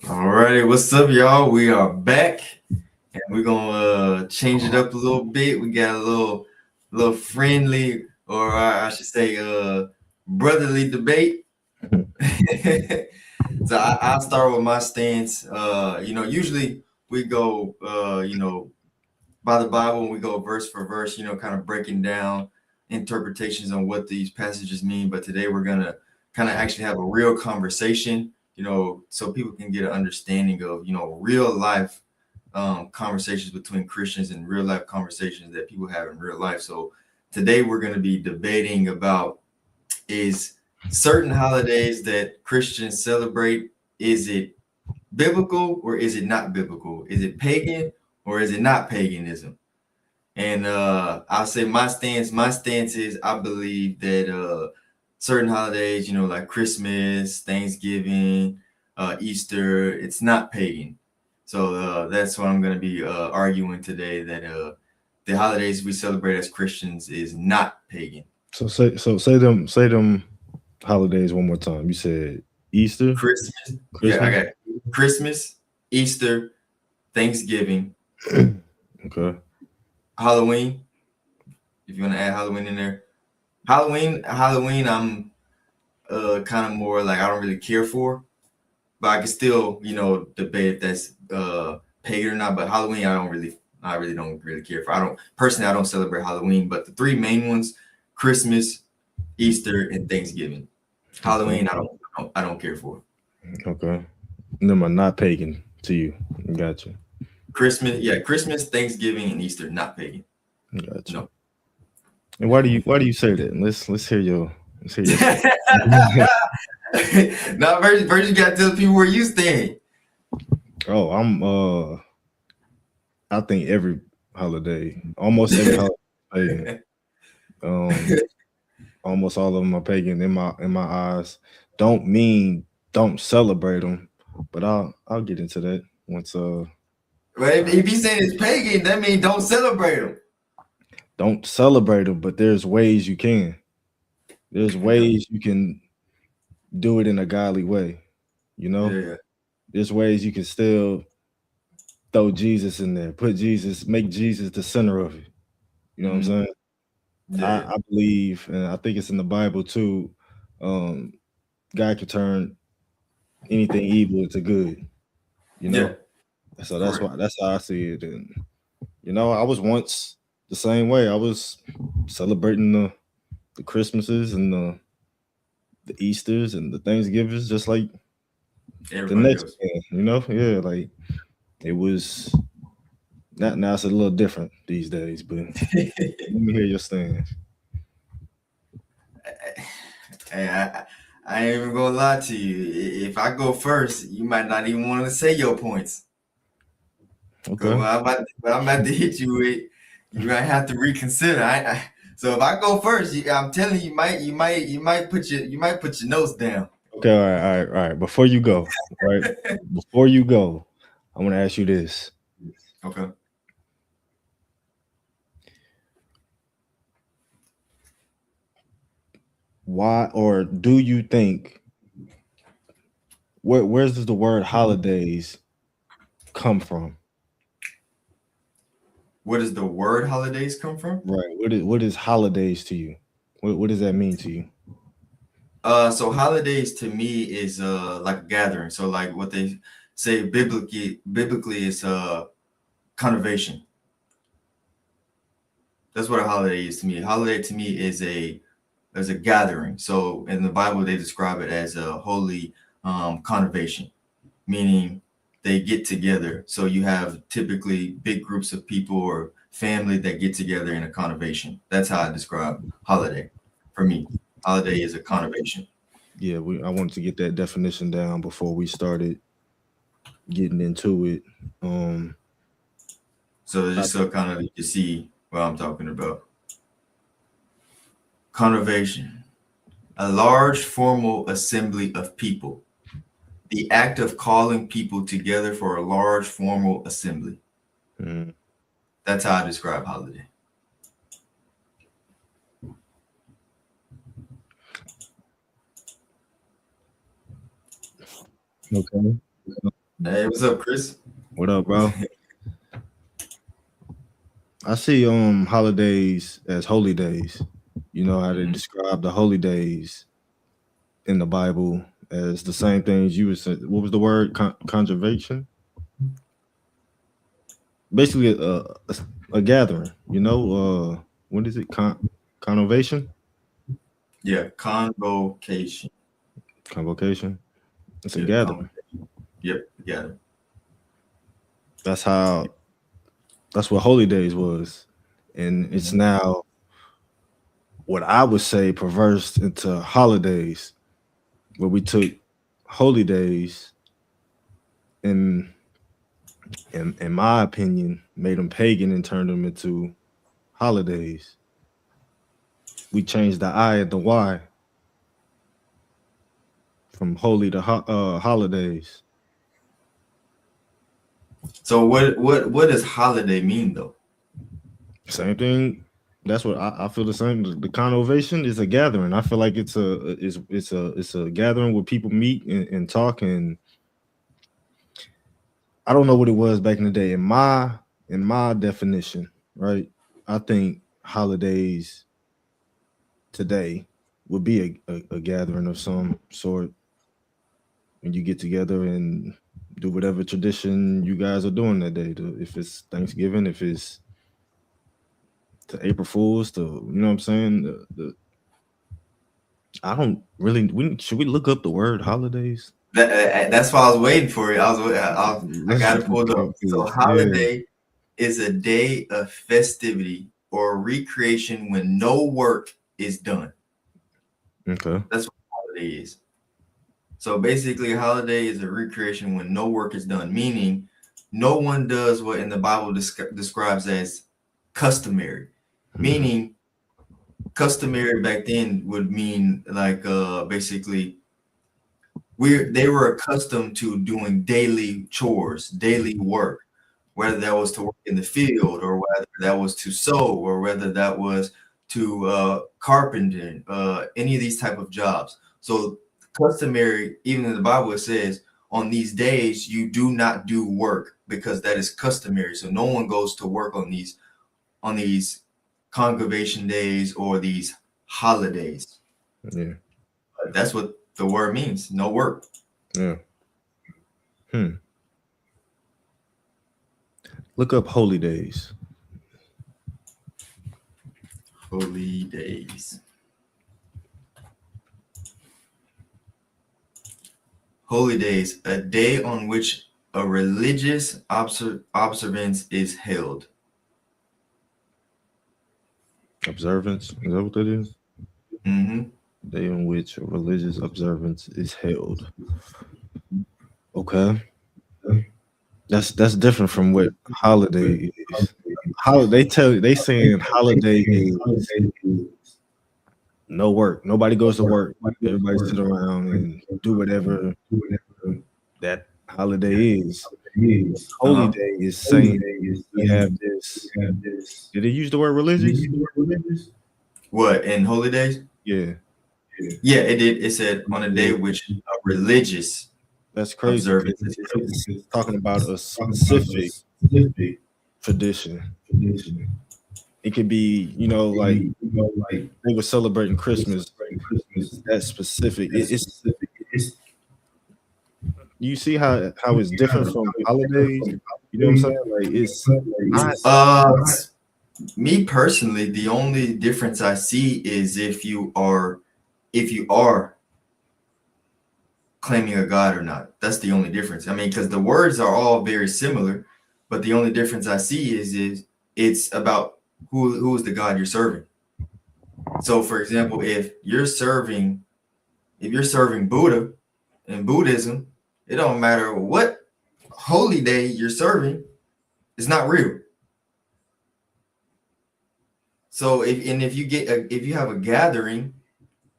Alrighty, what's up, y'all? We are back, and we're gonna change it up a little bit. We got a little friendly, or I should say, brotherly debate. So I'll start with my stance. Usually we go, by the Bible, and we go verse for verse. Kind of breaking down interpretations on what these passages mean. But today we're gonna kind of actually have a real conversation. So people can get an understanding of, real life conversations between Christians and real life conversations that people have in real life. So today we're going to be debating about, is certain holidays that Christians celebrate, is it biblical or is it not biblical? Is it pagan or is it not paganism? And I'll say my stance is, I believe that certain holidays, like Christmas, Thanksgiving, Easter, it's not pagan. So that's what I'm going to be arguing today, that the holidays we celebrate as Christians is not pagan. So say them holidays one more time. You said Easter, Christmas. Yeah, I got Christmas, Easter, Thanksgiving. Okay. Halloween. If you want to add Halloween in there. Halloween, I'm kind of more like, I don't really care for, but I can still, debate if that's pagan or not. But Halloween, I really don't really care for. I don't celebrate Halloween, but the three main ones: Christmas, Easter, and Thanksgiving. Halloween, I don't care for. Okay. Them are not pagan to you. Gotcha. Christmas, Thanksgiving, and Easter, not pagan. Gotcha. No. And why do you say that? Let's hear your. Now, first you gotta tell people where you stand. Oh, I think every holiday, almost every holiday, almost all of them are pagan in my eyes. Don't mean don't celebrate them, but I'll get into that once. But if he's saying it's pagan, that means don't celebrate them. Don't celebrate them, but there's ways you can. There's ways you can do it in a godly way. Yeah. There's ways you can still throw Jesus in there, make Jesus the center of it. You know what I'm saying? Yeah. I believe, and I think it's in the Bible too. God can turn anything evil into good. Yeah. So that's how I see it. And I was once the same way. I was celebrating the Christmases and the Easters and the Thanksgivings just like everybody the next else. Man, yeah, like it was. Now it's a little different these days, but let me hear your stance. Hey, I ain't even gonna lie to you. If I go first, you might not even want to say your points. Okay. What I'm about to hit you with, you might have to reconsider. So if I go first, I'm telling you, you might put your notes down. Okay, all right. Before you go, I want to ask you this. Okay. Why, or do you think where does the word holidays come from? Where does the word holidays come from? Right. What is holidays to you? What does that mean to you? So holidays to me is like a gathering. So like what they say biblically is conservation. That's what a holiday is to me. A holiday to me is a gathering. So in the Bible they describe it as a holy conservation, meaning they get together. So you have typically big groups of people or family that get together in a conservation. That's how I describe holiday for me. Holiday is a conservation. Yeah, I wanted to get that definition down before we started getting into it. So just so kind of you can see what I'm talking about. Conservation, a large formal assembly of people the act of calling people together for a large formal assembly. Mm. That's how I describe holiday. Okay. Hey, what's up, Chris? What up, bro? I see holidays as holy days. You know how they Mhm. describe the holy days in the Bible as the same things you were saying. What was the word? Conservation? Basically a gathering, you know, what is it? Connovation? Yeah, convocation. Convocation. It's a Yeah, gathering. yep, got it. That's how that's what holy days was. And it's Mhm. now what I would say perversed into holidays, where we took holy days and in my opinion, made them pagan and turned them into holidays. We changed the I and the Y from holy to holidays. So what does holiday mean though? Same thing. That's what I feel the same. The connovation is a gathering. I feel like it's a gathering where people meet and talk. And I don't know what it was back in the day. In my definition, right? I think holidays today would be a gathering of some sort when you get together and do whatever tradition you guys are doing that day. If it's Thanksgiving, if it's to April Fools, to you know what I'm saying. I don't really. Should we look up the word holidays? That's why I was waiting for it. I Let's got just it look pulled up. up So this. Yeah. holiday is a day of festivity or recreation when no work is done. Okay. That's what holiday is. So basically, a holiday is a recreation when no work is done, meaning no one does what in the Bible describes as customary. Mm-hmm. Meaning, customary back then would mean like basically they were accustomed to doing daily chores, daily work, whether that was to work in the field or whether that was to sew or whether that was to carpenter, any of these type of jobs. So customary, even in the Bible, it says on these days you do not do work because that is customary. So no one goes to work on these congregation days or these holidays. Yeah. That's what the word means. No work. Yeah. Hmm. Look up holy days. Holy days. Holy days, a day on which a religious observance is held. Observance. Is that what that is? Hmm. Day on which a religious observance is held. Okay. That's different from what holiday is. They saying holiday is no work. Nobody goes to work. Everybody sit around and do whatever that holiday is. Holy Uh-huh. day is saying we have this. Did they use the word religious? What, in holy days? Yeah, Yeah, it did. It said on a day which a religious that's crazy because observance is held. it's talking about a specific tradition. It could be, like they were celebrating Christmas. It's that specific. You see how it's different from holidays. You know what I'm saying? Like it's not. Uh, Me personally, the only difference I see is if you are claiming a god or not. That's the only difference. I mean, because the words are all very similar, but the only difference I see is it's about who is the god you're serving. So, for example, if you're serving Buddha in Buddhism, it don't matter what holy day you're serving, it's not real. So if you have a gathering,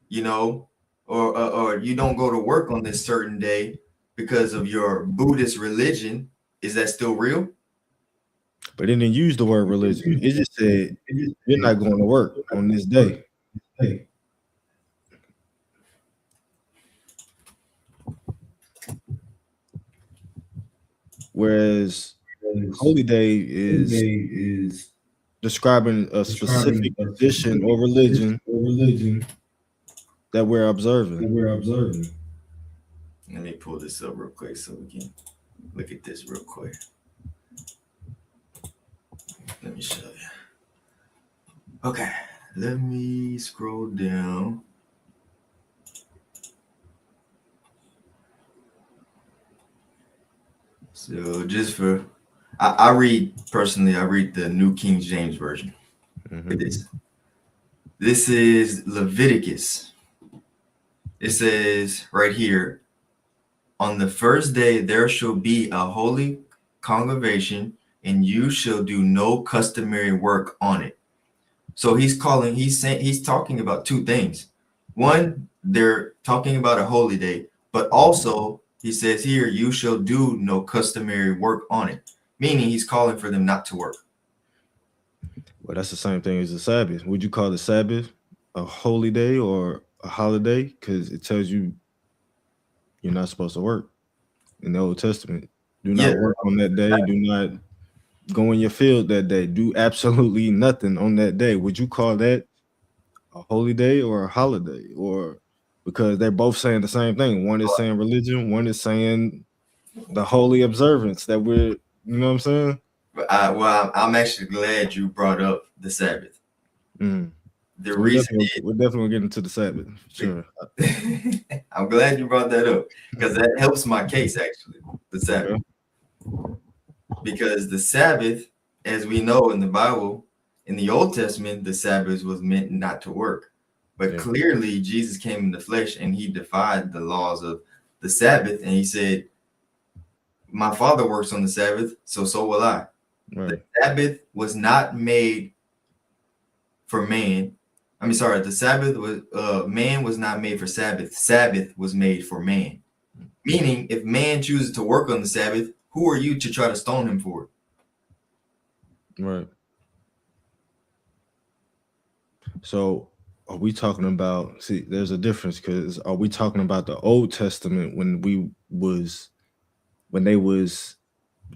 you know, or you don't go to work on this certain day, because of your Buddhist religion, is that still real? But it didn't use the word religion. It just said you're not going to work on this day. Whereas holy day is describing a specific tradition or religion that we're observing. Let me pull this up real quick so we can look at this real quick. Let me show you. Okay, let me scroll down. So just for, I read personally, I read the New King James Version. Mhm. This is Leviticus. It says right here, on the first day there shall be a holy congregation, and you shall do no customary work on it. So he's talking about two things. One, they're talking about a holy day, but also he says here, you shall do no customary work on it, meaning he's calling for them not to work. Well, that's the same thing as the Sabbath. Would you call the Sabbath a holy day or a holiday? Because it tells you you're not supposed to work in the Old Testament. Do not Yeah, work on that day. Do not go in your field that day. Do absolutely nothing on that day. Would you call that a holy day or a holiday? Or because they're both saying the same thing. One is saying religion, one is saying the holy observance that we're, you know what I'm saying? well, I'm actually glad you brought up the Sabbath. Mm. The So reason we're definitely getting to the Sabbath. Sure. I'm glad you brought that up because that helps my case actually. The Sabbath. Okay. Because the Sabbath, as we know in the Bible, in the Old Testament, the Sabbath was meant not to work. But Yeah. clearly, Jesus came in the flesh and he defied the laws of the Sabbath. And he said, my Father works on the Sabbath, so will I. Right. The Sabbath was not made for man. I mean, sorry, the Sabbath was, man was not made for Sabbath. Sabbath was made for man. Meaning, if man chooses to work on the Sabbath, who are you to try to stone him for it? Right. So are we talking about, see, there's a difference, because are we talking about the Old Testament when they was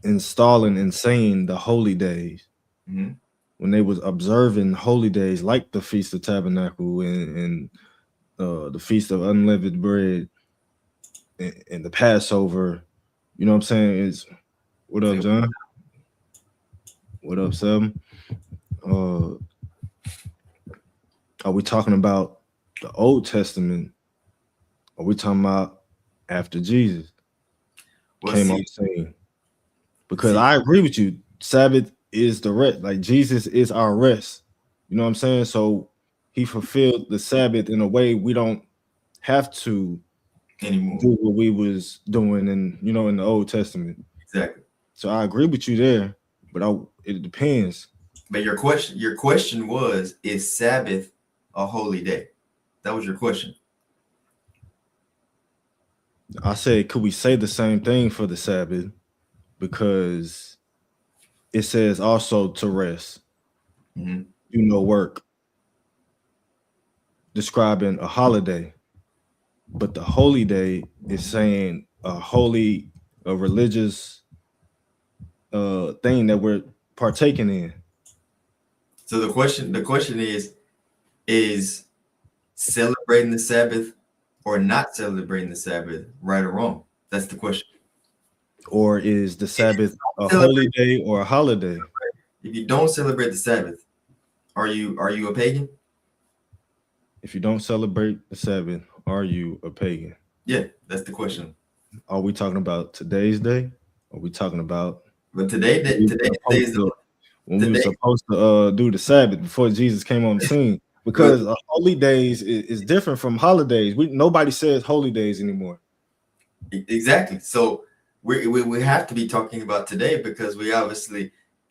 installing and saying the holy days, Mhm. when they was observing holy days like the Feast of Tabernacle and the Feast of Unleavened Bread and the Passover, you know what I'm saying? Is what up, John? What up, Sam? Are we talking about the Old Testament? Are we talking about after Jesus came on the scene? Because I agree with you. Sabbath is the rest. Like Jesus is our rest. You know what I'm saying? So he fulfilled the Sabbath in a way we don't have to anymore do what we was doing in the Old Testament. Exactly. So I agree with you there, but it depends. But your question was, is Sabbath a holy day? That was your question. I said, could we say the same thing for the Sabbath? Because it says also to rest, Mm-hmm. do no work, describing a holiday. But the holy day is saying a religious thing that we're partaking in. So the question is celebrating the Sabbath or not celebrating the Sabbath right or wrong? That's the question. Or is the Sabbath a holy day or a holiday? If you don't celebrate the Sabbath, are you a pagan? If you don't celebrate the Sabbath, are you a pagan? Yeah, that's the question. Are we talking about today's day? Are we talking about But today when we were supposed to do the Sabbath before Jesus came on the scene? Because holy days is different from holidays. Nobody says holy days anymore. Exactly. So we have to be talking about today because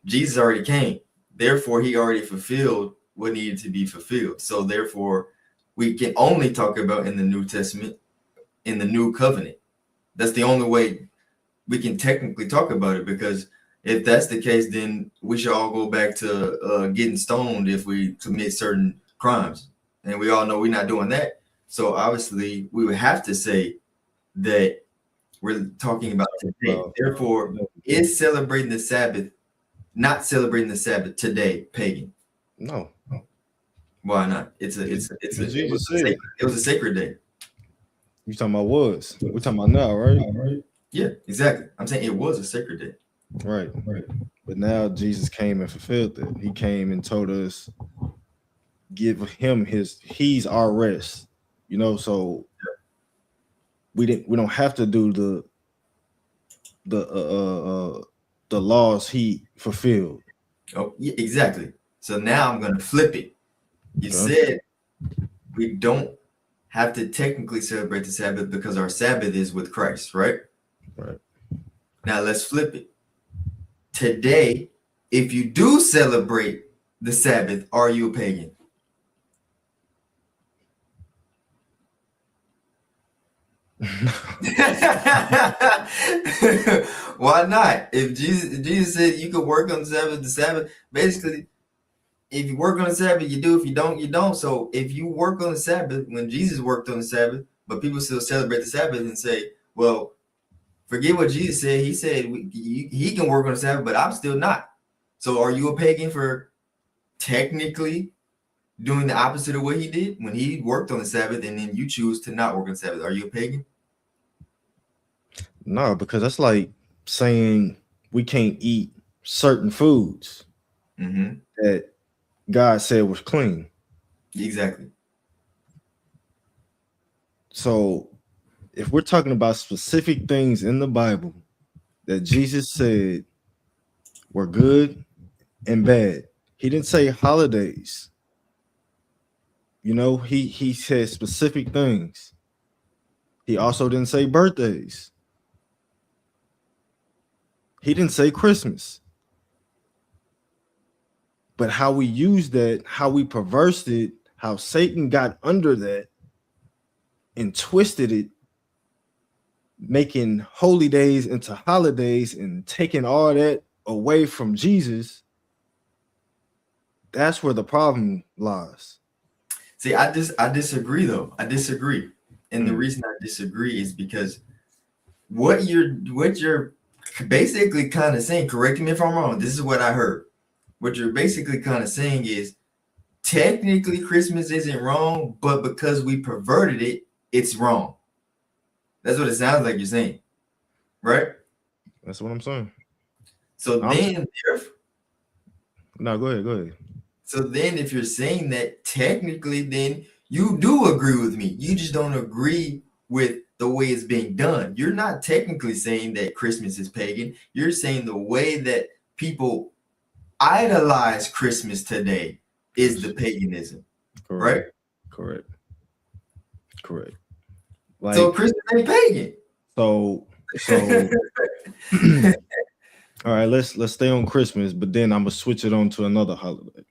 Jesus already came. Therefore, he already fulfilled what needed to be fulfilled. So therefore, we can only talk about in the New Testament, in the new covenant. That's the only way we can technically talk about it, because if that's the case, then we should all go back to getting stoned if we commit certain crimes. And we all know we're not doing that. So obviously, we would have to say that we're talking about today. Therefore, is celebrating the Sabbath, not celebrating the Sabbath today, pagan? No. Why not? It was a sacred day. You talking about was? We're talking about now, right? Yeah, exactly. I'm saying it was a sacred day. Right. But now Jesus came and fulfilled that. He came and told us, give him he's our rest. You know, so we don't have to do the laws he fulfilled. Oh, yeah, exactly. So now I'm gonna flip it. You said we don't have to technically celebrate the Sabbath because our Sabbath is with Christ, right? Right. Now let's flip it. Today, if you do celebrate the Sabbath, are you a pagan? Why not? If Jesus said you could work on the Sabbath, basically, if you work on the Sabbath, you do. If you don't, you don't. So if you work on the Sabbath, when Jesus worked on the Sabbath, but people still celebrate the Sabbath and say, well, forget what Jesus said. He said he can work on the Sabbath, but I'm still not. So are you a pagan for technically doing the opposite of what he did when he worked on the Sabbath, and then you choose to not work on the Sabbath? Are you a pagan? No, because that's like saying we can't eat certain foods that God said was clean. Exactly. So if we're talking about specific things in the Bible that Jesus said were good and bad, he didn't say holidays. You know, he said specific things. He also didn't say birthdays. He didn't say Christmas. But how we use that, how we perversed it, how Satan got under that and twisted it, making holy days into holidays and taking all that away from Jesus, that's where the problem lies. See, I disagree though. I disagree. And the reason I disagree is because what you're basically kind of saying, correct me if I'm wrong, this is what I heard. What you're basically kind of saying is technically Christmas isn't wrong, but because we perverted it, it's wrong. That's what it sounds like you're saying, right? That's what I'm saying. So then, no, go ahead. So then, if you're saying that, technically, then you do agree with me. You just don't agree with the way it's being done. You're not technically saying that Christmas is pagan. You're saying the way that people idolize Christmas today is the paganism, right? Correct. Like, so Christmas ain't pagan. So all right, let's stay on Christmas, but then I'm gonna switch it on to another holiday.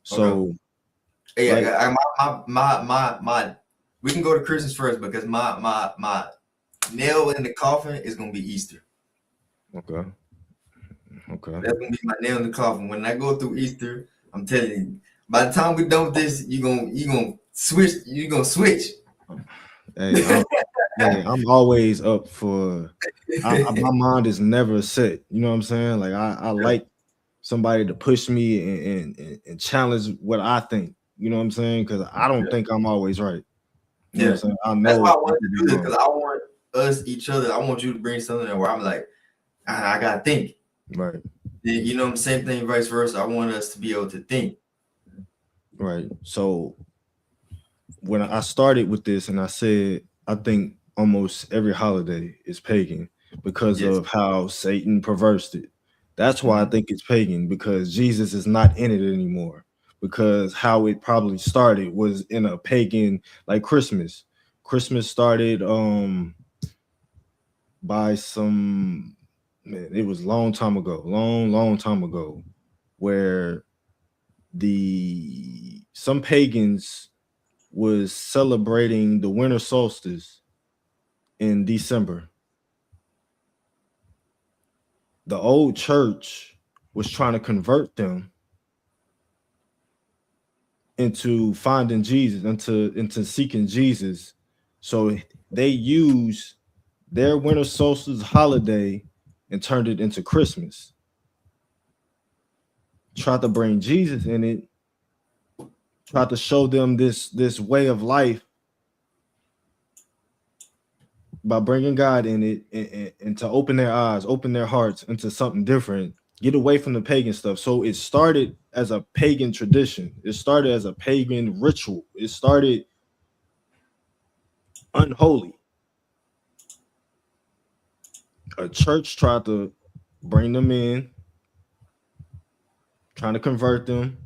So yeah, my we can go to Christmas first because my nail in the coffin is gonna be Easter. Okay. That's gonna be my nail in the coffin. When I go through Easter, I'm telling you, by the time we're done with this, you're gonna switch. Hey, I'm always up for. My mind is never set. You know what I'm saying? Like I like somebody to push me and challenge what I think. You know what I'm saying? Because I don't think I'm always right. You know what I'm saying? I know. That's why I wanted to do this, because I want each other. I want you to bring something where I'm like, I gotta think. Right. You know, same thing, vice versa. I want us to be able to think. Right. So when I started with this and I said, I think almost every holiday is pagan because of how Satan perversed it. That's why I think it's pagan, because Jesus is not in it anymore. Because how it probably started was in a pagan, like Christmas. Christmas started by some, man, it was long time ago, long time ago, where some pagans was celebrating the winter solstice in December. the old church was trying to convert them into finding Jesus, into seeking Jesus. So they used their winter solstice holiday and turned it into Christmas. Tried to bring Jesus in it, tried to show them this way of life by bringing God in it, and to open their eyes, open their hearts into something different, get away from the pagan stuff. So it started as a pagan tradition. It started as a pagan ritual. It started unholy. A church tried to bring them in, trying to convert them.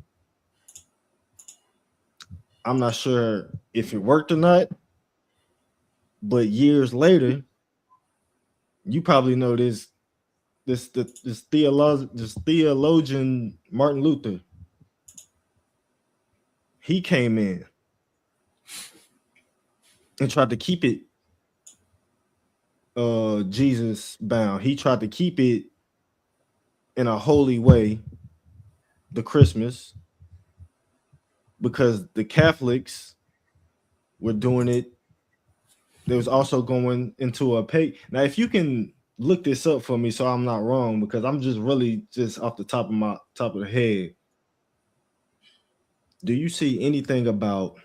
I'm not sure if it worked or not, but years later, you probably know this theologian Martin Luther. He came in and tried to keep it Jesus bound. He tried to keep it in a holy way, the Christmas, because the Catholics were doing it. There was also going into a pay. Now, if you can look this up for me, so I'm not wrong, because I'm just really just off the top of the head. Do you see anything about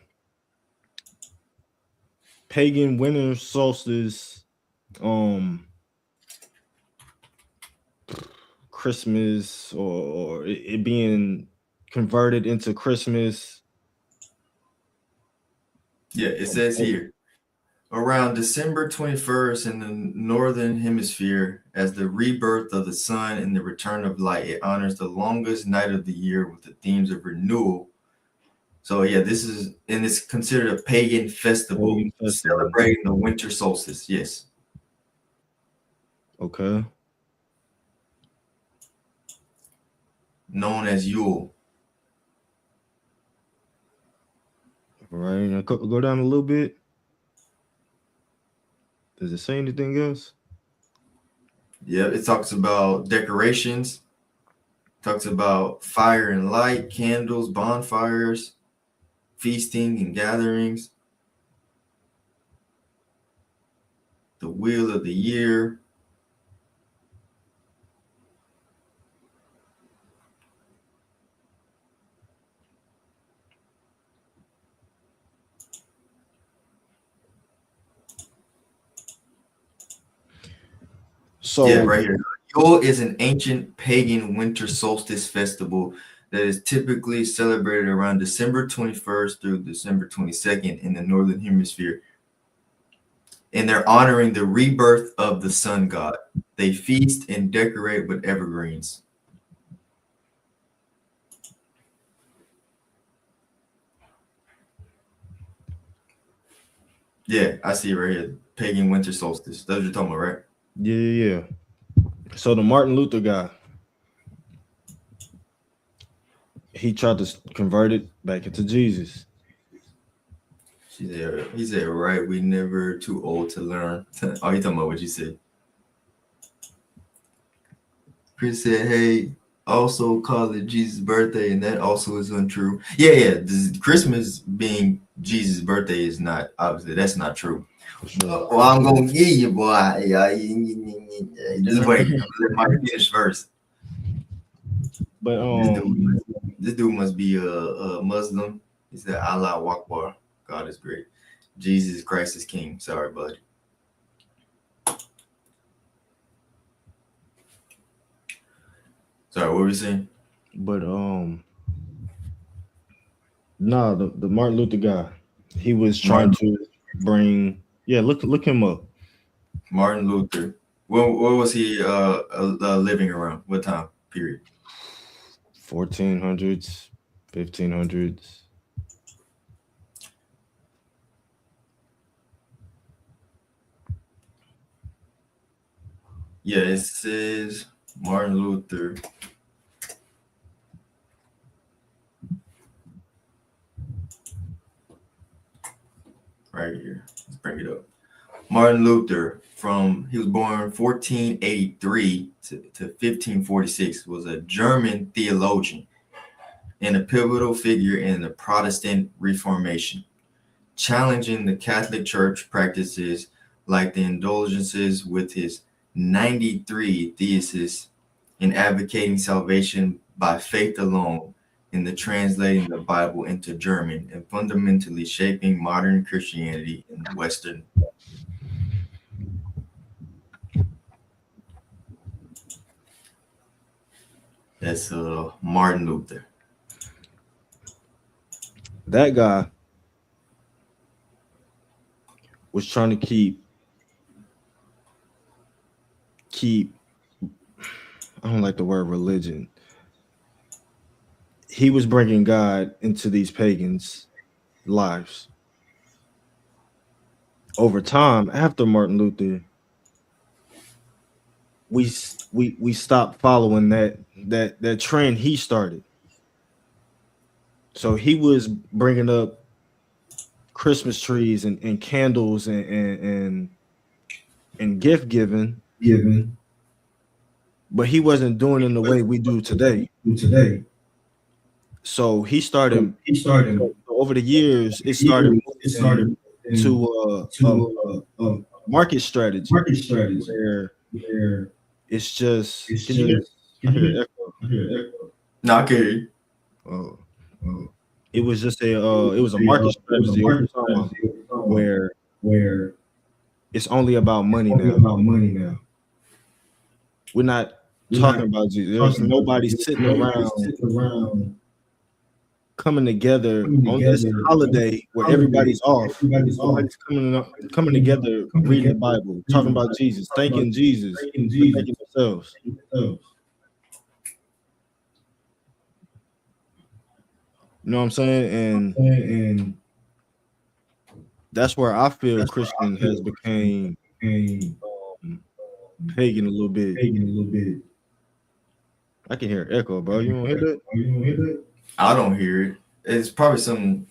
pagan winter solstice, Christmas, or it being converted into Christmas? Yeah, it says here around December 21st in the northern hemisphere, as the rebirth of the sun and the return of light, it honors the longest night of the year with the themes of renewal. So yeah, this is, and it's considered a pagan festival, celebrating the winter solstice. Yes. Okay. Known as Yule. All right. Now go down a little bit. Does it say anything else? Yeah, it talks about decorations, talks about fire and light, candles, bonfires, feasting and gatherings, the wheel of the year. So yeah, right here. Yule is an ancient pagan winter solstice festival that is typically celebrated around December 21st through December 22nd in the northern hemisphere. And they're honoring the rebirth of the sun god. They feast and decorate with evergreens. Yeah, I see it right here. Pagan winter solstice. That's what you're talking about, right? Yeah. So the Martin Luther guy, he tried to convert it back into Jesus. He said, right, we never too old to learn. Oh, you talking about what you said. Chris said, hey, also call it Jesus' birthday, and that also is untrue. Yeah. Christmas being Jesus' birthday is not, obviously, that's not true. Sure. Well, I'm going to give you, boy. Just wait. Let my finish first. But This dude must be a Muslim. He said, Allah Akbar. God is great. Jesus Christ is King. Sorry, buddy. Sorry, what were you saying? But nah, the Martin Luther guy, he was trying to bring. Yeah, look him up. Martin Luther. What was he living around? What time period? 1400s, 1500s. Yeah, it says Martin Luther. Right here. Let's bring it up. Martin Luther, he was born 1483 to 1546, was a German theologian and a pivotal figure in the Protestant Reformation, challenging the Catholic Church practices like the indulgences with his 93 theses in advocating salvation by faith alone in the translating the Bible into German and fundamentally shaping modern Christianity in Western. That's Martin Luther. That guy was trying to keep I don't like the word religion. He was bringing God into these pagans' lives. Over time, after Martin Luther, we stopped following that trend he started. So he was bringing up Christmas trees and candles and gift giving, but he wasn't doing it in the way we do today. So he started. So over the years, it started moving to market strategy where it's just. Can you hear? I hear echo. No, I can hear you. Oh. It was just it was a market strategy over time where it's only about money now. We're not talking about Jesus. There's nobody sitting around coming together on this holiday where everybody's off. Nobody's coming together, reading the Bible, talking about Jesus, thanking Jesus, thanking themselves. You know what I'm saying? And that's where I feel Christian has became pagan a little bit. I can hear echo, bro. You don't hear that? I don't hear it. It's probably some.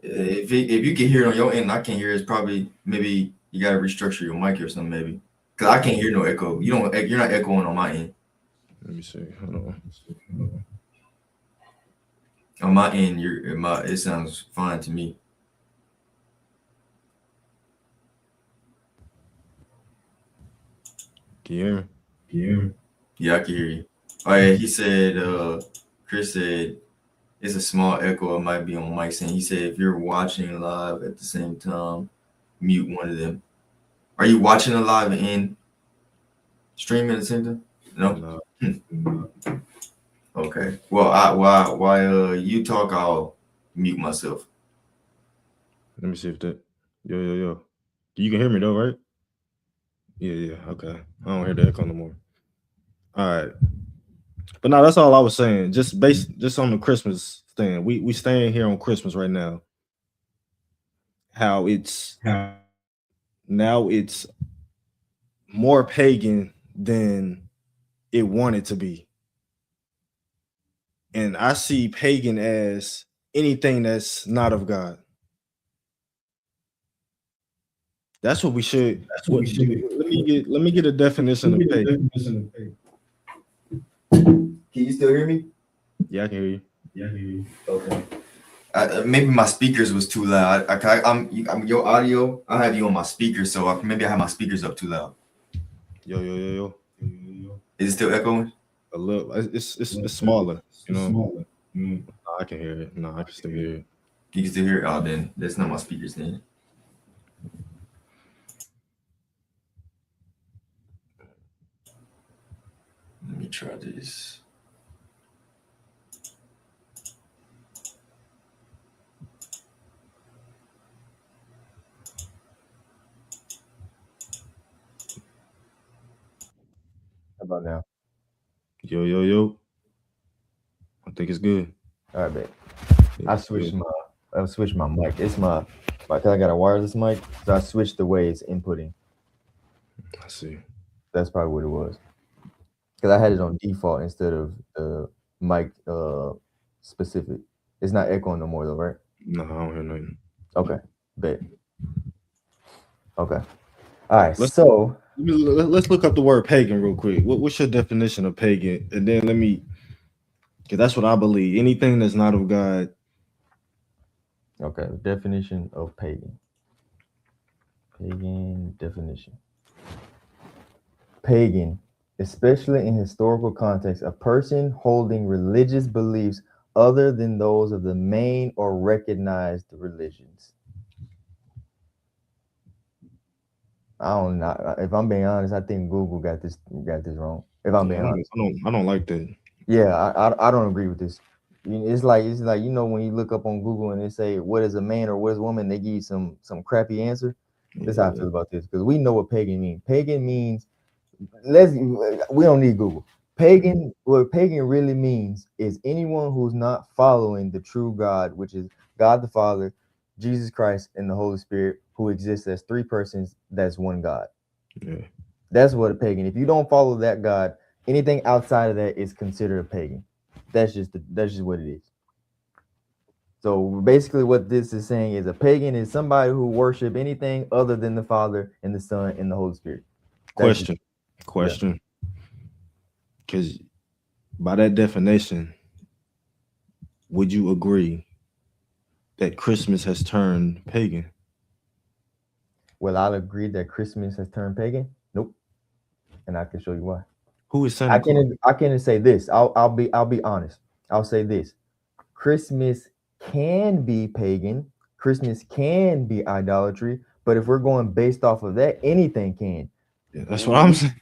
If you can hear it on your end, I can't hear it. It's probably maybe you gotta restructure your mic or something, maybe. Cause I can't hear no echo. You're not echoing on my end. Let me see. Hold on. On my end, it sounds fine to me. Can you hear me? Yeah, I can hear you. Oh yeah, he said. Chris said it's a small echo. It might be on Mike's end. He said if you're watching live at the same time, mute one of them. Are you watching it live and streaming at the same time? No. Okay. Well, while you talk, I'll mute myself. Let me see if that. Yo. You can hear me though, right? Yeah. Okay. I don't hear the echo no more. All right. But no, that's all I was saying. Just on the Christmas thing. We staying here on Christmas right now. How now it's more pagan than it wanted to be. And I see pagan as anything that's not of God. That's what we should. Let me get a definition of pagan. Can you still hear me? Yeah, I can hear you. Okay. Maybe my speakers was too loud. I'm your audio. I have you on my speaker, so maybe I have my speakers up too loud. Yo. Is it still echoing? A little. It's smaller. You know. No, I can hear it. No, I can still hear it. You can still hear it. Oh, then that's not my speakers then. Let me try this. How about now? Yo. I think it's good. All right, babe. Yeah, I switched my mic. It's my cause I got a wireless mic, so I switched the way it's inputting. I see. That's probably what it was. Cause I had it on default instead of the mic specific. It's not echoing no more though, right? No, I don't hear nothing. Okay, bet. Okay. All right. Let's So let's look up the word pagan real quick. What's your definition of pagan? And then because that's what I believe. Anything that's not of God. okay, definition of pagan. Pagan definition. Pagan, especially in historical context, a person holding religious beliefs other than those of the main or recognized religions. I don't know. If I'm being honest, I think Google got this wrong. If I'm being honest. I don't like that. Yeah, I don't agree with this. It's like when you look up on Google and they say what is a man or what is a woman, they give you some crappy answer. That's how I feel about this, because we know what pagan means. Pagan means we don't need Google. Pagan, what pagan really means is anyone who's not following the true God, which is God the Father, Jesus Christ, and the Holy Spirit, who exists as three persons, that's one God. Yeah. That's what a pagan. If you don't follow that God, anything outside of that is considered a pagan. That's just what it is. So basically what this is saying is a pagan is somebody who worship anything other than the Father and the Son and the Holy Spirit. Question. Because by that definition, would you agree that Christmas has turned pagan? Well, I'll agree that Christmas has turned pagan. Nope. And I can show you why. Who is Santa Claus? I can say this. I'll be honest. I'll say this. Christmas can be pagan. Christmas can be idolatry. But if we're going based off of that, anything can. Yeah, that's what I'm saying.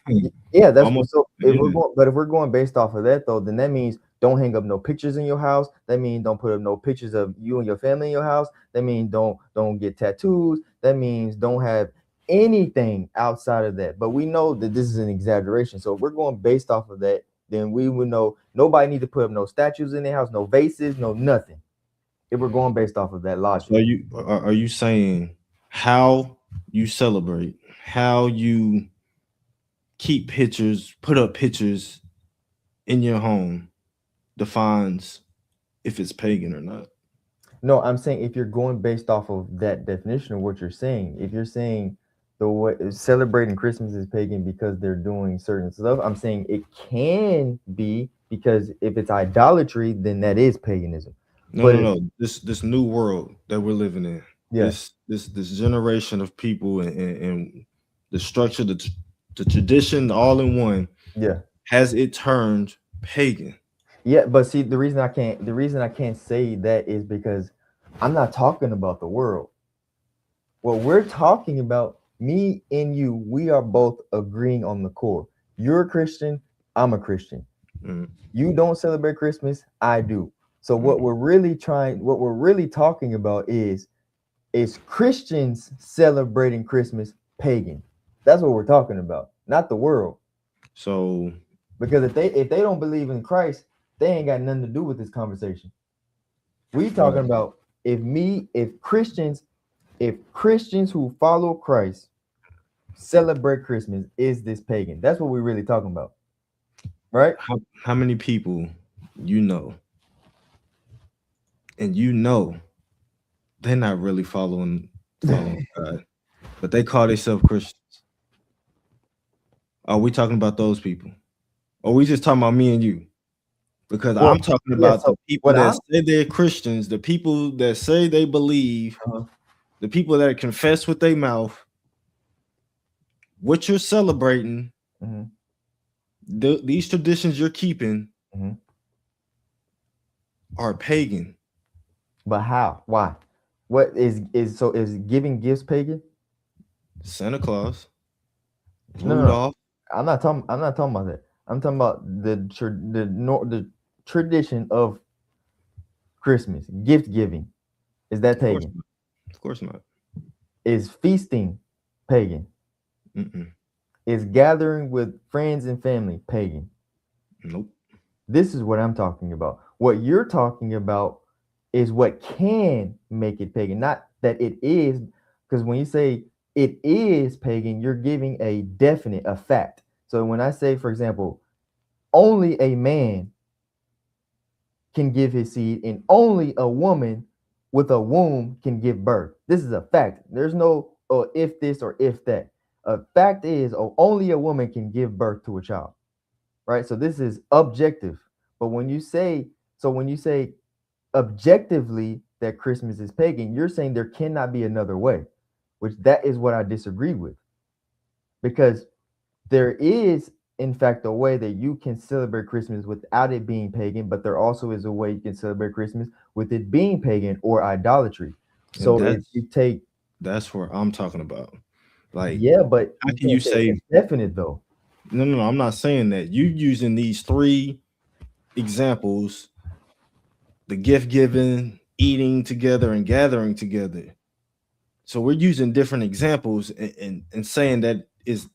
Yeah, that's Almost, so. If we're going based off of that though, then that means don't hang up no pictures in your house. That means don't put up no pictures of you and your family in your house. That means don't get tattoos. That means don't have anything outside of that. But we know that this is an exaggeration. So if we're going based off of that, then we would know nobody need to put up no statues in their house, no vases, no nothing. If we're going based off of that logic. So are you saying how you celebrate, how you keep pictures, put up pictures in your home defines if it's pagan or not? No, I'm saying if you're going based off of that definition of what you're saying, if you're saying the way celebrating Christmas is pagan because they're doing certain stuff, I'm saying it can be, because if it's idolatry, then that is paganism. No. This new world that we're living in, yes, this generation of people and the structure, the tradition, all in one. Yeah. Has it turned pagan? Yeah, but see, the reason I can't say that is because I'm not talking about the world. What we're talking about, me and you, we are both agreeing on the core. You're a Christian, I'm a Christian. Mm. You don't celebrate Christmas, I do. So what we're really talking about is Christians celebrating Christmas pagan. That's what we're talking about, not the world. So because if they don't believe in Christ, they ain't got nothing to do with this conversation. We talking about if Christians who follow Christ celebrate Christmas, is this pagan? That's what we're really talking about, right? How many people you know, and you know they're not really following God, but they call themselves Christians? Are we talking about those people? Or are we just talking about me and you? Because I'm talking about the people that say they're Christians, the people that say they believe, the people that confess with their mouth. What you're celebrating, these traditions you're keeping are pagan. But how? Why? What is giving gifts pagan? Santa Claus, Rudolph. No. I'm not talking about that. I'm talking about the tradition of Christmas, gift giving. Is that pagan? Of course not. Is feasting pagan? Mm-mm. Is gathering with friends and family pagan? Nope. This is what I'm talking about. What you're talking about is what can make it pagan, not that it is. Because when you say it is pagan, you're giving a definite, a fact. So when I say, for example, only a man can give his seed and only a woman with a womb can give birth, this is a fact. There's no or if this or if that. Fact is, only a woman can give birth to a child, right? So this is objective. But when you say objectively that Christmas is pagan, you're saying there cannot be another way, which that is what I disagree with. Because there is, in fact, a way that you can celebrate Christmas without it being pagan, but there also is a way you can celebrate Christmas with it being pagan or idolatry. And So if you take, that's what I'm talking about. Like, yeah, but how you can you can't say say it's definite though. no? I'm not saying that. You using these three examples: the gift giving, eating together, and gathering together. So we're using different examples and saying that is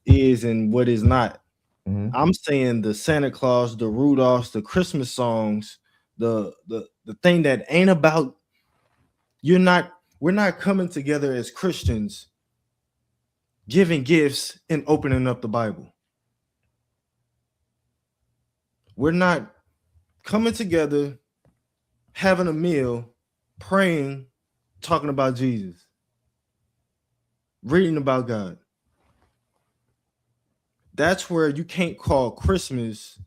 and what is not. Mhm. I'm saying the Santa Claus, the Rudolphs, the Christmas songs, the thing that ain't about we're not coming together as Christians giving gifts and opening up the Bible. We're not coming together, having a meal, praying, talking about Jesus, reading about God. That's where you can't call Christmas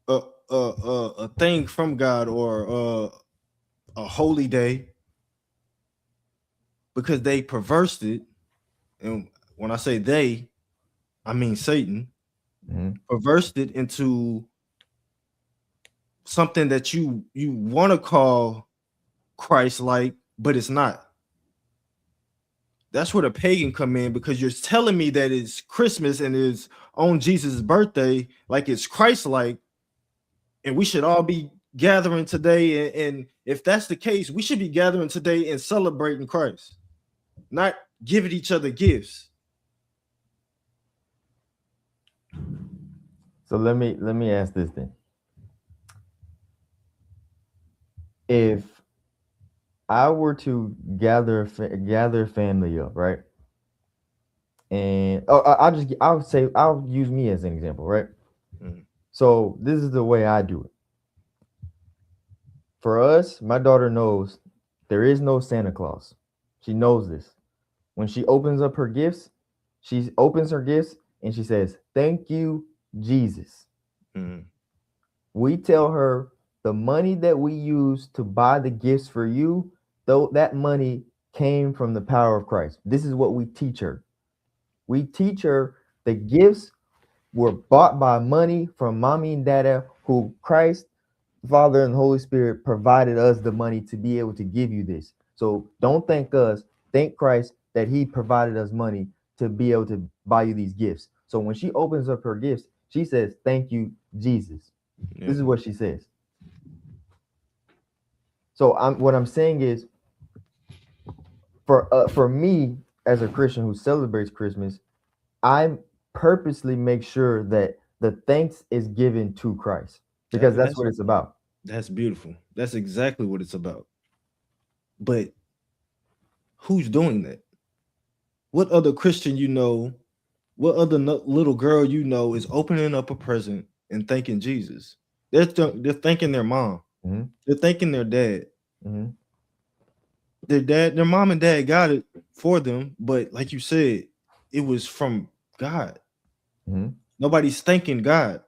a thing from God or a holy day, because they perversed it. And when I say they, I mean Satan Mhm. perversed it into something that you want to call Christ-like, but it's not. That's where the pagan come in, because you're telling me that it's Christmas and it's on Jesus' birthday, like it's Christ-like, and we should all be gathering today. And if that's the case, we should be gathering today and celebrating Christ, not giving each other gifts. So let me ask this then. If I were to gather family up, right? And I'll use me as an example, right? Mhm. So this is the way I do it. For us, my daughter knows there is no Santa Claus. She knows this. When she opens up her gifts, she opens her gifts and she says, "Thank you, Jesus." Mhm. We tell her the money that we use to buy the gifts for you, though that money came from the power of Christ. This is what we teach her. We teach her the gifts were bought by money from mommy and dada, who Christ, Father, and Holy Spirit provided us the money to be able to give you this. So don't thank us, thank Christ that He provided us money to be able to buy you these gifts. So when she opens up her gifts, she says, "Thank you, Jesus." Yeah. This is what she says. So what I'm saying is, for me as a Christian who celebrates Christmas, I purposely make sure that the thanks is given to Christ, because that's what it's about. That's beautiful. That's exactly what it's about. But who's doing that? What other Christian you know? What other little girl you know is opening up a present and thanking Jesus? They're thanking their mom. Mhm. They're thanking their dad. Mhm. Their mom and dad got it for them, but like you said, it was from God. Mhm. Nobody's thanking God.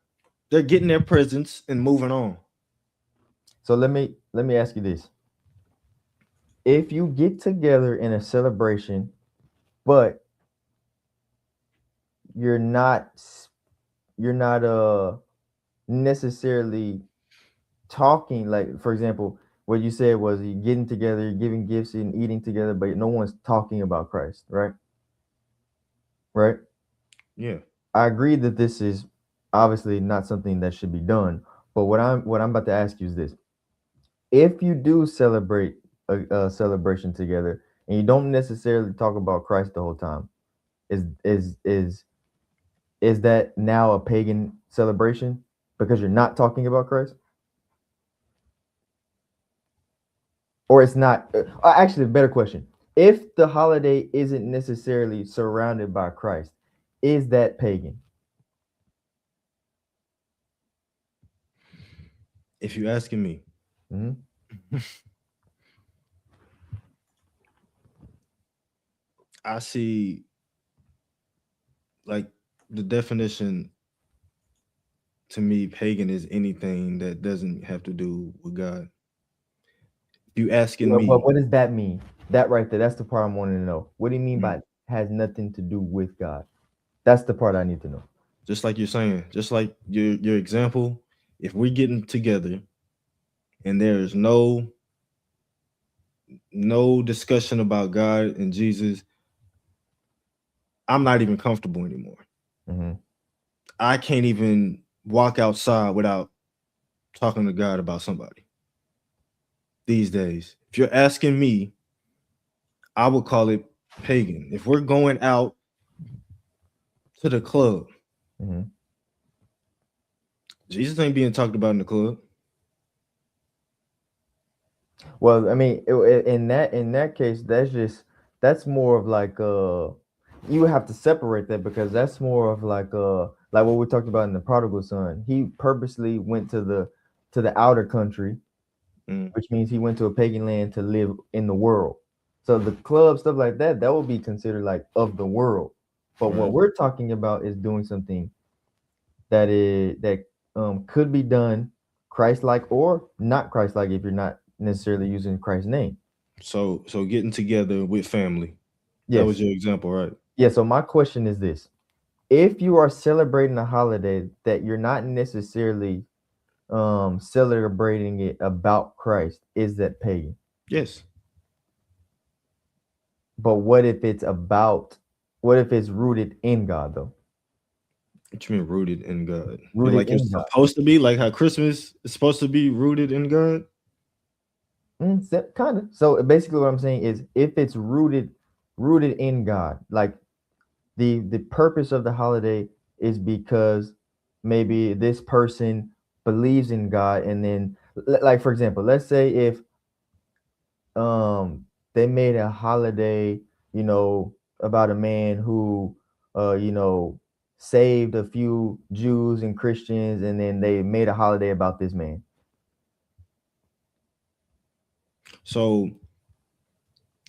They're getting their presents and moving on. So let me ask you this: if you get together in a celebration, but you're not necessarily talking, like for example, what you said was you getting together, you're giving gifts and eating together, but no one's talking about Christ, right? Right? Yeah. I agree that this is obviously not something that should be done. But what I'm about to ask you is this: if you do celebrate a celebration together and you don't necessarily talk about Christ the whole time, is that now a pagan celebration because you're not talking about Christ? Or it's not? Actually, a better question: if the holiday isn't necessarily surrounded by Christ, is that pagan? If you're asking me, Mhm. I see like the definition to me, pagan is anything that doesn't have to do with God. You asking But me, what does that mean? That right there, that's the part I'm wanting to know. What do you mean mm, by has nothing to do with God? That's the part I need to know. just like you're saying, just like your example, if we're getting together and there's no discussion about God and Jesus, I'm not even comfortable anymore. Mm-hmm. I can't even walk outside without talking to God about somebody these days. If you're asking me, I would call it pagan. If we're going out to the club, Mm-hmm. Jesus ain't being talked about in the club. Well, I mean, in that case, that's more of like you would have to separate that because that's more of like what we talked about in the prodigal son. He purposely went to the outer country, Mm, which means he went to a pagan land to live in the world. So the club stuff like that would be considered like of the world. But what right. we're talking about is doing something that could be done Christ-like or not Christ-like if you're not necessarily using Christ's name. So getting together with family. That was Yes. your example, right? Yeah. So my question is this: if you are celebrating a holiday that you're not necessarily celebrating it about Christ, is that pagan? Yes. But what if it's about? What if it's rooted in God though? What you mean rooted in God? And Rooted like in it's God. supposed to be, like how Christmas is supposed to be rooted in God. Kind of. So basically, what I'm saying is, if it's rooted in God, like the purpose of the holiday is because maybe this person believes in God, and then like for example, let's say if they made a holiday, about a man who saved a few Jews and Christians, and then they made a holiday about this man. So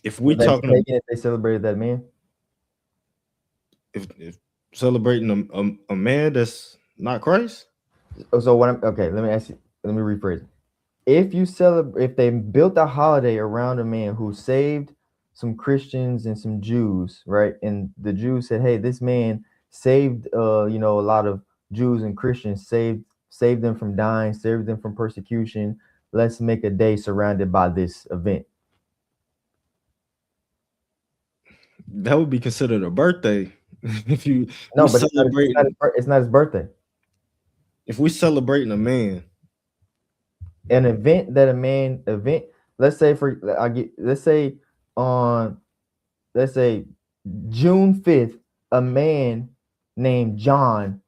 if we Would that be talking about pagan if they celebrated that man? if celebrating a man that's not Christ, So what I'm okay, let me ask you, let me rephrase it. If they built a holiday around a man who saved some Christians and some Jews, right? And the Jews said, "Hey, this man saved a lot of Jews and Christians, saved them from dying, saved them from persecution. Let's make a day surrounded by this event." that would be considered a birthday. if you we No, but celebrating, it's not his birthday. if we celebrating a man, An event, let's say on let's say June 5th, a man named John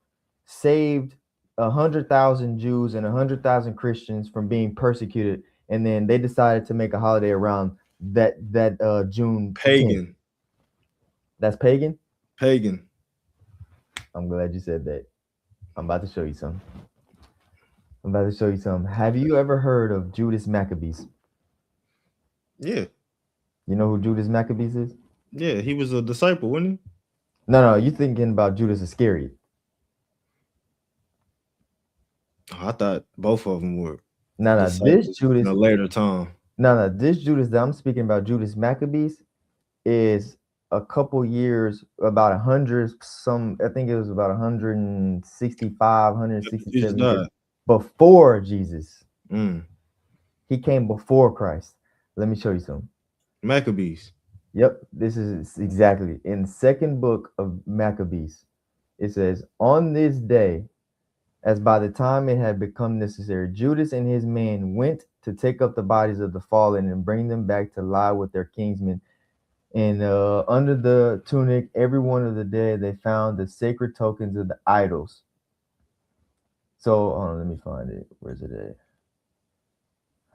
saved 100,000 Jews and 100,000 Christians from being persecuted, and then they decided to make a holiday around that June 10th. pagan, That's pagan. pagan. I'm glad you said that. I'm about to show you something. Have you ever heard of Judas Maccabees? Yeah, You know who Judas Maccabees is? yeah. He was a disciple, wasn't No, you're thinking about Judas Iscariot. he? Oh, I thought both of them were No, this disciples in Judas, a later time. this Judas that I'm speaking about, Judas Maccabees, is a couple years, about 100 some, I think it was about 165, Jesus 167 years died. before Jesus. Mm. He came before Christ. Let me show you something. Maccabees. Yep, this is exactly in the second book of Maccabees. It says, "On this day, as by the time it had become necessary, Judas and his men went to take up the bodies of the fallen and bring them back to lie with their kinsmen. And under the tunic, every one of the dead, they found the sacred tokens of the idols." So, let me find it. Where's it at?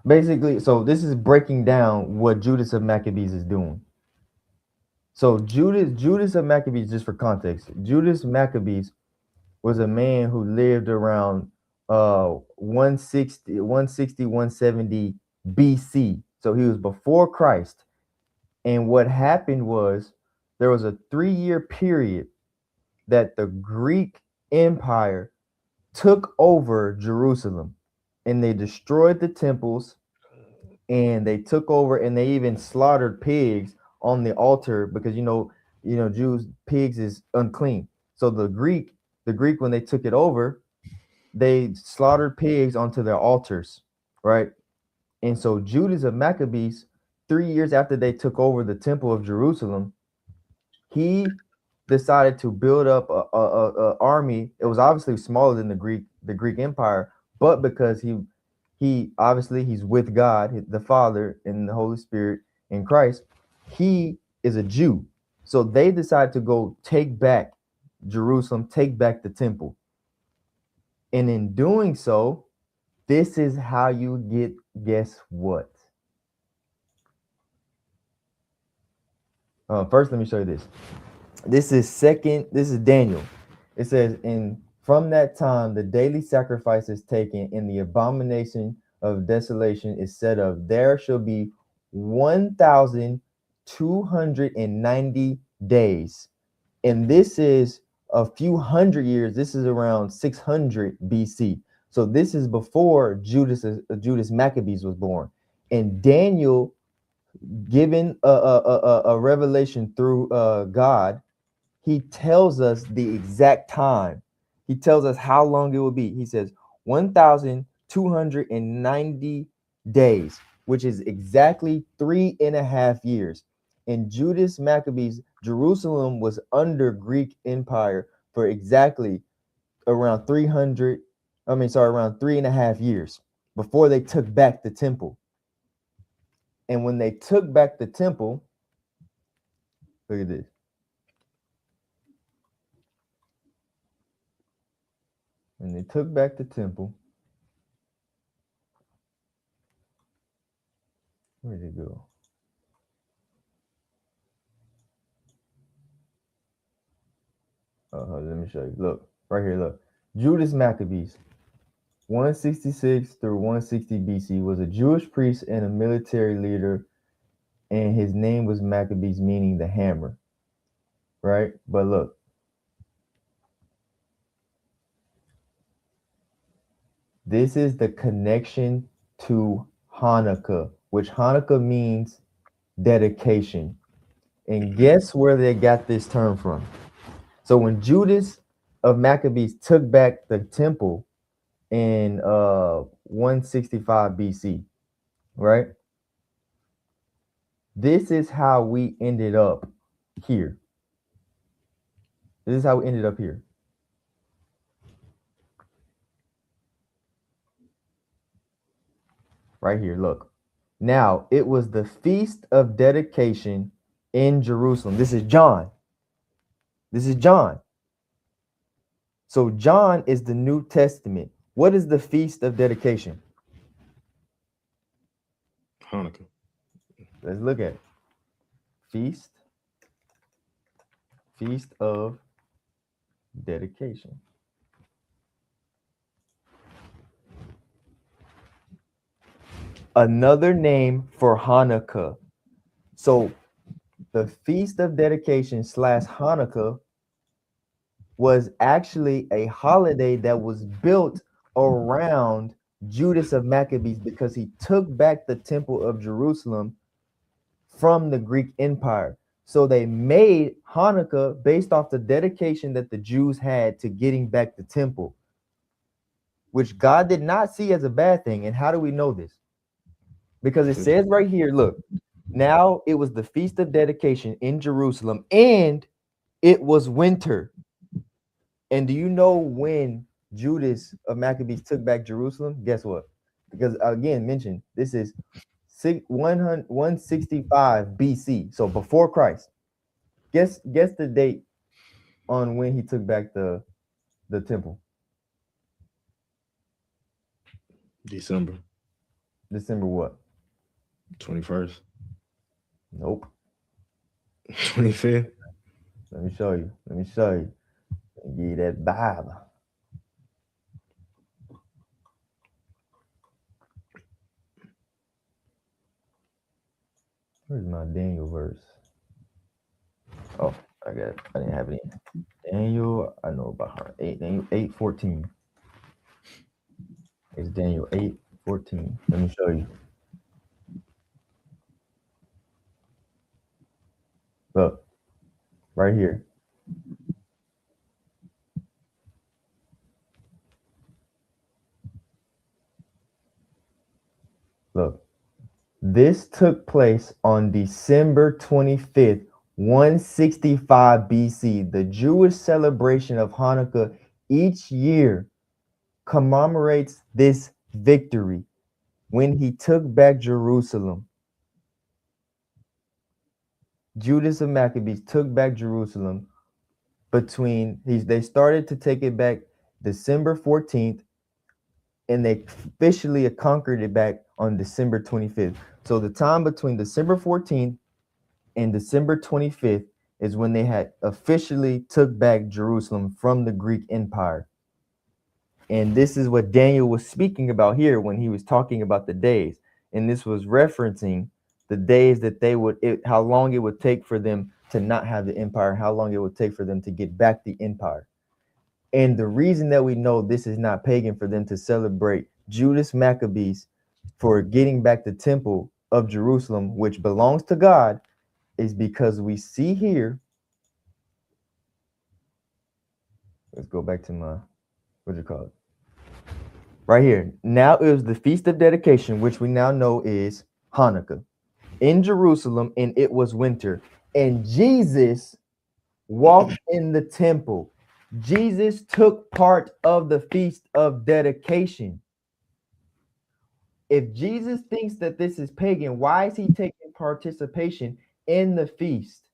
Basically, so this is breaking down what Judas of Maccabees is doing. So Judas of Maccabees, just for context, Judas Maccabees was a man who lived around 170 BC. So he was before Christ. And what happened was there was a 3-year period that the Greek Empire took over Jerusalem, and they destroyed the temples, and they took over, and they even slaughtered pigs on the altar, because Jews, pigs is unclean. So the Greek when they took it over, they slaughtered pigs onto their altars, right? And so Judas of Maccabees, 3 years after they took over the temple of Jerusalem, he decided to build up a army. It was obviously smaller than the Greek Empire, but because he obviously he's with God, the Father and the Holy Spirit in Christ, he is a Jew. So they decided to go take back Jerusalem, take back the temple. And in doing so, this is how you get, guess what? First, let me show you this. This is Daniel. It says, and from that time, the daily sacrifice is taken, and the abomination of desolation is set up. There shall be 1,290 days. And this is a few hundred years. This is around 600 BC. So this is before Judas Maccabees was born. And Daniel, given a revelation through God, he tells us the exact time. He tells us how long it will be. He says 1,290 days, which is exactly 3.5 years. In Judas Maccabees, Jerusalem was under Greek Empire for exactly around 3.5 years before they took back the temple. And when they took back the temple, look at this. When they took back the temple, where did it go? Let me show you. Look, right here, look. Judas Maccabees, 166 through 160 BC, was a Jewish priest and a military leader, and his name was Maccabees, meaning the hammer, right? But look, this is the connection to Hanukkah, which Hanukkah means dedication. And guess where they got this term from? So when Judas of Maccabees took back the temple in 165 BC, right? This is how we ended up here. This is how we ended up here. Right here, look. Now, it was the Feast of Dedication in Jerusalem. This is John. This is John. So John is the New Testament. What is the Feast of Dedication? Hanukkah. Let's look at it. Feast of Dedication. Another name for Hanukkah. So the Feast of Dedication / Hanukkah was actually a holiday that was built around Judas of Maccabees, because he took back the temple of Jerusalem from the Greek Empire. So they made Hanukkah based off the dedication that the Jews had to getting back the temple, which God did not see as a bad thing. And how do we know this? Because it says right here, look, now it was the Feast of Dedication in Jerusalem, and it was winter. And do you know when Judas of Maccabees took back Jerusalem? Guess what? Because again, mentioned, this is 165 BC, so before Christ. Guess the date on when he took back the temple. December what? 21st. Nope. 25th. Let me show you. Give you that Bible. Where's my Daniel verse? Oh, I got it. I didn't have it in. Daniel, I know about her. Daniel 8:14. It's Daniel 8:14. Let me show you. Look, right here. Look, this took place on December 25th, 165 BC. The Jewish celebration of Hanukkah each year commemorates this victory when he took back Jerusalem. Judas of Maccabees took back Jerusalem they started to take it back December 14th, and they officially conquered it back on December 25th. So the time between December 14th and December 25th is when they had officially took back Jerusalem from the Greek Empire. And this is what Daniel was speaking about here when he was talking about the days. And this was referencing the days that how long it would take for them to not have the empire, how long it would take for them to get back the empire. And the reason that we know this is not pagan for them to celebrate Judas Maccabees for getting back the temple of Jerusalem, which belongs to God, is because we see here. Let's go back to my, what do you call it? Right here. Now it was the Feast of Dedication, which we now know is Hanukkah, in Jerusalem, and it was winter. And Jesus walked in the temple. Jesus took part of the Feast of Dedication. If Jesus thinks that this is pagan, why is he taking participation in the feast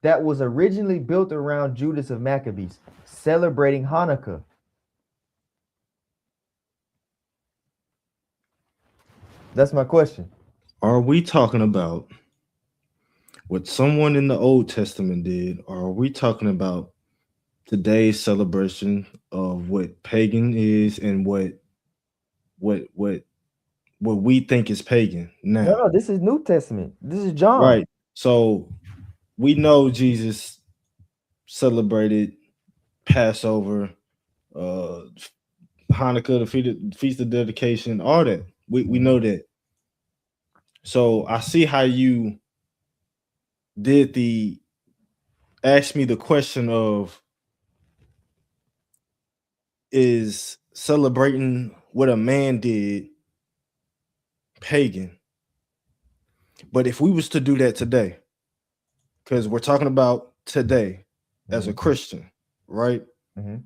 that was originally built around Judas of Maccabees, celebrating Hanukkah? That's my question. Are we talking about what someone in the Old Testament did, or are we talking about today's celebration of what pagan is and what we think is pagan now? No, this is New Testament. This is John. Right. So we know Jesus celebrated Passover, Hanukkah, the Feast of Dedication, all that. We know that. So I see how you did ask me the question of, is celebrating what a man did pagan? But if we was to do that today, because we're talking about today as a Christian, right? Mm-hmm.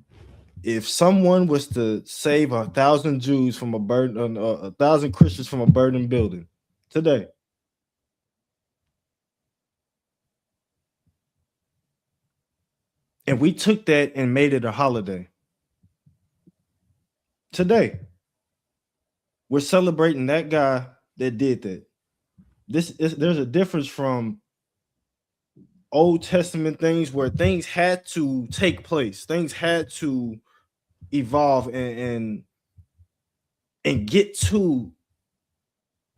If someone was to save 1,000 Jews from a burden, 1,000 Christians from a burning building today, and we took that and made it a holiday today, we're celebrating that guy that did that. There's a difference from Old Testament things where things had to take place, things had to evolve and get to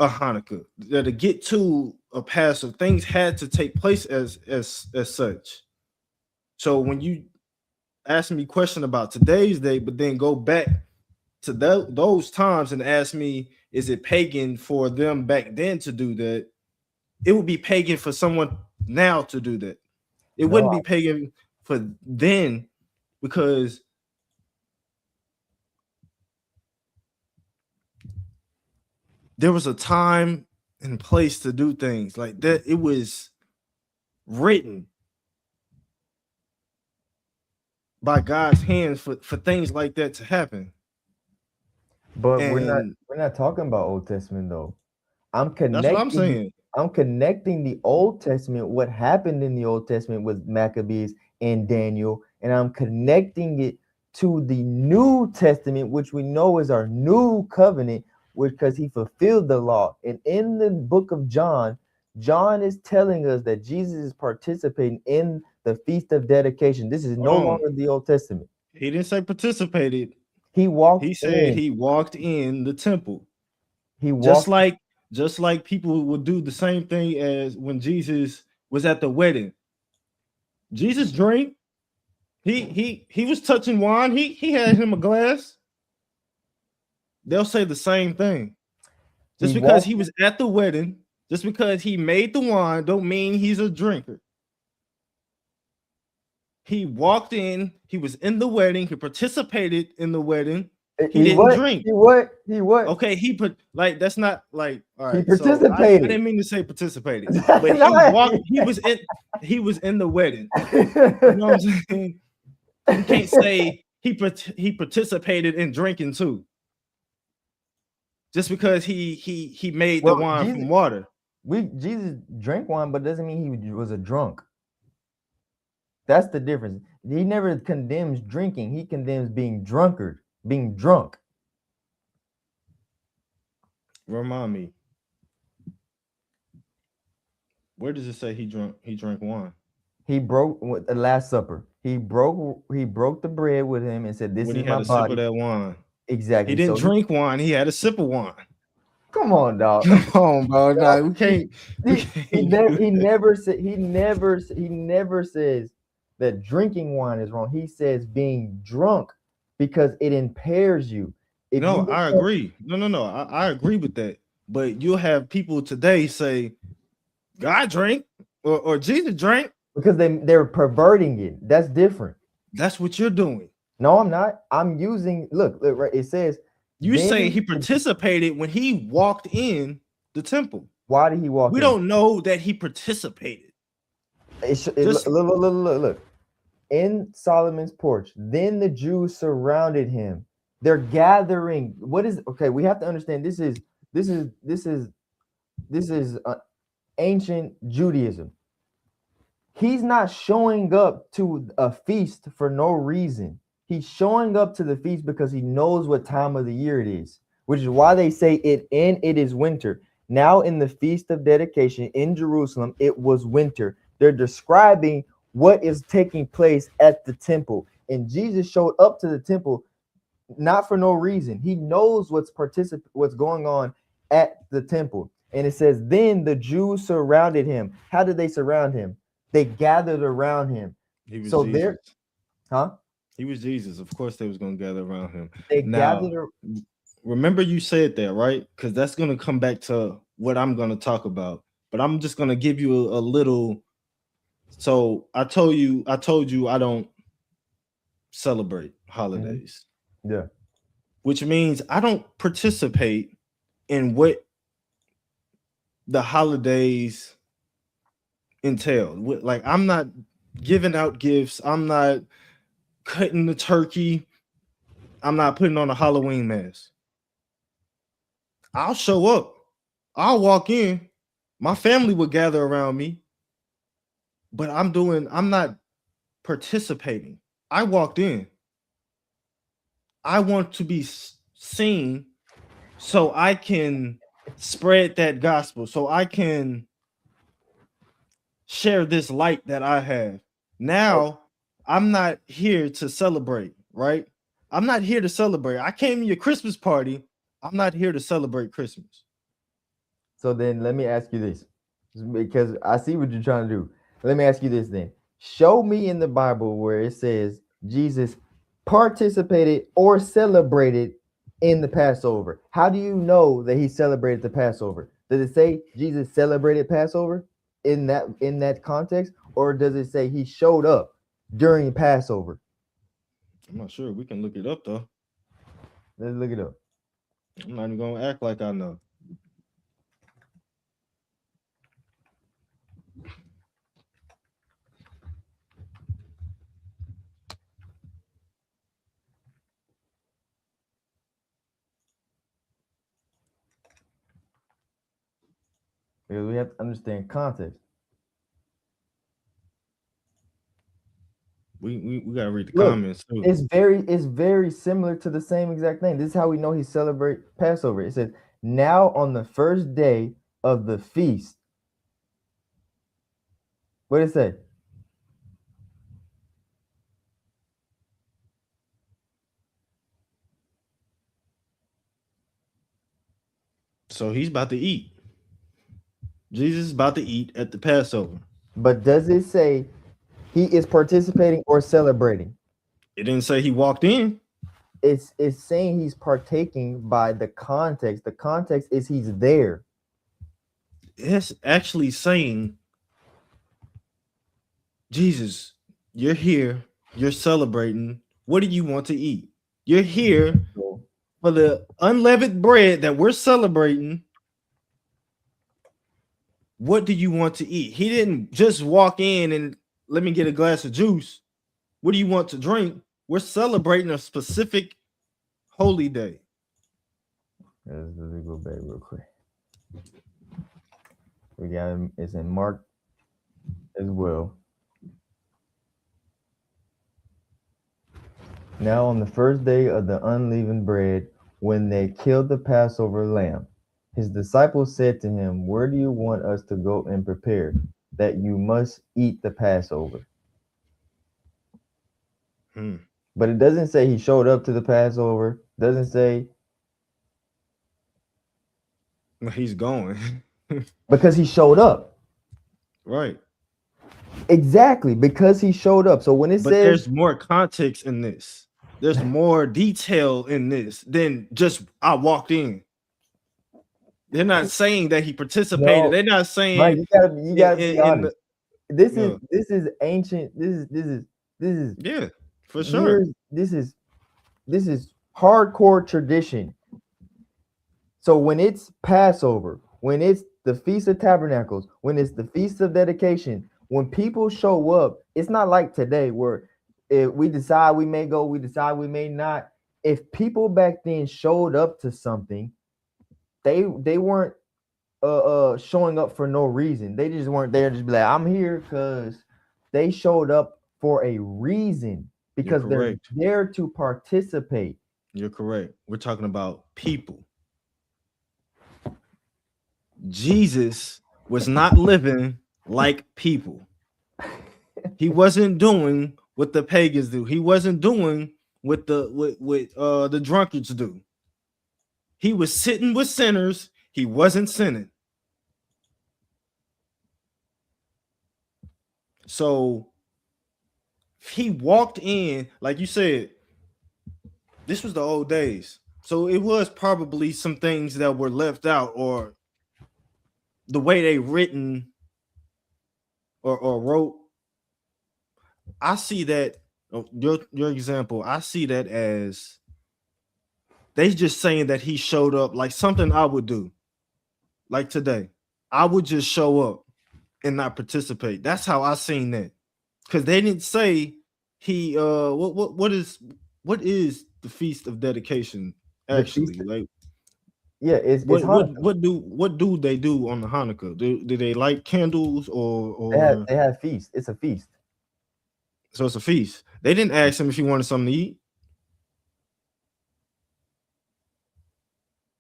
a Hanukkah, to get to a Passover. Things had to take place as such. So when you ask me a question about today's day, but then go back to those times and ask me, is it pagan for them back then to do that? It would be pagan for someone now to do that. It wouldn't be pagan for then, because there was a time and place to do things like that. It was written by God's hands for things like that to happen. But we're not talking about Old Testament though. That's what I'm saying. I'm connecting the Old Testament, what happened in the Old Testament with Maccabees and Daniel, and I'm connecting it to the New Testament, which we know is our new covenant, because he fulfilled the law. And in the book of John, John is telling us that Jesus is participating in the Feast of Dedication. This is no longer the Old Testament. He didn't say participated. He walked. He said he walked in the temple. He walked, just like people would do the same thing as when Jesus was at the wedding. Jesus drank. He was touching wine. He had him a glass. They'll say the same thing. Just because he was at the wedding, just because he made the wine, don't mean he's a drinker. He walked in, he was in the wedding, he participated in the wedding. He didn't drink. He what? Okay, he put like that's not like all right. He participated. So I didn't mean to say participated, but he was in the wedding. You know what I'm saying? You can't say he participated in drinking too. Just because he made the wine from water. Jesus drank wine, but doesn't mean he was a drunk. That's the difference. He never condemns drinking. He condemns being drunkard, being drunk. Remind me. Where does it say he drank wine? He broke with the Last Supper. He broke the bread with him and said, "This is my body." Sip of that wine. Exactly. He didn't drink wine. He had a sip of wine. Come on, dog. Come on, bro. No, we can't. He never says that drinking wine is wrong. He says being drunk because it impairs you. I agree. No. I agree with that. But you'll have people today say, God drank or Jesus drank. Because they're perverting it. That's different. That's what you're doing. No, I'm not. I'm using, look, right. It says, you say he participated when he walked in the temple. Why did he walk in? We don't know that he participated. Look. In Solomon's porch, then the Jews surrounded him. They're gathering. We have to understand this is ancient Judaism. He's not showing up to a feast for no reason. He's showing up to the feast because he knows what time of the year it is, which is why they say it is winter. Now in the Feast of Dedication in Jerusalem, it was winter. They're describing what is taking place at the temple. And Jesus showed up to the temple not for no reason. He knows what's going on at the temple. And it says, then the Jews surrounded him. How did they surround him? They gathered around him. He was Jesus. He was Jesus. Of course they was going to gather around him. Remember you said that, right? Because that's going to come back to what I'm going to talk about. But I'm just going to give you a little. So I told you I don't celebrate holidays. Mm-hmm. Yeah. Which means I don't participate in what the holidays entail. Like, I'm not giving out gifts. I'm not cutting the turkey. I'm not putting on a Halloween mask. I'll show up. I'll walk in. My family would gather around me. But I'm not participating. I walked in. I want to be seen so I can spread that gospel, so I can share this light that I have. Now, I'm not here to celebrate, right? I'm not here to celebrate. I came to your Christmas party. I'm not here to celebrate Christmas. So then let me ask you this, because I see what you're trying to do. Let me ask you this then. Show me in the Bible where it says Jesus participated or celebrated in the Passover. How do you know that he celebrated the Passover? Does it say Jesus celebrated Passover in that context, or does it say he showed up during Passover? I'm not sure. We can look it up though. Let's look it up. I'm not even gonna act like I know. Because we have to understand context. We gotta read the comments too. It's very similar to the same exact thing. This is how we know he celebrates Passover. It says, now on the first day of the feast. What did it say? So he's about to eat. Jesus is about to eat at the Passover. But does it say he is participating or celebrating? It didn't say he walked in. It's saying he's partaking by the context. The context is he's there. It's actually saying, Jesus, you're here. You're celebrating. What do you want to eat? You're here for the unleavened bread that we're celebrating. What do you want to eat? He didn't just walk in and let me get a glass of juice. What do you want to drink? We're celebrating a specific holy day. Let's go back real quick. We got him. It's in Mark as well. Now on the first day of the unleavened bread, when they killed the Passover lamb, his disciples said to him, "Where do you want us to go and prepare that you must eat the Passover?" But it doesn't say he showed up to the Passover. Doesn't say he's going. because he showed up. Right. Exactly, because he showed up. So when it but says there's more context in this. There's more detail in this than just I walked in. They're not saying that he participated. No, They're not saying Mike, you gotta be honest. This is ancient. This is yeah, for sure. This is hardcore tradition. So when it's Passover, when it's the Feast of Tabernacles, when it's the Feast of Dedication, when people show up, it's not like today where if we decide we may go, we decide we may not. If people back then showed up to something, they weren't showing up for no reason. They just weren't there just be like, I'm here because they showed up for a reason, because they're there to participate. You're correct. We're talking about people. Jesus was not living like people. He wasn't doing what the pagans do. He wasn't doing what the drunkards do. He was sitting with sinners. He wasn't sinning. So he walked in, like you said, this was the old days. So it was probably some things that were left out, or the way they written or wrote. I see that your example. I see that as they just saying that he showed up, like something I would do. Like today, I would just show up and not participate. That's how I seen that, because they didn't say he what is the Feast of Dedication actually like. Yeah, it's what do they do on the Hanukkah? Do they light candles or they have feast? It's a feast. So it's a feast. They didn't ask him if he wanted something to eat.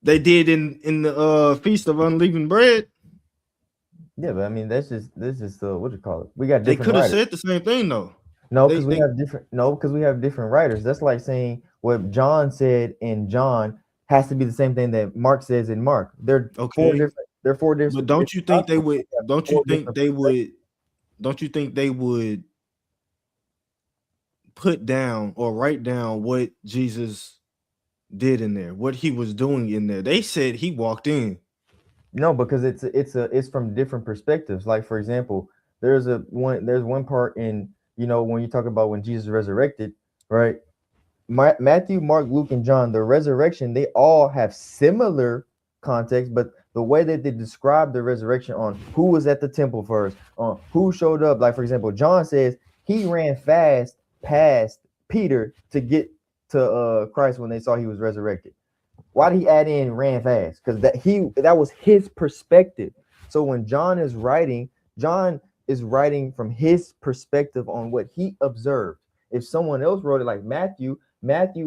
They did in the Feast of Unleavened Bread. Yeah, but I mean this is what you call it. We got different. They could have said the same thing though. No, because we have different writers. That's like saying what John said in John has to be the same thing that Mark says in Mark. They're four different. They're four different. But don't you think they would? Don't you think they would? Don't you think they would put down or write down what Jesus did in there, what he was doing in there? They said he walked in. No, because it's from different perspectives. Like for example, there's one part in, when you talk about when Jesus resurrected, right? Matthew, Mark, Luke, and John, the resurrection, they all have similar context, but the way that they describe the resurrection on who was at the temple first, on who showed up. Like for example, John says he ran fast past Peter to get to Christ when they saw he was resurrected. Why did he add in ran fast? Because that was his perspective. So when John is writing from his perspective on what he observed. If someone else wrote it like Matthew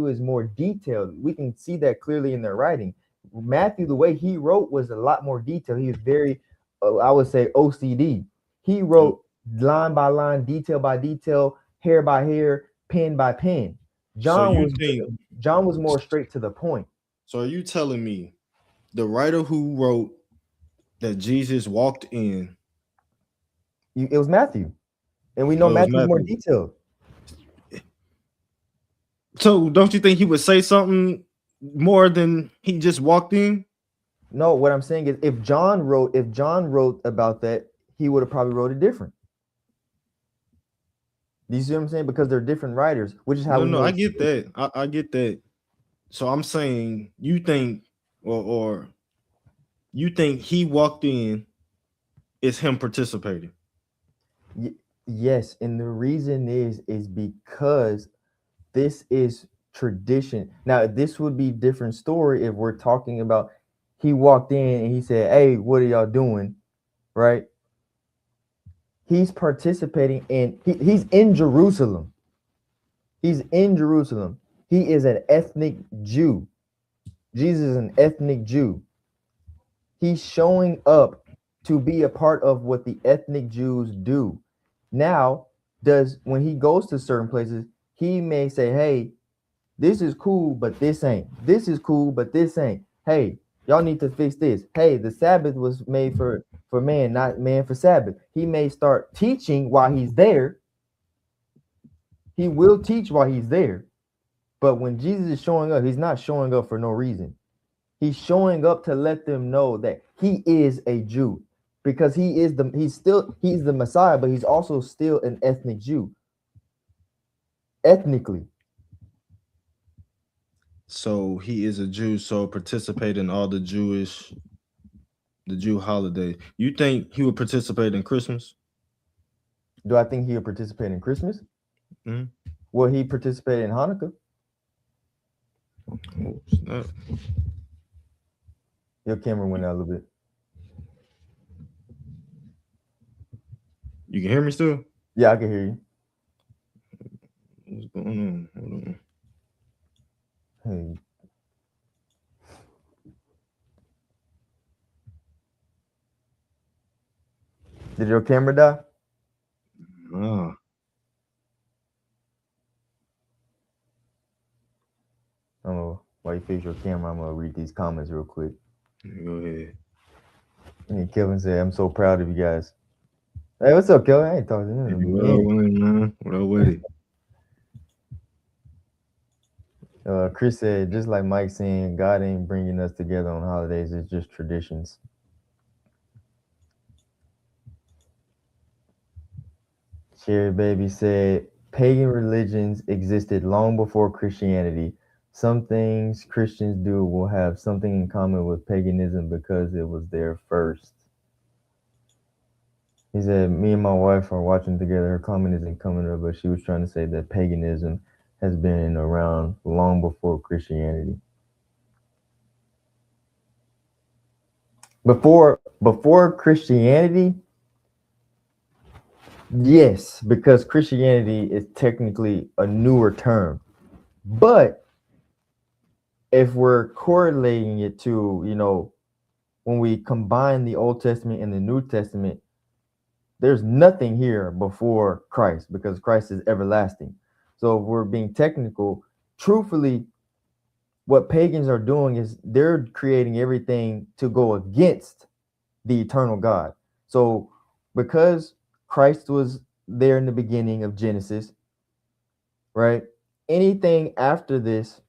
is more detailed. We can see that clearly in their writing. Matthew, the way he wrote was a lot more detailed. He was very, I would say, OCD. He wrote line by line, detail by detail, hair by hair, pen by pen. John was more straight to the point. So are you telling me the writer who wrote that Jesus walked in It was Matthew, and we know Oh, it was Matthew's more Matthew. detailed. So don't you think he would say something more than he just walked in? No, what I'm saying is, if John wrote about that, he would have probably wrote it different. Do you see what I'm saying? Because they're different writers, which is how we know. I get that. I get that. So I'm saying you think, or you think he walked in is him participating. Yes, and the reason is because this is tradition. Now, this would be different story if we're talking about he walked in and he said, "Hey, what are y'all doing?" Right? He's participating in. He's in Jerusalem. He's in Jerusalem. He is an ethnic Jew. Jesus is an ethnic Jew. He's showing up to be a part of what the ethnic Jews do. Now, when he goes to certain places, he may say, "Hey, this is cool, but this ain't. This is cool, but this ain't. Hey, y'all need to fix this. Hey, the Sabbath was made for man, not man for Sabbath." He may start teaching while he's there. He will teach while he's there. But when Jesus is showing up, he's not showing up for no reason. He's showing up to let them know that he is a Jew, because he's the Messiah, but he's also still an ethnic Jew. Ethnically. So he is a Jew, so participate in all the Jew holidays. You think he would participate in Christmas? Do I think he would participate in Christmas? Mm-hmm. Will he participate in Hanukkah? Oh, snap. Your camera went out a little bit. You can hear me still? Yeah, I can hear you. What's going on? Hold on. Hey. Did your camera die? Ah. I don't know. While you fix your camera, I'm gonna read these comments real quick. Go ahead. And Kevin said, "I'm so proud of you guys." Hey, what's up, Kevin? I ain't talking to him. Well, with it. Chris said, just like Mike saying, God ain't bringing us together on holidays. It's just traditions. Cherry Baby said, pagan religions existed long before Christianity. Some things Christians do will have something in common with paganism because it was there first. He said, me and my wife are watching together. Her comment isn't coming up, but she was trying to say that paganism has been around long before Christianity. Before Christianity, yes, because Christianity is technically a newer term. But if we're correlating it to, when we combine the Old Testament and the New Testament, there's nothing here before Christ, because Christ is everlasting. So if we're being technical, truthfully, what pagans are doing is they're creating everything to go against the eternal God. So because Christ was there in the beginning of Genesis, right? Anything after this,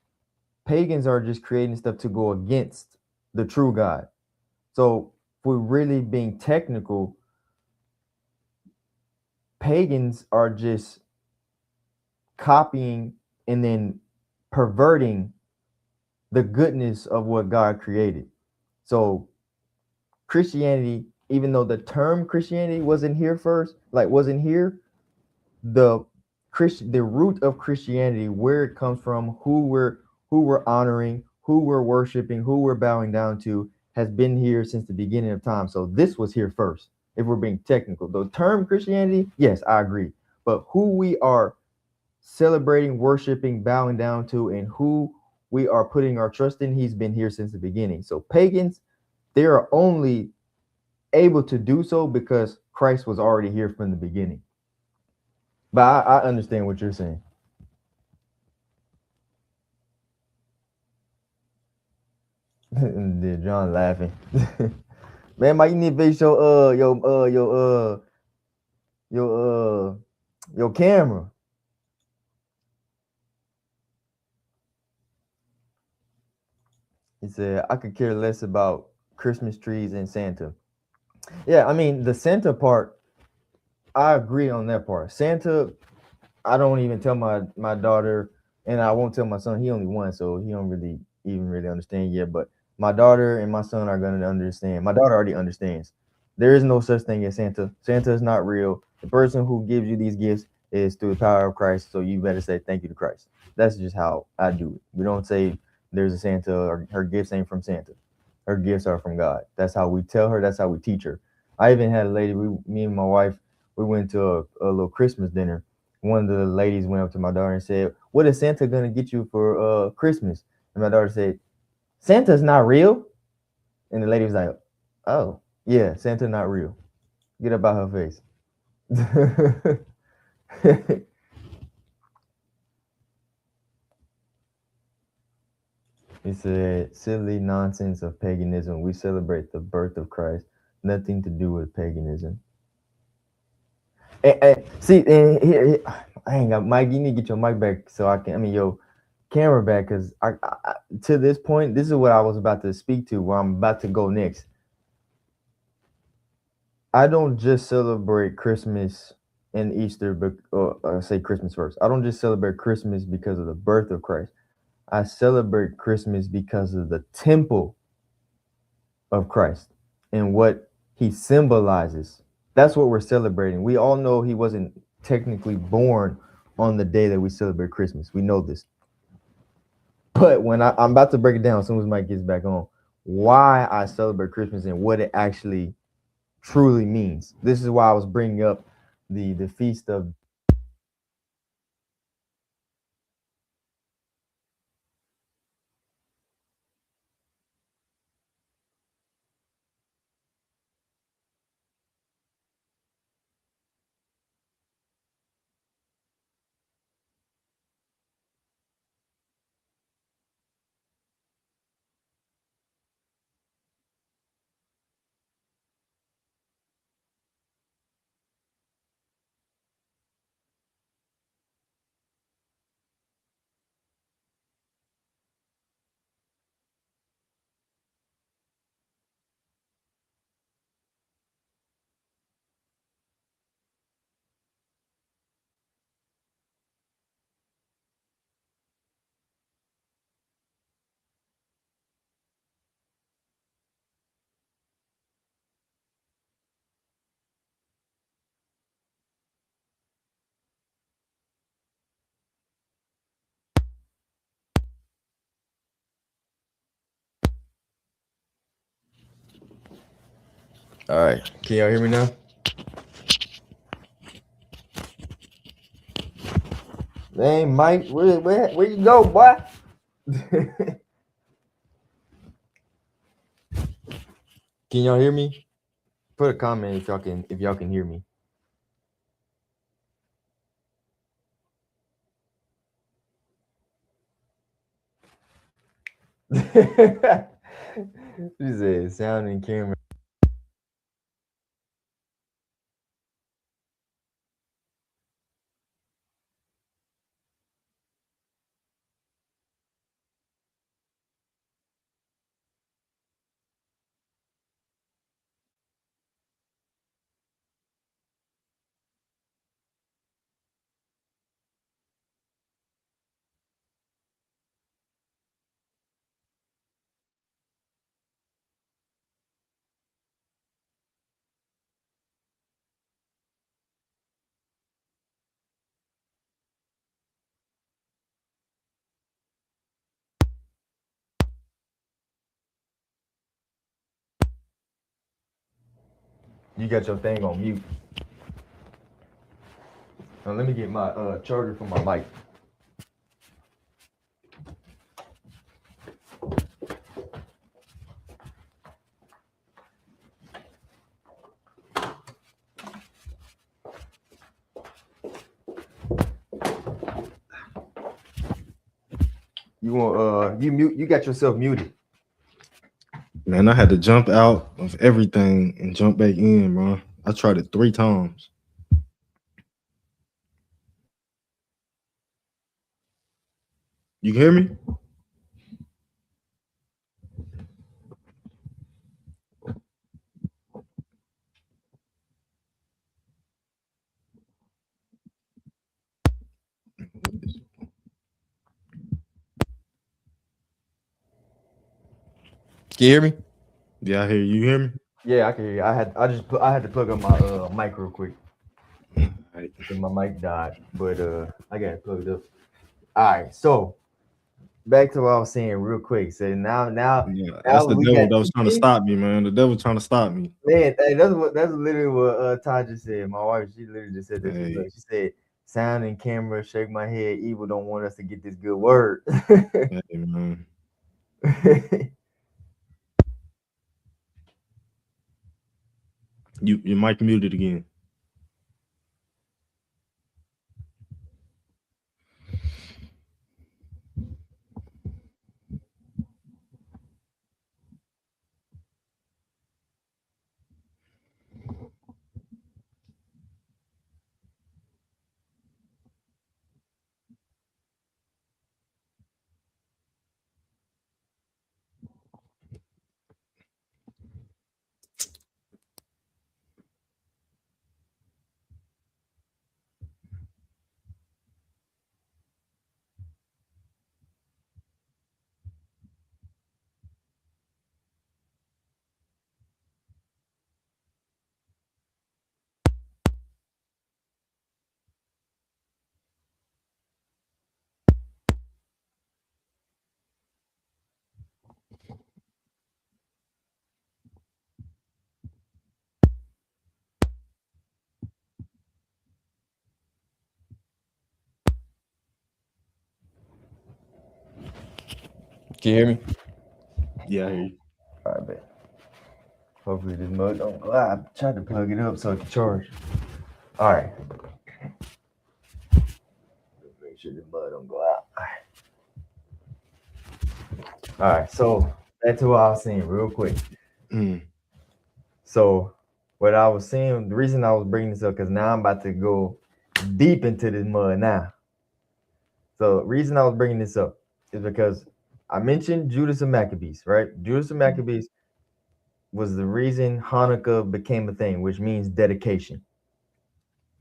pagans are just creating stuff to go against the true God. So if we're really being technical, pagans are just copying and then perverting the goodness of what God created. So Christianity, even though the term Christianity wasn't here first, the root of Christianity, where it comes from, who we're honoring, who we're worshiping, who we're bowing down to, has been here since the beginning of time. So this was here first. If we're being technical, the term Christianity, yes, I agree. But who we are celebrating, worshiping, bowing down to, and who we are putting our trust in, he's been here since the beginning. So pagans, they are only able to do so because Christ was already here from the beginning. But I understand what you're saying. John laughing. Man, Mike, you need to fix your your camera. He said, I could care less about Christmas trees and Santa. Yeah, I mean, the Santa part, I agree on that part. Santa, I don't even tell my daughter, and I won't tell my son. He only one, so he don't really understand yet. But my daughter and my son are gonna understand. My daughter already understands. There is no such thing as Santa. Santa is not real. The person who gives you these gifts is through the power of Christ. So you better say thank you to Christ. That's just how I do it. We don't say there's a Santa or her gifts ain't from Santa. Her gifts are from God. That's how we tell her. That's how we teach her. I even had a lady. Me and my wife, we went to a little Christmas dinner. One of the ladies went up to my daughter and said, "What is Santa gonna get you for Christmas?" And my daughter said, "Santa's not real." And the lady was like, "Oh, yeah, Santa not real. Get up out her face." He said, "Silly nonsense of paganism. We celebrate the birth of Christ. Nothing to do with paganism." And see, and here, I ain't got Mike. You need to get your mic back so I can. I mean, your camera back, because I to this point, this is what I was about to speak to. Where I'm about to go next. I don't just celebrate Christmas and Easter, but say Christmas first. I don't just celebrate Christmas because of the birth of Christ. I celebrate Christmas because of the temple of Christ and what he symbolizes. That's what we're celebrating. We all know he wasn't technically born on the day that we celebrate Christmas. We know this. But when I'm about to break it down as soon as Mike gets back on, why I celebrate Christmas and what it actually truly means. This is why I was bringing up the feast of. All right, can y'all hear me now? Hey, Mike, where you go, boy? Can y'all hear me? Put a comment if y'all can hear me. She said sound and camera. You got your thing on mute. Now let me get my charger for my mic. You want you got yourself muted. Man, I had to jump out of everything and jump back in, bro. I tried it 3 times. You hear me? Can you hear me? Yeah, I hear you. You hear me? Yeah, I can hear you. I had to plug up my mic real quick Right. because my mic died, but I got it plugged up. All right, so back to what I was saying real quick. So now Yeah, that's the we devil got that was trying to stop me, man. The devil trying to stop me. man. Hey, that's literally what Ty just said. My wife, she literally just said this. Hey. She said, "Sound and camera, shake my head. Evil don't want us to get this good word." Hey, man. Your mic muted again. Can you hear me? Yeah, I hear you. All right, bet. Hopefully this mug don't go out. I tried to plug it up so it can charge. All right. Make sure the mud don't go out. All right. So back to what I was saying real quick. Mm. So what I was saying, the reason I was bringing this up, because now I'm about to go deep into this mud now. So the reason I was bringing this up is because I mentioned Judas and Maccabees, right? Judas and Maccabees was the reason Hanukkah became a thing, which means dedication.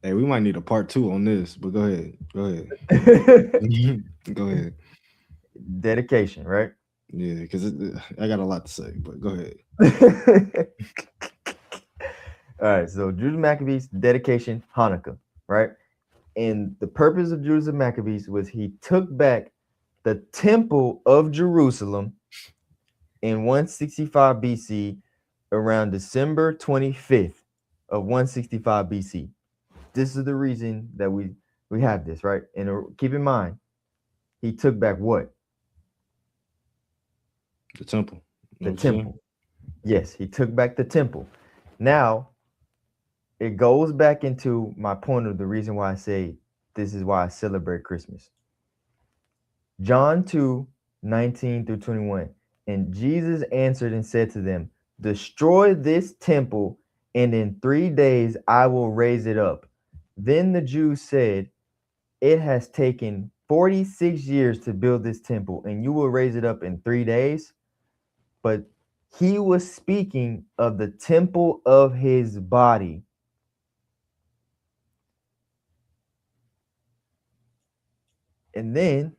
Hey, we might need a part 2 on this, but go ahead. Go ahead. Go ahead. Dedication, right? Yeah, because I got a lot to say, but go ahead. All right, so Judas and Maccabees, dedication, Hanukkah, right? And the purpose of Judas and Maccabees was he took back the temple of Jerusalem in 165 BC around December 25th of 165 BC. This is the reason that we have this, right? And keep in mind, he took back what? The temple. The temple. Yes, he took back the temple. Now, it goes back into my point of the reason why I say this is why I celebrate Christmas. John 2:19 through 21. And Jesus answered and said to them, destroy this temple, and in 3 days I will raise it up. Then the Jews said, it has taken 46 years to build this temple, and you will raise it up in 3 days. But he was speaking of the temple of his body. And then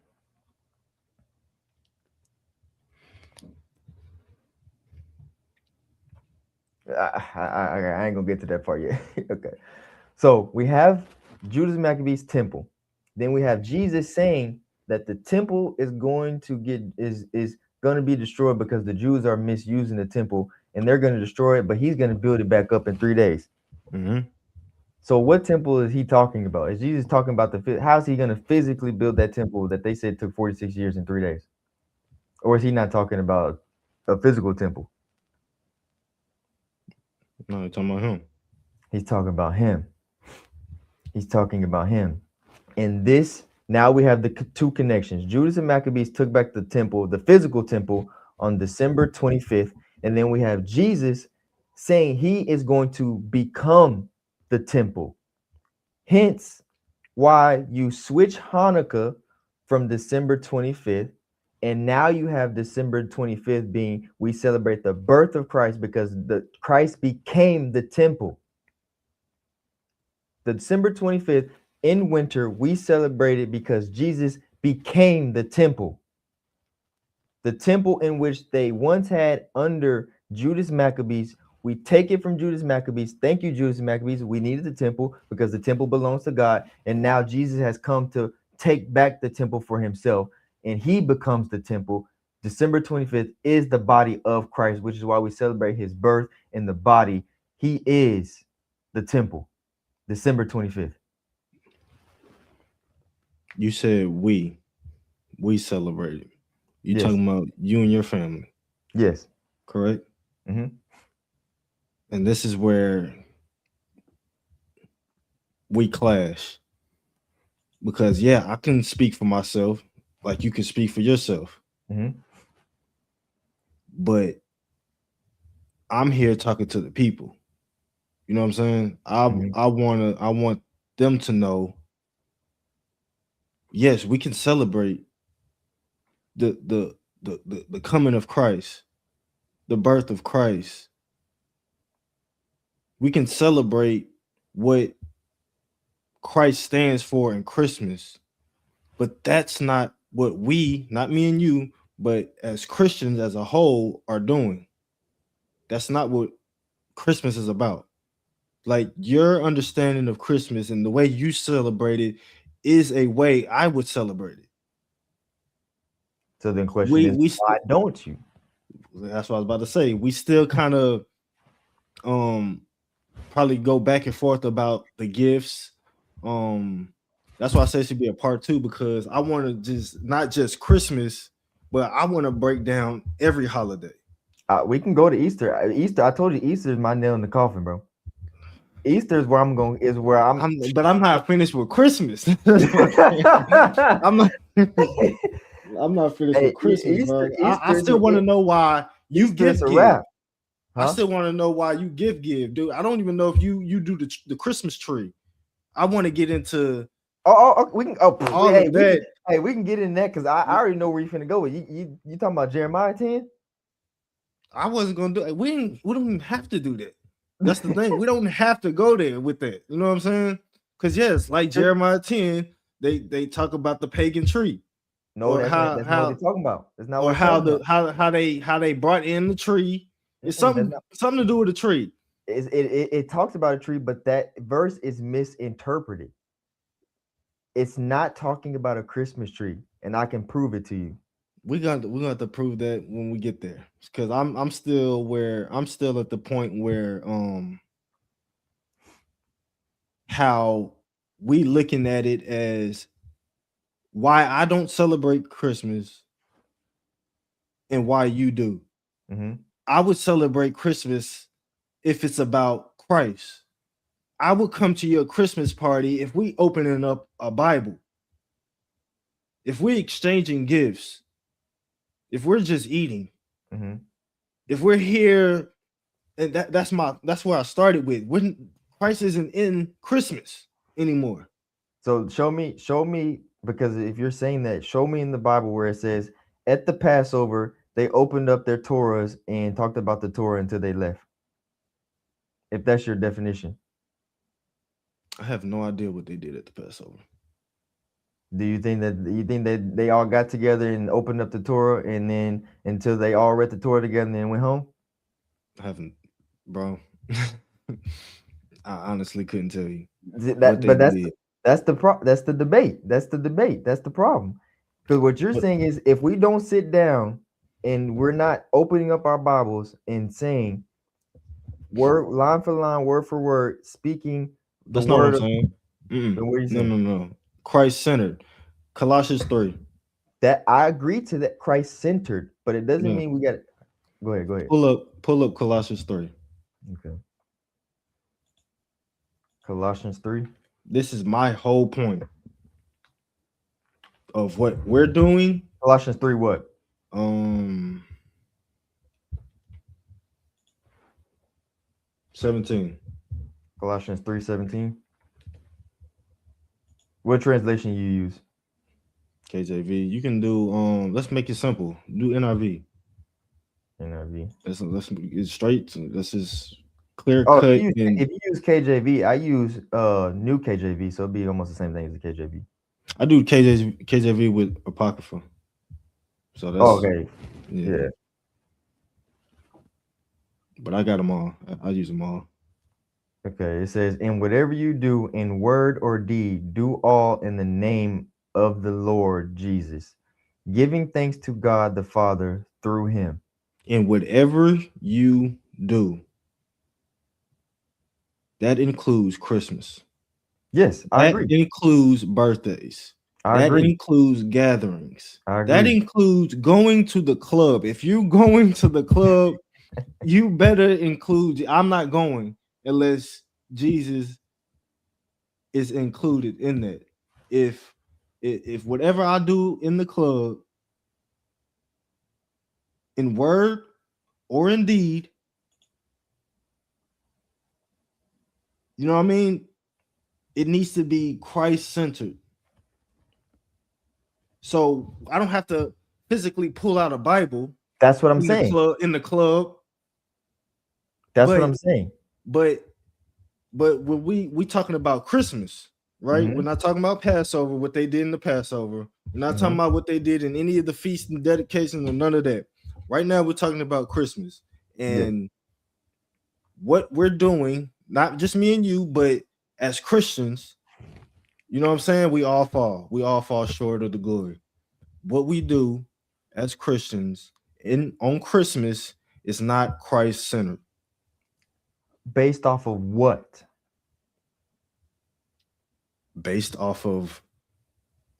I ain't gonna get to that part yet. Okay. So we have Judas Maccabee's temple. Then we have Jesus saying that the temple is going to is going to be destroyed because the Jews are misusing the temple and they're going to destroy it, but he's going to build it back up in 3 days. Mm-hmm. So what temple is he talking about? Is Jesus talking about how's he going to physically build that temple that they said took 46 years in 3 days? Or is he not talking about a physical temple? No, he's talking about him. He's talking about him. He's talking about him. And this, now we have the two connections. Judas and Maccabees took back the temple, the physical temple, on December 25th. And then we have Jesus saying he is going to become the temple. Hence, why you switch Hanukkah from December 25th. And now you have December 25th being we celebrate the birth of Christ because the Christ became the temple. The December 25th in winter, we celebrate it because Jesus became the temple. The temple in which they once had under Judas Maccabees. We take it from Judas Maccabees. Thank you, Judas Maccabees. We needed the temple because the temple belongs to God. And now Jesus has come to take back the temple for himself. And he becomes the temple. December 25th is the body of Christ, which is why we celebrate his birth in the body. He is the temple. December 25th. You said we celebrated. You Yes. talking about you and your family, Yes. correct? Mm-hmm. And this is where we clash. Because yeah, I can speak for myself, like you can speak for yourself. Mm-hmm. But I'm here talking to the people. You know what I'm saying? I want them to know. Yes, we can celebrate the coming of Christ, the birth of Christ. We can celebrate what Christ stands for in Christmas, but that's not what we, not me and you, but as Christians as a whole are doing. That's not what Christmas is about. Like your understanding of Christmas and the way you celebrate it is a way I would celebrate it. So the question is, why don't you? That's what I was about to say. We still kind of probably go back and forth about the gifts. That's why I say it should be a part 2 because I want to just not just Christmas, but I want to break down every holiday. We can go to Easter. Easter, I told you, Easter is my nail in the coffin, bro. Easter is where I'm going. Is where but I'm not finished with Christmas. I'm not. I'm not finished with Christmas, bro. I still want to know why you give. Huh? I still want to know why you give, dude. I don't even know if you do the Christmas tree. I want to get into. We can. We can get in that because I already know where you're finna go with. You talking about Jeremiah 10? I wasn't gonna do it. We don't even have to do that. That's the thing. We don't have to go there with that. You know what I'm saying? Because yes, like Jeremiah 10, they talk about the pagan tree. No, that's not what they're talking about. That's not what how they brought in the tree. It's something to do with the tree. It talks about a tree, but that verse is misinterpreted. It's not talking about a Christmas tree, and I can prove it to you. We're gonna have to prove that when we get there, because I'm still at the point where how we looking at it as why I don't celebrate Christmas and why you do. Mm-hmm. I would celebrate Christmas if it's about Christ. I would come to your Christmas party if we opening up a Bible, if we exchanging gifts, if we're just eating, mm-hmm. if we're here, and that's where I started with. When Christ isn't in Christmas anymore. So show me, because if you're saying that, show me in the Bible where it says at the Passover they opened up their Torahs and talked about the Torah until they left. If that's your definition. I have no idea what they did at the Passover. Do you think that they all got together and opened up the Torah and then until they all read the Torah together and then went home? I haven't, bro. I honestly couldn't tell you. That's the debate. That's the problem. Because what you're saying is if we don't sit down and we're not opening up our Bibles and saying word line for line, word for word, speaking the that's word not what I'm saying. Then what are you saying? No. Christ-centered. Colossians 3. That I agree to that, Christ-centered, but it doesn't mean we got it. Go ahead. Pull up Colossians 3. Okay. Colossians 3. This is my whole point of what we're doing. Colossians 3 what? 17. Colossians 3:17. What translation you use? KJV. You can do let's make it simple. Do NIV. NIV. Let's get straight. Let's just clear Oh, cut. if you use KJV, I use new KJV, so it'd be almost the same thing as the KJV. I do KJV with Apocrypha. So that's okay. Yeah. But I got them all. I use them all. Okay. It says, "And whatever you do in word or deed, do all in the name of the Lord Jesus, giving thanks to God the Father through him." And whatever you do, that includes Christmas. Yes, I agree. That includes birthdays. I agree. Includes gatherings. I agree. That includes going to the club. If you're going to the club, you better include. I'm not going unless Jesus is included in that. If whatever I do in the club, in word or in deed, you know what I mean? It needs to be Christ-centered. So I don't have to physically pull out a Bible. That's what I'm saying. In the club. That's what I'm saying. But when we talking about Christmas, right? Mm-hmm. We're not talking about Passover, what they did in the Passover. We're not talking about what they did in any of the feasts and dedications or none of that. Right now, we're talking about Christmas and what we're doing, not just me and you, but as Christians, you know what I'm saying? We all fall short of the glory. What we do as Christians on Christmas is not Christ-centered. Based off of what? Based off of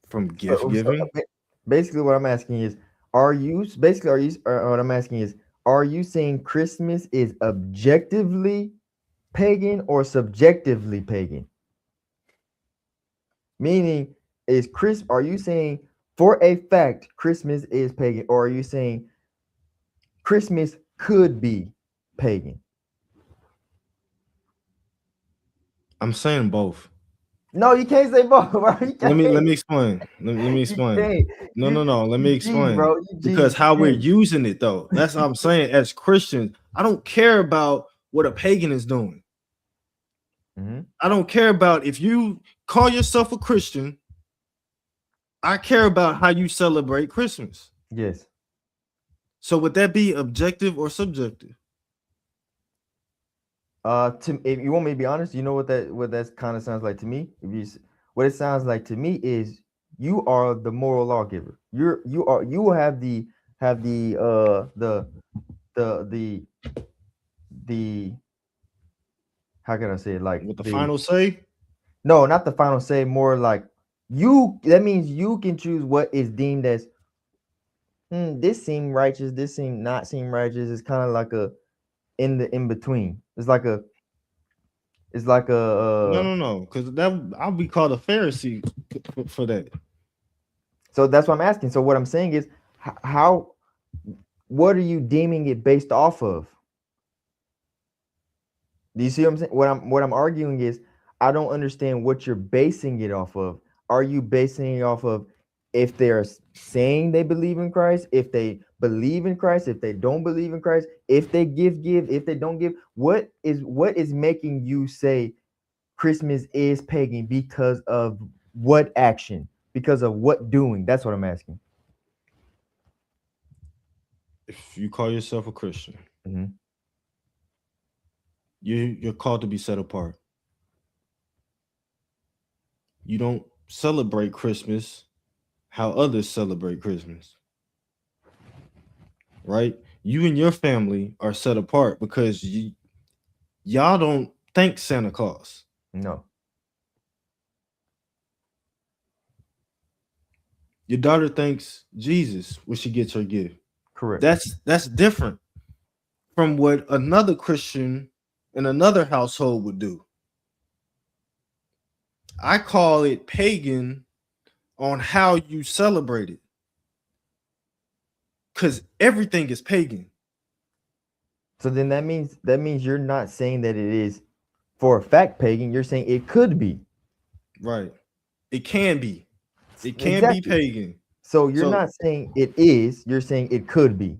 from gift giving. Basically, what I'm asking is, are you saying Christmas is objectively pagan or subjectively pagan? Meaning, are you saying for a fact Christmas is pagan, or are you saying Christmas could be pagan? I'm saying both. No, you can't say both, bro. Let me explain. Let me explain. No. Let me explain. Bro, because how we're using it, though. That's what I'm saying. As Christians, I don't care about what a pagan is doing. Mm-hmm. I don't care about if you call yourself a Christian. I care about how you celebrate Christmas. Yes. So would that be objective or subjective? If you want me to be honest, you know what that kind of sounds like to me. What it sounds like to me is you are the moral lawgiver. You have the how can I say it, like with the final say? No, not the final say, more like that means you can choose what is deemed as this seem righteous, this seem not seem righteous. It's kind of like a in between. It's like a no, because that I'll be called a Pharisee for that. So that's what I'm asking. So what I'm saying is, what are you deeming it based off of? Do you see what I'm saying? What I'm arguing is, I don't understand what you're basing it off of. Are you basing it off of if they're saying they believe in Christ, if they believe in Christ, if they don't believe in Christ, if they give, if they don't give? What is making you say Christmas is pagan? Because of what action? Because of what doing? That's what I'm asking. If you call yourself a Christian, mm-hmm. you're called to be set apart. You don't celebrate Christmas how others celebrate Christmas, right? You and your family are set apart because y'all don't thank Santa Claus. No. Your daughter thanks Jesus when she gets her gift. Correct. That's different from what another Christian in another household would do. I call it pagan on how you celebrate it, because everything is pagan. So then that means you're not saying that it is for a fact pagan. You're saying it could be. Right. It can be. It can be pagan. So you're So not saying it is, you're saying it could be.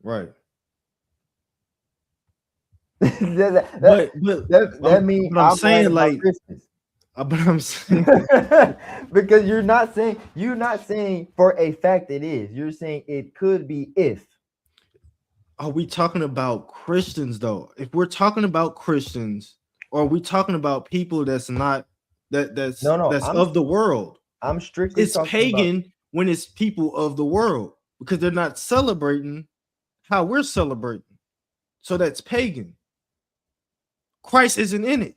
right. that, But that means but I'm I'm right saying about like Christmas. but I'm saying Because you're not saying for a fact it is. You're saying it could be if. are we talking about Christians though? If we're talking about Christians, or are we talking about people that's not No, that's of the world? I'm strictly It's talking about. pagan when it's people of the world because they're not celebrating how we're celebrating. So that's pagan. Christ isn't in it.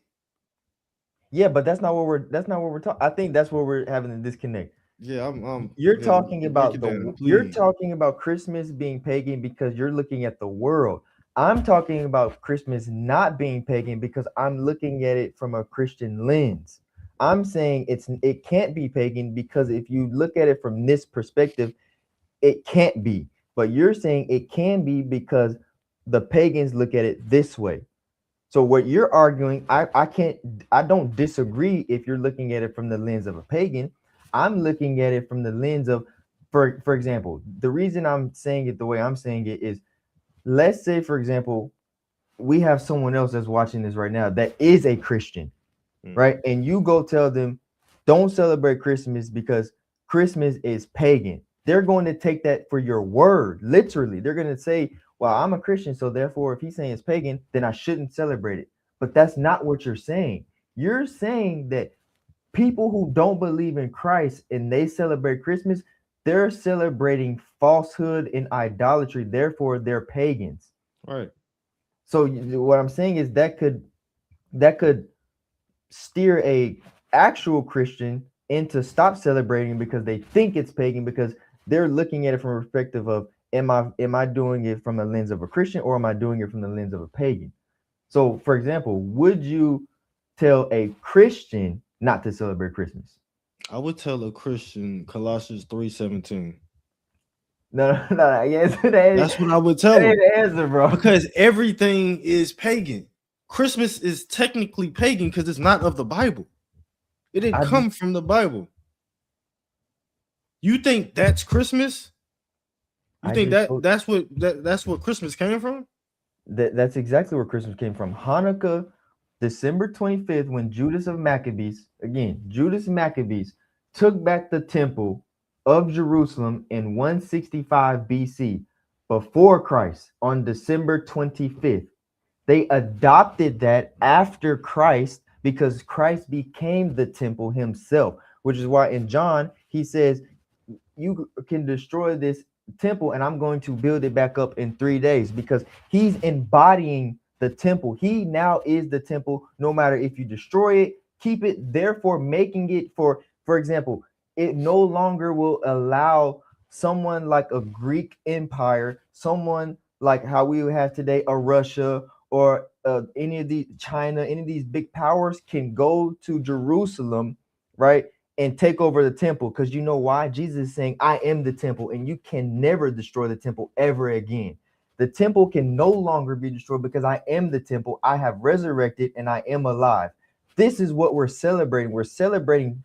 Yeah, but that's not what we're talking. I think that's where we're having a disconnect. Yeah, I'm You're yeah, talking break about it down, you're please. talking about Christmas being pagan because you're looking at the world. I'm talking about Christmas not being pagan because I'm looking at it from a Christian lens. I'm saying it can't be pagan because if you look at it from this perspective, it can't be. But you're saying it can be because the pagans look at it this way. So what you're arguing, I don't disagree if you're looking at it from the lens of a pagan. I'm looking at it from the lens of, for example, the reason I'm saying it the way I'm saying it is, let's say, for example, we have someone else that's watching this right now that is a Christian, right? And you go tell them, don't celebrate Christmas because Christmas is pagan. They're going to take that for your word, literally. They're going to say, well, I'm a Christian, so therefore, if he's saying it's pagan, then I shouldn't celebrate it. But that's not what you're saying. You're saying that people who don't believe in Christ and they celebrate Christmas, they're celebrating falsehood and idolatry. Therefore, they're pagans. Right. So what I'm saying is that could steer a actual Christian into stop celebrating because they think it's pagan because they're looking at it from a perspective of am I doing it from the lens of a Christian or am I doing it from the lens of a pagan? So, for example, would you tell a Christian not to celebrate Christmas? I would tell a Christian Colossians 3:17. No. Yes, That's what I would tell that ain't them. the answer, bro. Because everything is pagan. Christmas is technically pagan because it's not of the Bible. It didn't come from the Bible. You think that's Christmas? You think that's what Christmas came from? That's exactly where Christmas came from. Hanukkah, December 25th, when Judas Maccabees took back the temple of Jerusalem in 165 BC before Christ on December 25th. They adopted that after Christ because Christ became the temple himself, which is why in John he says, you can destroy this temple and I'm going to build it back up in 3 days, because he's embodying the temple. He now is the temple, no matter if you destroy it, keep it, therefore making it for example, it no longer will allow someone like a Greek empire, someone like how we have today a Russia or any of these China, any of these big powers can go to Jerusalem, right, and take over the temple. Because you know why? Jesus is saying, I am the temple, and you can never destroy the temple ever again. The temple can no longer be destroyed because I am the temple. I have resurrected and I am alive. This is what we're celebrating. We're celebrating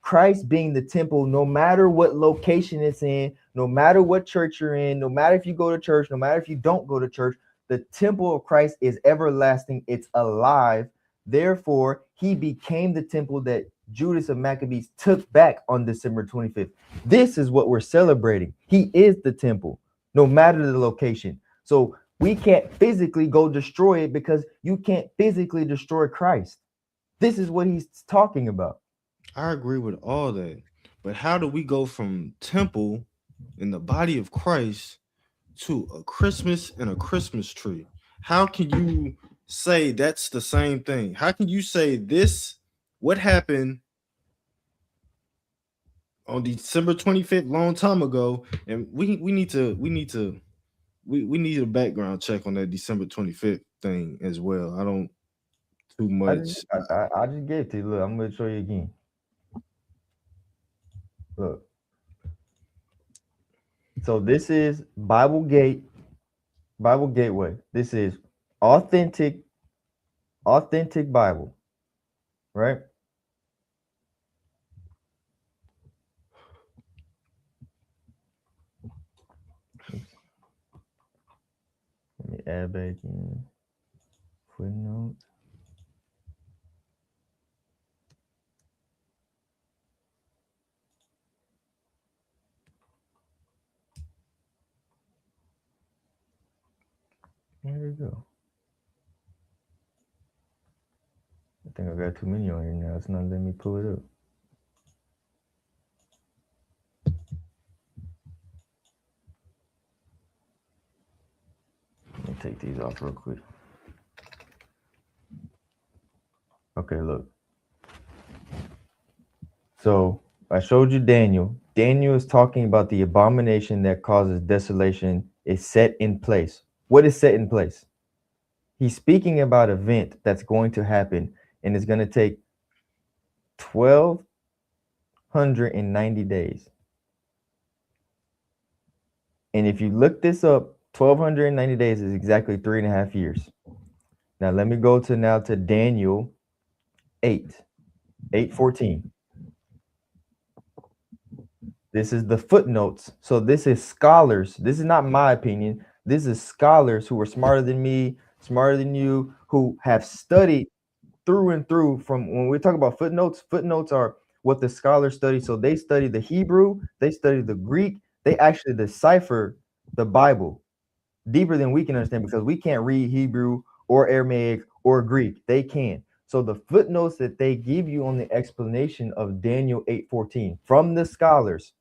Christ being the temple, no matter what location it's in, no matter what church you're in, no matter if you go to church, no matter if you don't go to church. The temple of Christ is everlasting. It's alive. Therefore, he became the temple that Judas of Maccabees took back on December 25th. This is what we're celebrating. He is the temple, no matter the location. So we can't physically go destroy it because you can't physically destroy Christ. This is what he's talking about. I agree with all that. But how do we go from temple in the body of Christ to a Christmas and a Christmas tree? How can you say that's the same thing? How can you say this? What happened on December 25th, long time ago? And we need a background check on that December 25th thing as well. I don't too much. I just gave it to you. Look, I'm going to show you again. Look. So this is Bible Gateway. This is authentic Bible, right? Add back in footnote. There we go. I think I got too many on here now. It's not letting me pull it up. Let me take these off real quick. Okay, look. So I showed you Daniel. Daniel is talking about the abomination that causes desolation is set in place. What is set in place? He's speaking about an event that's going to happen, and it's going to take 1,290 days. And if you look this up, 1,290 days is exactly 3.5 years. Now let me go to Daniel 8:14. This is the footnotes. So this is scholars. This is not my opinion. This is scholars who are smarter than me, smarter than you, who have studied through and through. From when we talk about footnotes, footnotes are what the scholars study. So they study the Hebrew, they study the Greek, they actually decipher the Bible deeper than we can understand, because we can't read Hebrew or Aramaic or Greek. They can. So the footnotes that they give you on the explanation of Daniel 8:14 from the scholars,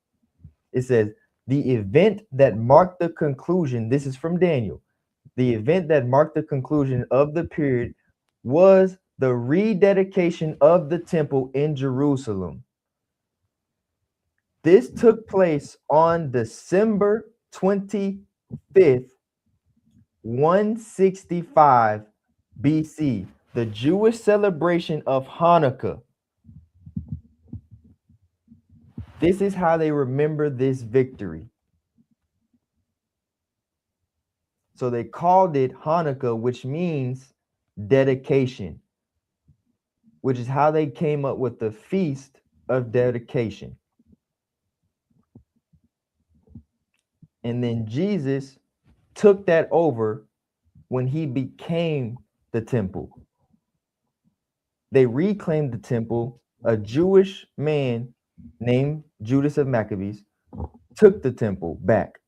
it says the event that marked the conclusion, this is from Daniel, the event that marked the conclusion of the period was the rededication of the temple in Jerusalem. This took place on December 25th, 165 BC, the Jewish celebration of Hanukkah. This is how they remember this victory. So they called it Hanukkah, which means dedication, which is how they came up with the Feast of Dedication. And then Jesus took that over when he became the temple. They reclaimed the temple. A Jewish man named Judas of Maccabees took the temple back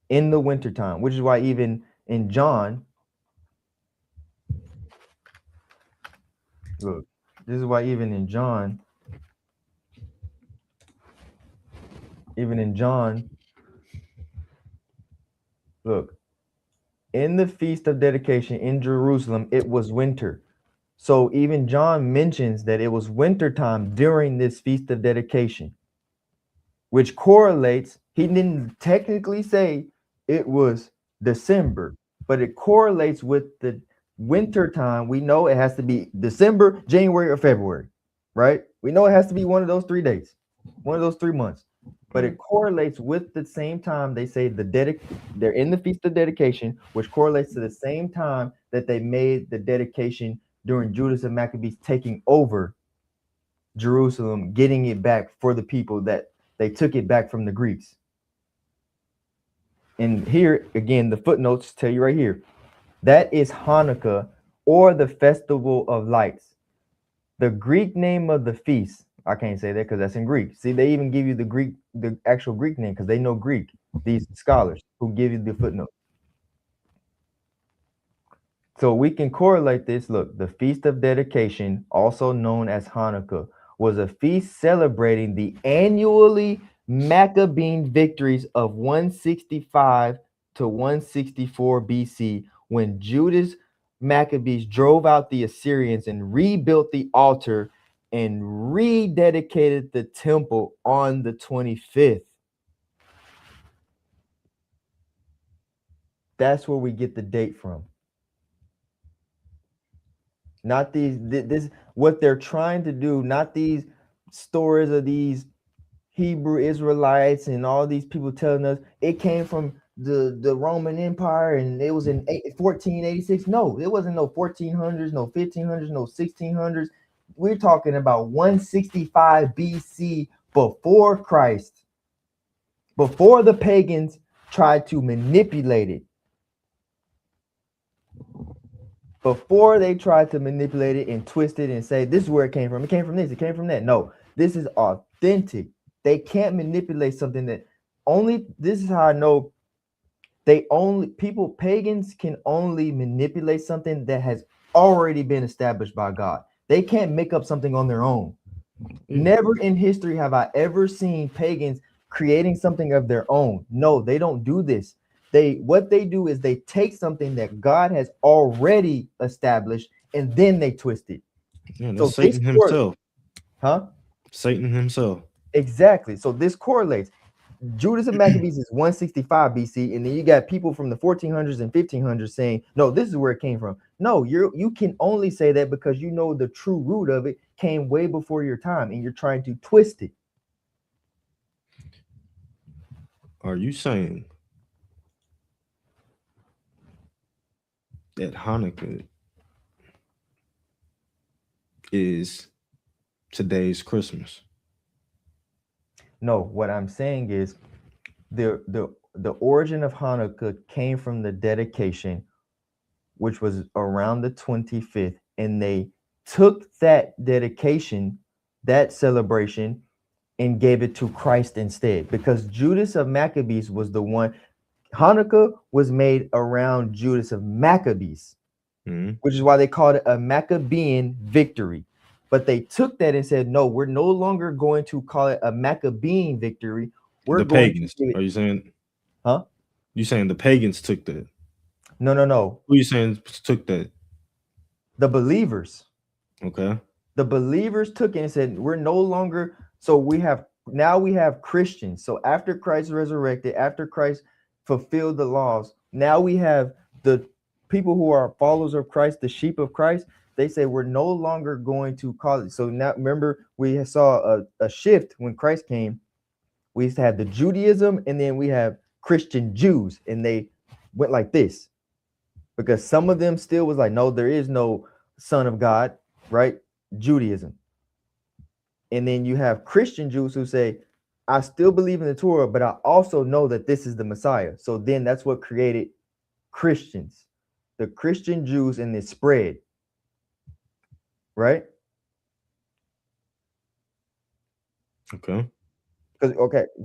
in the wintertime, which is why even in John, look, this is why even in John, look, in the Feast of Dedication in Jerusalem, it was winter. So even John mentions that it was wintertime during this Feast of Dedication, which correlates. He didn't technically say it was December, but it correlates with the winter time. We know it has to be December, January, or February, right? We know it has to be one of those 3 days, one of those 3 months, but it correlates with the same time they say they're in the Feast of Dedication, which correlates to the same time that they made the dedication during Judas of Maccabees taking over Jerusalem, getting it back for the people that they took it back from the Greeks. And here again, the footnotes tell you right here, that is Hanukkah, or the Festival of Lights. The Greek name of the feast, I can't say that because that's in Greek. See, they even give you the actual Greek name because they know Greek, these scholars who give you the footnote. So we can correlate this. Look, the Feast of Dedication, also known as Hanukkah, was a feast celebrating the annually Maccabean victories of 165 to 164 BC, when Judas Maccabees drove out the Assyrians and rebuilt the altar and rededicated the temple on the 25th. That's where we get the date from. Not this what they're trying to do, not these stories of these Hebrew Israelites and all these people telling us it came from the Roman Empire and it was in 1486. No, it wasn't no 1400s, no 1500s, no 1600s. We're talking about 165 BC, before Christ, before the pagans tried to manipulate it. before they tried to manipulate it and twist it and say this is where it came from. It came from this. It came from that. No, this is authentic. They can't manipulate something that only. This is how I know. Pagans can only manipulate something that has already been established by God. They can't make up something on their own. Never in history have I ever seen pagans creating something of their own. No, they don't do this. What they do is they take something that God has already established and then they twist it. Yeah, that's Satan himself. Satan himself. Exactly. So this correlates. Judas of Maccabees is 165 BC, and then you got people from the 1400s and 1500s saying, no, this is where it came from. No, you can only say that because you know the true root of it came way before your time, and you're trying to twist it. Are you saying that Hanukkah is today's Christmas? No, what I'm saying is the origin of Hanukkah came from the dedication, which was around the 25th, and they took that dedication, that celebration, and gave it to Christ instead, because Judas of Maccabees was the one. Hanukkah was made around Judas of Maccabees, which is why they called it a Maccabean victory. But they took that and said, no, we're no longer going to call it a Maccabean victory. We're the going pagans. to Are you saying? Huh? You saying the pagans took that? No. Who are you saying took that? The believers. Okay. The believers took it and said, we're no longer. So we have Christians. So after Christ resurrected, after Christ fulfilled the laws, now we have the people who are followers of Christ, the sheep of Christ. They say we're no longer going to call it. So now remember, we saw a shift when Christ came. We used to have the Judaism, and then we have Christian Jews, and they went like this because some of them still was like, no, there is no Son of God, right? Judaism. And then you have Christian Jews who say, I still believe in the Torah, but I also know that this is the Messiah. So then that's what created Christians, the Christian Jews, and it spread. Right? Okay.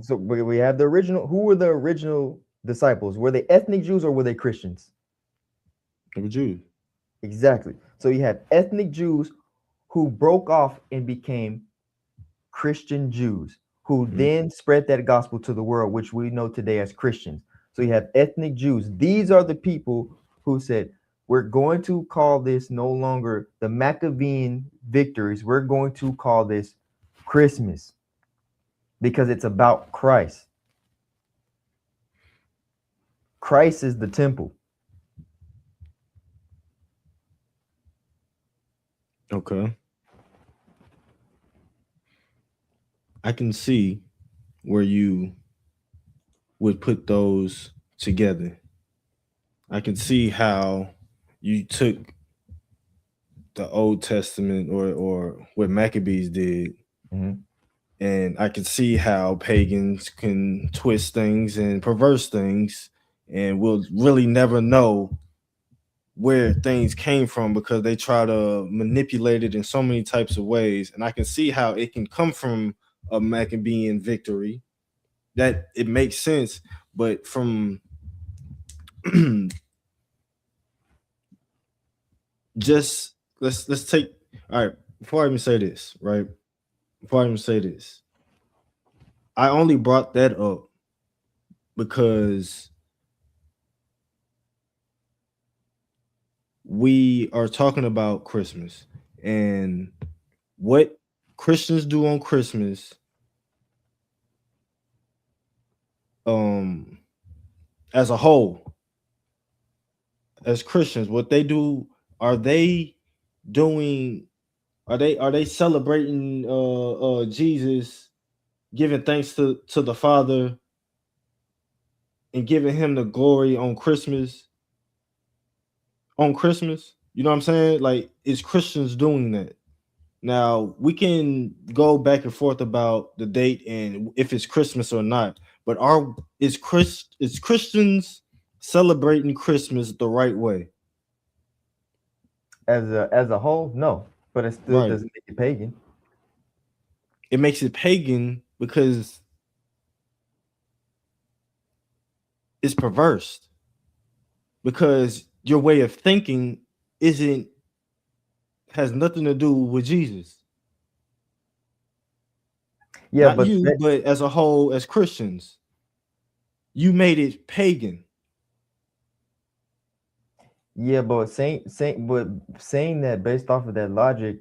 So we have the original. Who were the original disciples? Were they ethnic Jews or were they Christians? They were Jews. Exactly. So you have ethnic Jews who broke off and became Christian Jews, who then spread that gospel to the world, which we know today as Christians. So you have ethnic Jews. These are the people who said, we're going to call this no longer the Maccabean victories. We're going to call this Christmas because it's about Christ. Christ is the temple. Okay. I can see where you would put those together. I can see how you took the Old Testament or what Maccabees did, and I can see how pagans can twist things and perverse things, and we'll really never know where things came from because they try to manipulate it in so many types of ways. And I can see how it can come from a Maccabean victory, that it makes sense, but from just let's take, all right, before I even say this, I only brought that up because we are talking about Christmas and what Christians do on Christmas. As a whole, as Christians, what they do, are they celebrating Jesus, giving thanks to the Father and giving him the glory on Christmas? You know what I'm saying? Like, is Christians doing that? Now, we can go back and forth about the date and if it's Christmas or not, but is Christians celebrating Christmas the right way? As a whole, no, but it still Right. doesn't make it pagan. It makes it pagan because it's perverse. Because your way of thinking isn't has nothing to do with Jesus. Yeah, Not you, but as a whole, as Christians, you made it pagan. yeah, but saying that based off of that logic,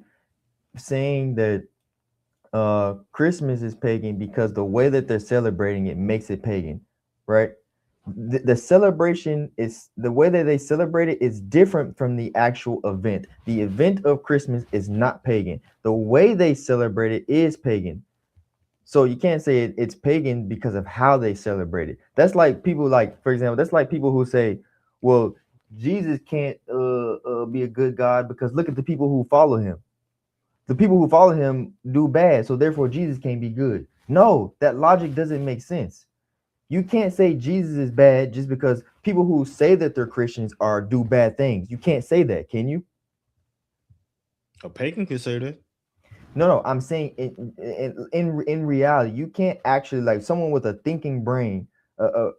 saying that Christmas is pagan because the way that they're celebrating it makes it pagan, right? The celebration is the way that they celebrate it is different from the actual event. The event of Christmas is not pagan. The way they celebrate it is pagan. So you can't say it's pagan because of how they celebrate it. That's like people like, for example, that's like people who say, well, Jesus can't be a good God because look at the people who follow him. The people who follow him do bad, so therefore Jesus can't be good. No, that logic doesn't make sense. You can't say Jesus is bad just because people who say that they're Christians are do bad things. You can't say that, can you? A pagan can say that. No, I'm saying in reality, you can't actually like someone with a thinking brain, a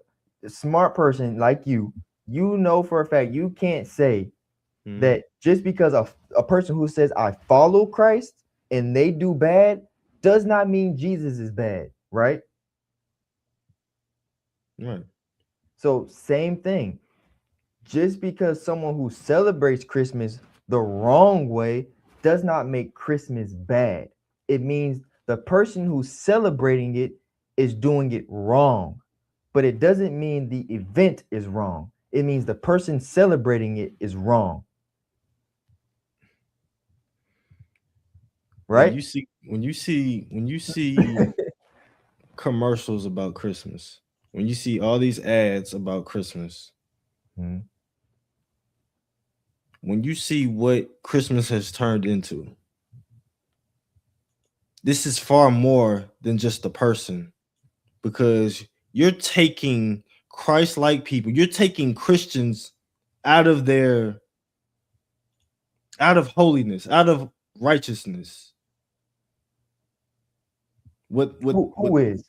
smart person like you know for a fact you can't say that just because a person who says I follow Christ and they do bad does not mean Jesus is bad, right? Right. So same thing. Just because someone who celebrates Christmas the wrong way does not make Christmas bad. It means the person who's celebrating it is doing it wrong. But it doesn't mean the event is wrong. It means the person celebrating it is wrong. Right? When you see commercials about Christmas, when you see all these ads about Christmas, Mhm. when you see what Christmas has turned into, this is far more than just a person, because you're taking Christ-like people, you're taking Christians out of holiness, out of righteousness. Who is?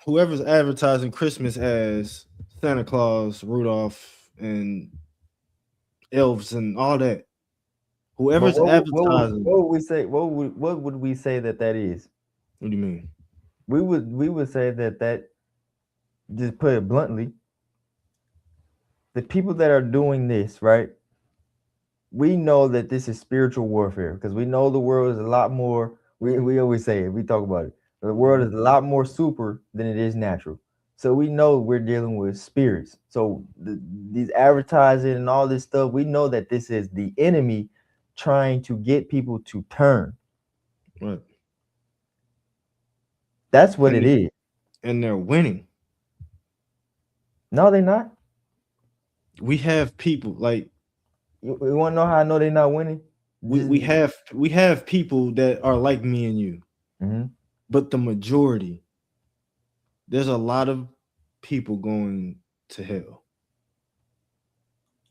Whoever's advertising Christmas as Santa Claus, Rudolph, and elves and all that. Whoever's advertising. What would we say? What would we say that is? What do you mean? We would say that just put it bluntly, the people that are doing this, right? We know that this is spiritual warfare because we know the world is a lot more. We always say it. We talk about it. The world is a lot more super than it is natural. So we know we're dealing with spirits. So these advertising and all this stuff, we know that this is the enemy trying to get people to turn. Right. That's what it is. And they're winning. No, they're not. We have people like. You want to know how I know they're not winning? We have people that are like me and you. Mm-hmm. But the majority, there's a lot of people going to hell.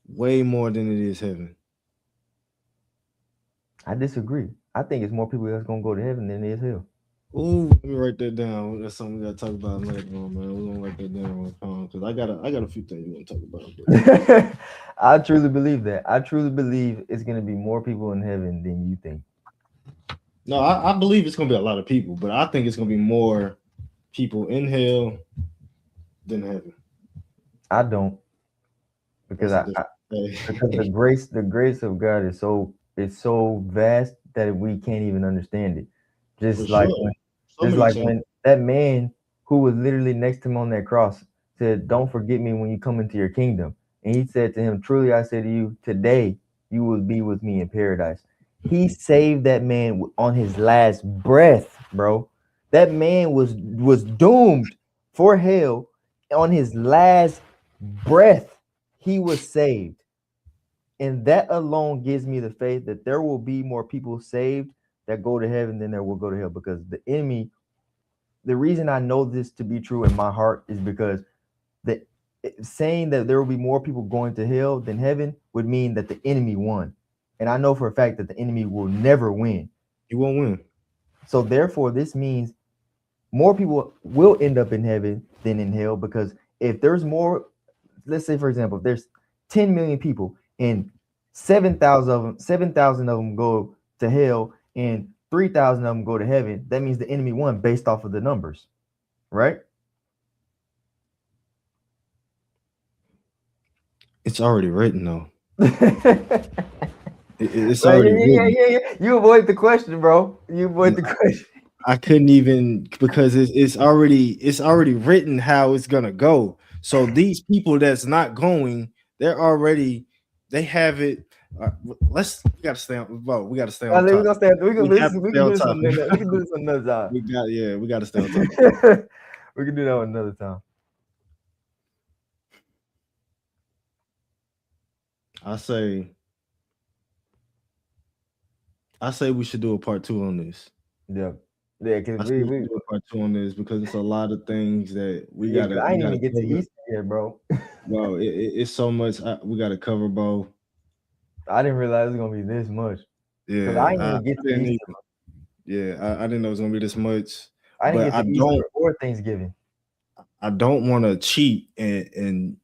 Way more than it is heaven. I disagree. I think it's more people that's gonna go to heaven than it is hell. Oh, let me write that down. That's something we gotta talk about later on, man. We're gonna write that down because I got a few things we want to talk about. I truly believe that. I truly believe it's gonna be more people in heaven than you think. No, I believe it's gonna be a lot of people, but I think it's gonna be more people in hell than heaven. I don't, because because the grace of God is so vast that we can't even understand it. Just like when that man who was literally next to him on that cross said, "Don't forget me when you come into your kingdom." And he said to him, "Truly I say to you, today you will be with me in paradise." He saved that man on his last breath, bro. That man was doomed for hell on his last breath. He was saved. And that alone gives me the faith that there will be more people saved that go to heaven than there will go to hell, because the enemy, the reason I know this to be true in my heart is because saying that there will be more people going to hell than heaven would mean that the enemy won. and I know for a fact that the enemy will never win. He won't win. So therefore, this means more people will end up in heaven than in hell, because if there's more, let's say for example, if there's 10 million people and 7,000 of them go to hell and 3,000 of them go to heaven, that means the enemy won based off of the numbers, right? It's already written though. It's Right, already written. yeah. You avoid the question, bro. You avoid the question. I couldn't even, because it's already written how it's gonna go. So these people that's not going, they have it. We gotta stay on, bro. We gotta stay on We're top. gonna stay. We can have to do stay on this top. another. We can do this another time. We gotta stay on top. We can do that another time. I say we should do a part 2 on this. Yeah, I because say we we should do a part 2 on this because it's a lot of things that we yeah, gotta. I ain't we even gotta get to cover. Easter yet, bro. Bro, it's so much we gotta cover, bro. I didn't realize it was gonna be this much. Because Yeah, I didn't even get to didn't Easter. I didn't know it was gonna be this much. I didn't But get to Easter or Thanksgiving. I don't want to cheat and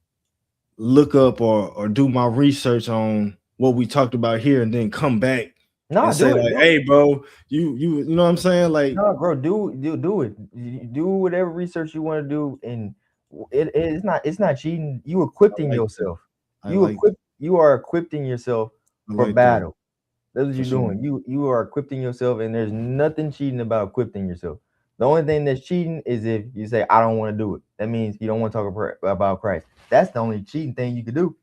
look up or do my research on what we talked about here and then come back No, and say like, hey, bro, you know what I'm saying? Like, no, bro, do it. You do whatever research you want to do, and it's not cheating. You equipping yourself. You are equipping yourself for battle. That's what you're doing. You are equipping yourself, and there's nothing cheating about equipping yourself. The only thing that's cheating is if you say, I don't want to do it. That means you don't want to talk about Christ. That's the only cheating thing you can do.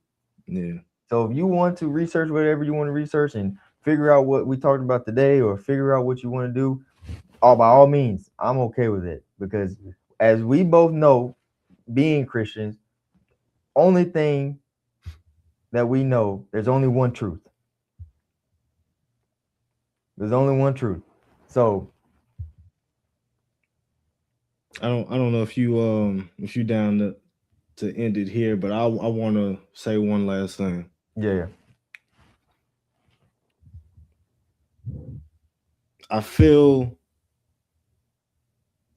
Yeah. So if you want to research whatever you want to research and figure out what we talked about today, or figure out what you want to do, by all means, I'm okay with it. Because as we both know, being Christians, only thing that we know, there's only one truth. There's only one truth. So I don't know if you down to end it here, but I want to say one last thing. Yeah. I feel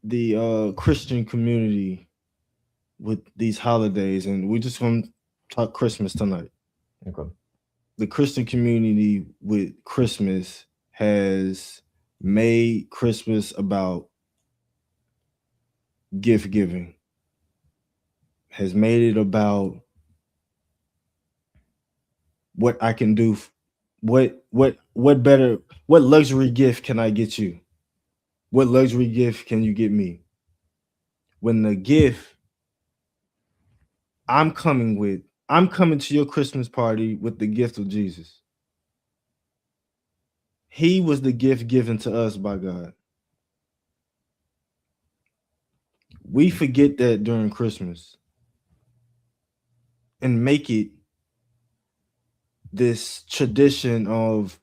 the Christian community with these holidays, and we just want to talk Christmas tonight. Okay. The Christian community with Christmas has made Christmas about gift giving, has made it about what I can do, what luxury gift can I get you? What luxury gift can you get me? When the gift I'm coming to your Christmas party with the gift of Jesus. He was the gift given to us by God. We forget that during Christmas and make it this tradition of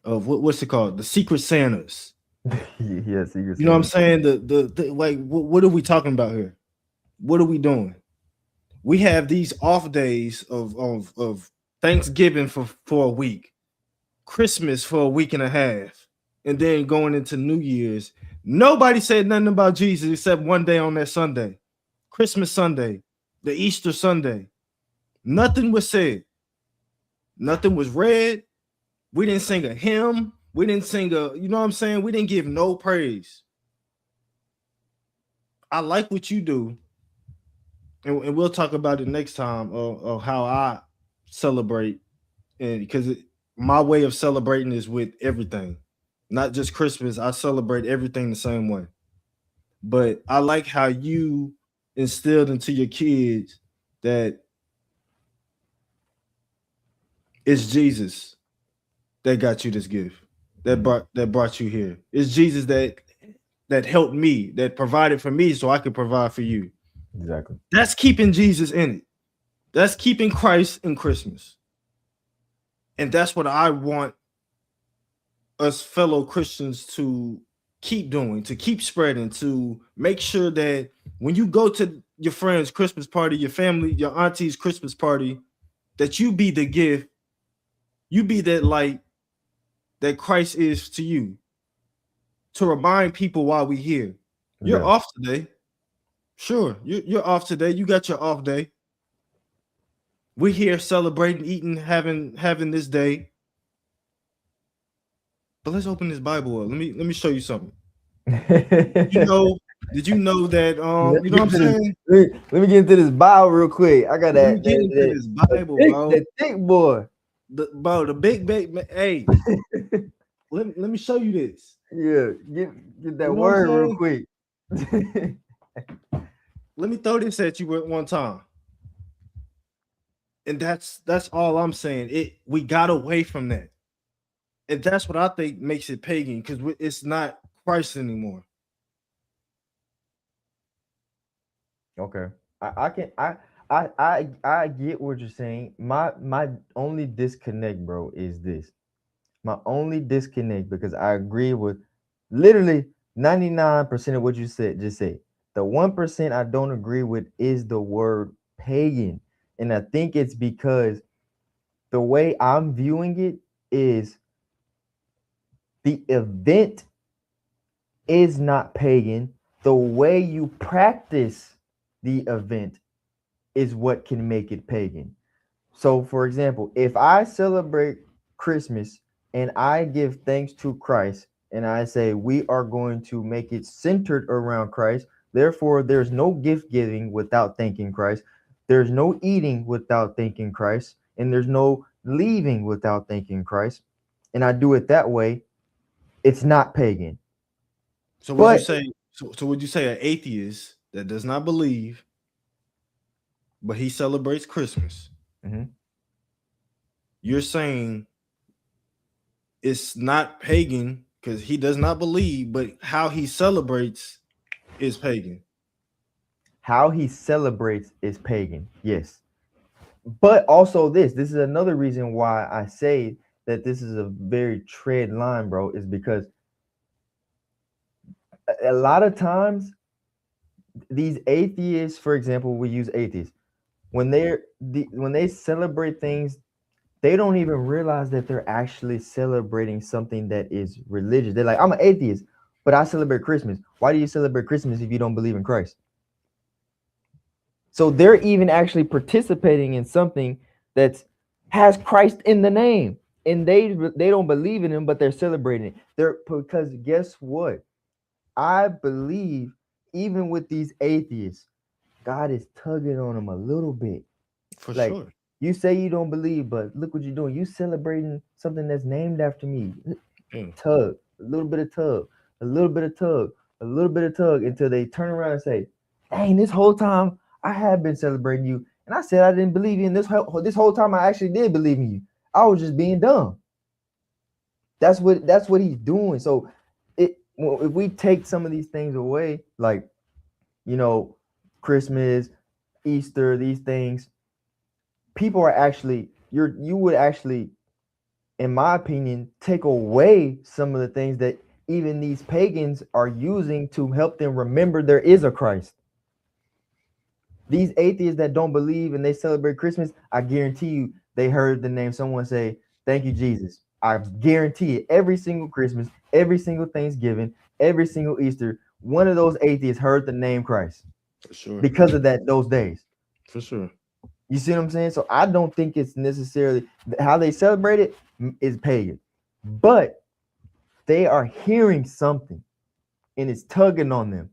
what's it called? The Secret Santas. Yeah, Secret You know what I'm saying? The like, what are we talking about here? What are we doing? We have these off days of Thanksgiving for a week, Christmas for a week and a half, and then going into New Year's. Nobody said nothing about Jesus except one day on that Sunday, Christmas Sunday, the Easter Sunday. Nothing was said. Nothing was read. We didn't sing a hymn. We didn't sing you know what I'm saying? We didn't give no praise. I like what you do. And we'll talk about it next time of how I celebrate. And because my way of celebrating is with everything, not just Christmas. I celebrate everything the same way. But I like how you instilled into your kids that it's Jesus that got you this gift, that brought you here. It's Jesus that helped me, that provided for me so I could provide for you. Exactly. That's keeping Jesus in it. That's keeping Christ in Christmas. And that's what I want us fellow Christians to keep doing, to keep spreading, to make sure that when you go to your friend's Christmas party, your family, your auntie's Christmas party, that you be the gift You be that light that Christ is to you, to remind people why we here. You're off today. Sure, you're off today. You got your off day. We're here celebrating, eating, having this day. But let's open this Bible up. Let me show you something. Did you know that you know what I'm saying? Let me get into this Bible real quick. I got Let me get into this Bible, bro. The thick boy. The big hey. let me show you this. Yeah, get that word real quick. Let me throw this at you one time. And that's all I'm saying. We got away from that. And that's what I think makes it pagan, because it's not Christ anymore. Okay. I get what you're saying. My only disconnect, bro, is this. My only disconnect, because I agree with literally 99% of what you said. Just say the 1% I don't agree with is the word pagan. And I think it's because the way I'm viewing it is the event is not pagan. The way you practice the event is what can make it pagan. So, for example, if I celebrate Christmas and I give thanks to Christ and I say we are going to make it centered around Christ, therefore there's no gift giving without thanking Christ. There's no eating without thanking Christ, and there's no leaving without thanking Christ. And I do it that way, it's not pagan. So would you say? So would you say an atheist that does not believe, but he celebrates Christmas? Mm-hmm. You're saying it's not pagan because he does not believe, but how he celebrates is pagan. How he celebrates is pagan, yes. But also this is another reason why I say that this is a very tread line, bro, is because a lot of times these atheists, for example, we use atheists, when they celebrate things, they don't even realize that they're actually celebrating something that is religious. They're like, I'm an atheist, but I celebrate Christmas. Why do you celebrate Christmas if you don't believe in Christ? So they're even actually participating in something that has Christ in the name, and they don't believe in him, but they're celebrating it. Because guess what? I believe even with these atheists, God is tugging on them a little bit. For sure. You say you don't believe, but look what you're doing. You celebrating something that's named after me. Tug, a little bit of tug, a little bit of tug, a little bit of tug, until they turn around and say, dang, this whole time I have been celebrating you. And I said I didn't believe you. And this whole time I actually did believe in you. I was just being dumb. That's what he's doing. So if we take some of these things away, like, Christmas, Easter, these things, people are actually, you would actually, in my opinion, take away some of the things that even these pagans are using to help them remember there is a Christ. These atheists that don't believe and they celebrate Christmas, I guarantee you they heard the name someone say, thank you, Jesus. I guarantee it. Every single Christmas, every single Thanksgiving, every single Easter, one of those atheists heard the name Christ. For sure. Because of those days. For sure. You see what I'm saying? So I don't think it's necessarily how they celebrate it is pagan, but they are hearing something and it's tugging on them.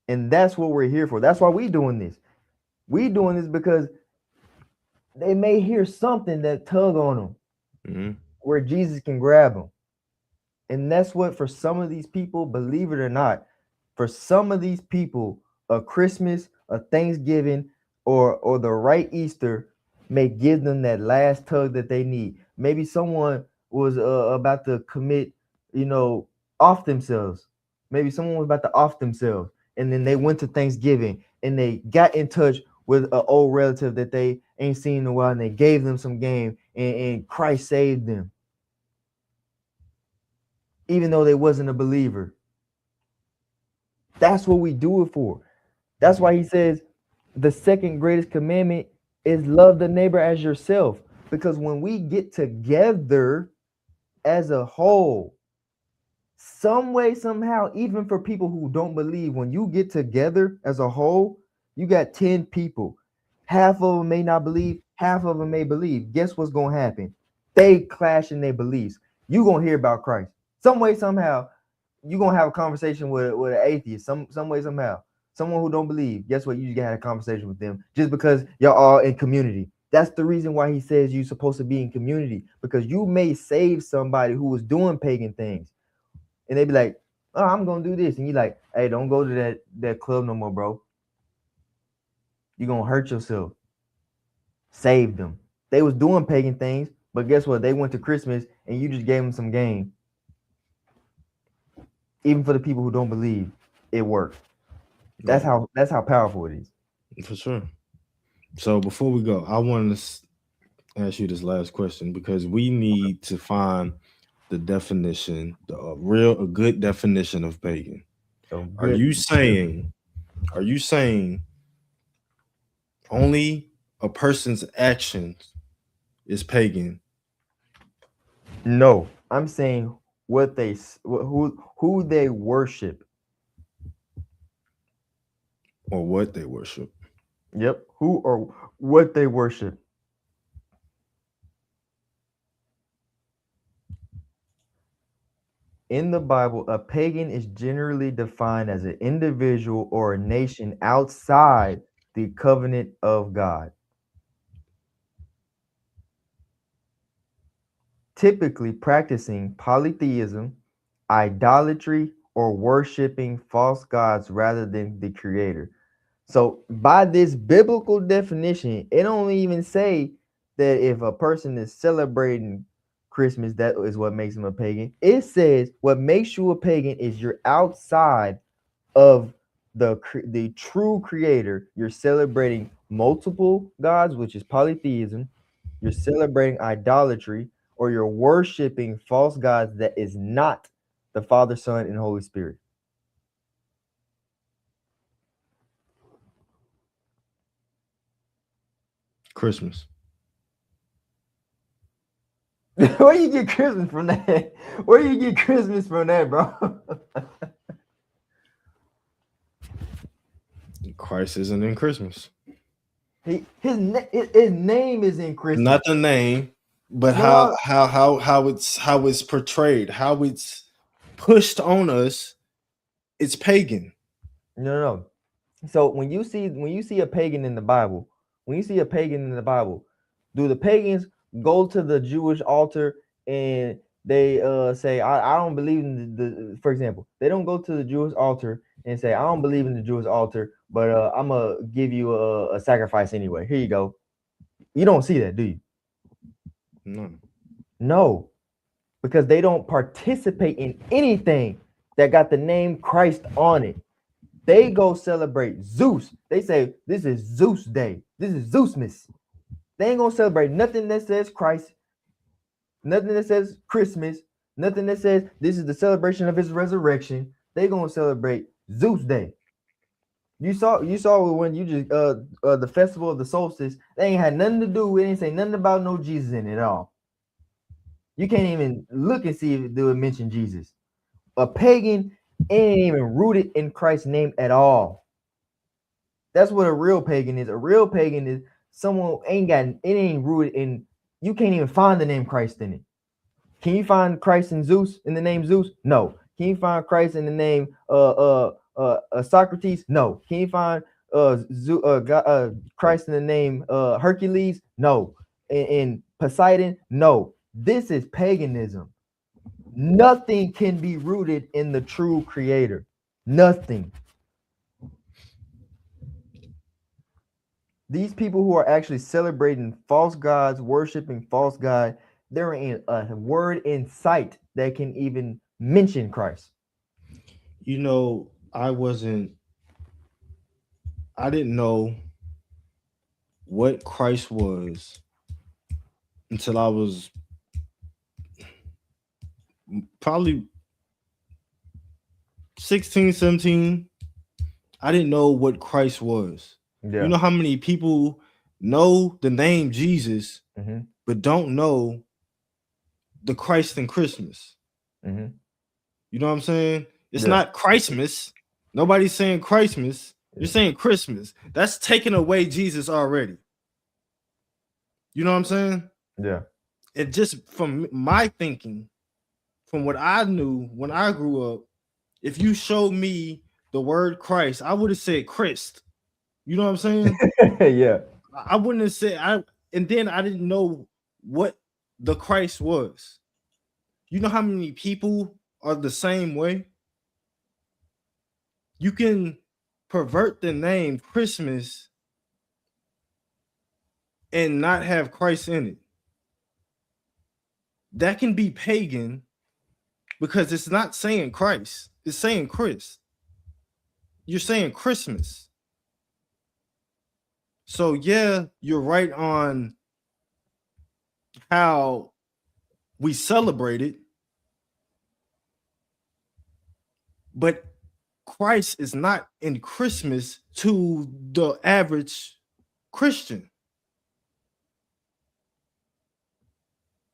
And that's what we're here for. That's why we're doing this. We doing this because they may hear something that tug on them, where Jesus can grab them. And that's what, for some of these people, believe it or not, for some of these people, a Christmas, a Thanksgiving, or the right Easter may give them that last tug that they need. Maybe someone was about to commit, off themselves. Maybe someone was about to off themselves, and then they went to Thanksgiving and they got in touch with an old relative that they ain't seen in a while, and they gave them some game, and Christ saved them, even though they wasn't a believer. That's what we do it for. That's why he says the second greatest commandment is love the neighbor as yourself. Because when we get together as a whole, some way, somehow, even for people who don't believe, when you get together as a whole, you got 10 people. Half of them may not believe, half of them may believe. Guess what's going to happen? They clash in their beliefs. You're going to hear about Christ. Some way, somehow, you're going to have a conversation with an atheist. Some way, somehow. Someone who don't believe. Guess what? You just got to have a conversation with them just because y'all all in community. That's the reason why he says you're supposed to be in community, because you may save somebody who was doing pagan things. And they be like, oh, I'm going to do this. And you're like, hey, don't go to that club no more, bro. You're going to hurt yourself. Save them. They was doing pagan things, but guess what? They went to Christmas and you just gave them some game. Even for the people who don't believe, it worked. That's how powerful it is. For sure. So before we go, I wanted to ask you this last question, because we need to find the definition, a good definition of pagan. Are you saying only a person's actions is pagan? No, I'm saying who they worship. Or what they worship. Yep. Who or what they worship. In the Bible, a pagan is generally defined as an individual or a nation outside the covenant of God. Typically practicing polytheism, idolatry, or worshiping false gods rather than the creator. So by this biblical definition, it don't even say that if a person is celebrating Christmas, that is what makes them a pagan. It says what makes you a pagan is you're outside of the true creator. You're celebrating multiple gods, which is polytheism. You're celebrating idolatry, or you're worshiping false gods that is not the Father, Son, and Holy Spirit. Christmas. Where you get Christmas from that? Where you get Christmas from that, bro? Christ isn't in Christmas. His name is in Christmas. Not the name, but No. how it's portrayed, how it's pushed on us. It's pagan. No. So when you see a pagan in the Bible, do the pagans go to the Jewish altar and they say, I don't believe in the for example, they don't go to the Jewish altar and say, I don't believe in the Jewish altar, but I'm gonna give you a sacrifice anyway. Here you go. You don't see that, do you? No, because they don't participate in anything that got the name Christ on it. They go celebrate Zeus. They say, this is Zeus Day. This is Zeusmas. They ain't gonna celebrate nothing that says Christ, nothing that says Christmas, nothing that says this is the celebration of his resurrection. They gonna celebrate Zeus Day. You saw when you just the festival of the solstice, they ain't had nothing to do with it, ain't say nothing about no Jesus in it at all. You can't even look and see if they would mention Jesus. A pagan ain't even rooted in Christ's name at all. That's what a real pagan is. A real pagan is someone ain't rooted in. You can't even find the name Christ in it. Can you find Christ in Zeus, in the name Zeus? No. Can you find Christ in the name Socrates? No. Can you find Christ in the name Hercules? No. In Poseidon? No. This is paganism. Nothing can be rooted in the true creator. Nothing. These people who are actually celebrating false gods, worshiping false God, there ain't a word in sight that can even mention Christ. You know, I didn't know what Christ was until I was probably 16, 17. I didn't know what Christ was. Yeah. You know how many people know the name Jesus, but don't know the Christ in Christmas. Mm-hmm. You know what I'm saying? It's Yeah. not Christmas. Nobody's saying Christmas. You're saying Christmas. That's taking away Jesus already. You know what I'm saying? Yeah. It just from my thinking, from what I knew when I grew up, if you showed me the word Christ, I would have said Christ. You know what I'm saying? Yeah. I wouldn't have said and then I didn't know what the Christ was. You know how many people are the same way? You can pervert the name Christmas and not have Christ in it. That can be pagan because it's not saying Christ, it's saying Chris. You're saying Christmas. So yeah, you're right on how we celebrate it, but Christ is not in Christmas to the average Christian.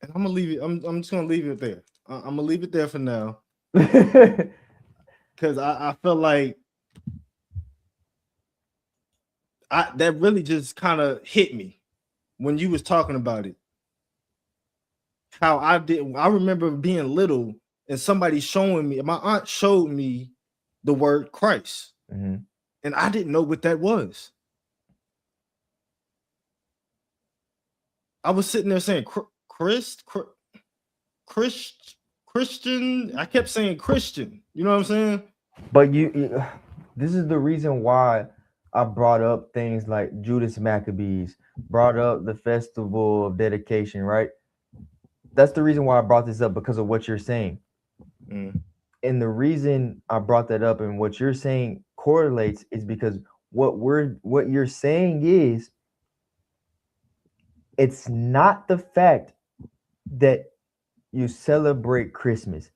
And I'm gonna leave it. I'm just gonna leave it there. I'm gonna leave it there for now because I feel like that really just kind of hit me when you was talking about it. How I remember being little and somebody showing me, my aunt showed me the word Christ, Mm-hmm. and I didn't know what that was. I was sitting there saying Christian. I kept saying Christian. You know what I'm saying? But this is the reason why I brought up things like Judas Maccabees, brought up the festival of dedication, right? That's the reason why I brought this up, because of what you're saying. Mm. And the reason I brought that up and what you're saying correlates is because what you're saying is, it's not the fact that you celebrate Christmas.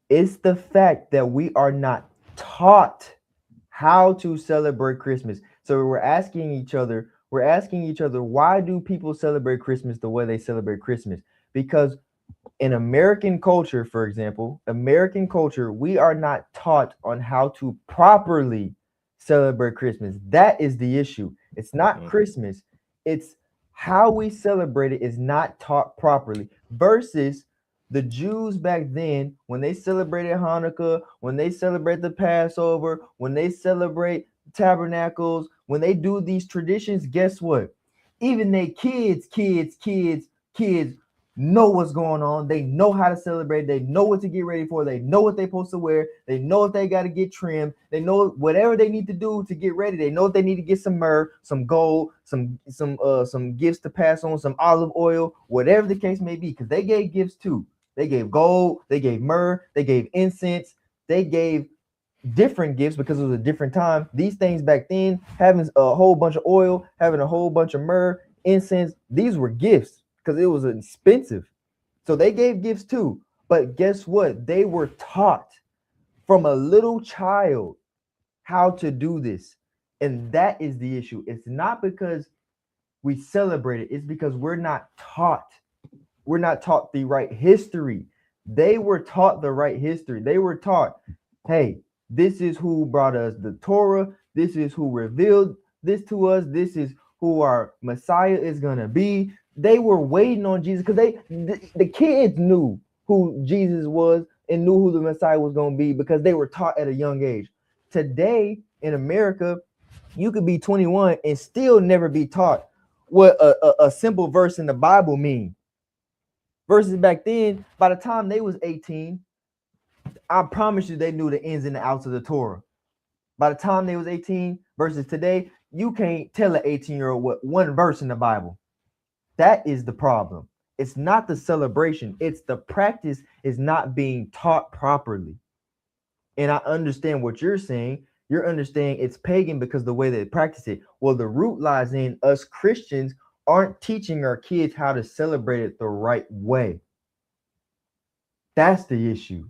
It's the fact that we are not taught how to celebrate Christmas. So we're asking each other, why do people celebrate Christmas the way they celebrate Christmas? Because in American culture, for example, we are not taught on how to properly celebrate Christmas. That is the issue. It's not Christmas. It's how we celebrate it is not taught properly, versus the Jews back then, when they celebrated Hanukkah, when they celebrate the Passover, when they celebrate tabernacles, when they do these traditions, guess what? Even their kids know what's going on. They know how to celebrate. They know what to get ready for. They know what they're supposed to wear. They know if they got to get trimmed. They know whatever they need to do to get ready. They know if they need to get some myrrh, some gold, some gifts to pass on, some olive oil, whatever the case may be, because they gave gifts too. They gave gold, they gave myrrh, they gave incense, they gave different gifts because it was a different time. These things back then, having a whole bunch of oil, having a whole bunch of myrrh, incense, these were gifts because it was expensive. So they gave gifts too. But guess what? They were taught from a little child how to do this. And that is the issue. It's not because we celebrate it. It's because we're not taught. We're not taught the right history. They were taught the right history. They were taught, hey, this is who brought us the Torah. This is who revealed this to us. This is who our Messiah is going to be. They were waiting on Jesus because the kids knew who Jesus was and knew who the Messiah was going to be because they were taught at a young age. Today in America, you could be 21 and still never be taught what a simple verse in the Bible means. Versus back then, by the time they was 18, I promise you they knew the ins and the outs of the Torah. By the time they was 18 versus today, you can't tell an 18-year-old what one verse in the Bible. That is the problem. It's not the celebration. It's the practice is not being taught properly. And I understand what you're saying. You're understanding it's pagan because the way they practice it. Well, the root lies in us Christians aren't teaching our kids how to celebrate it the right way. That's the issue.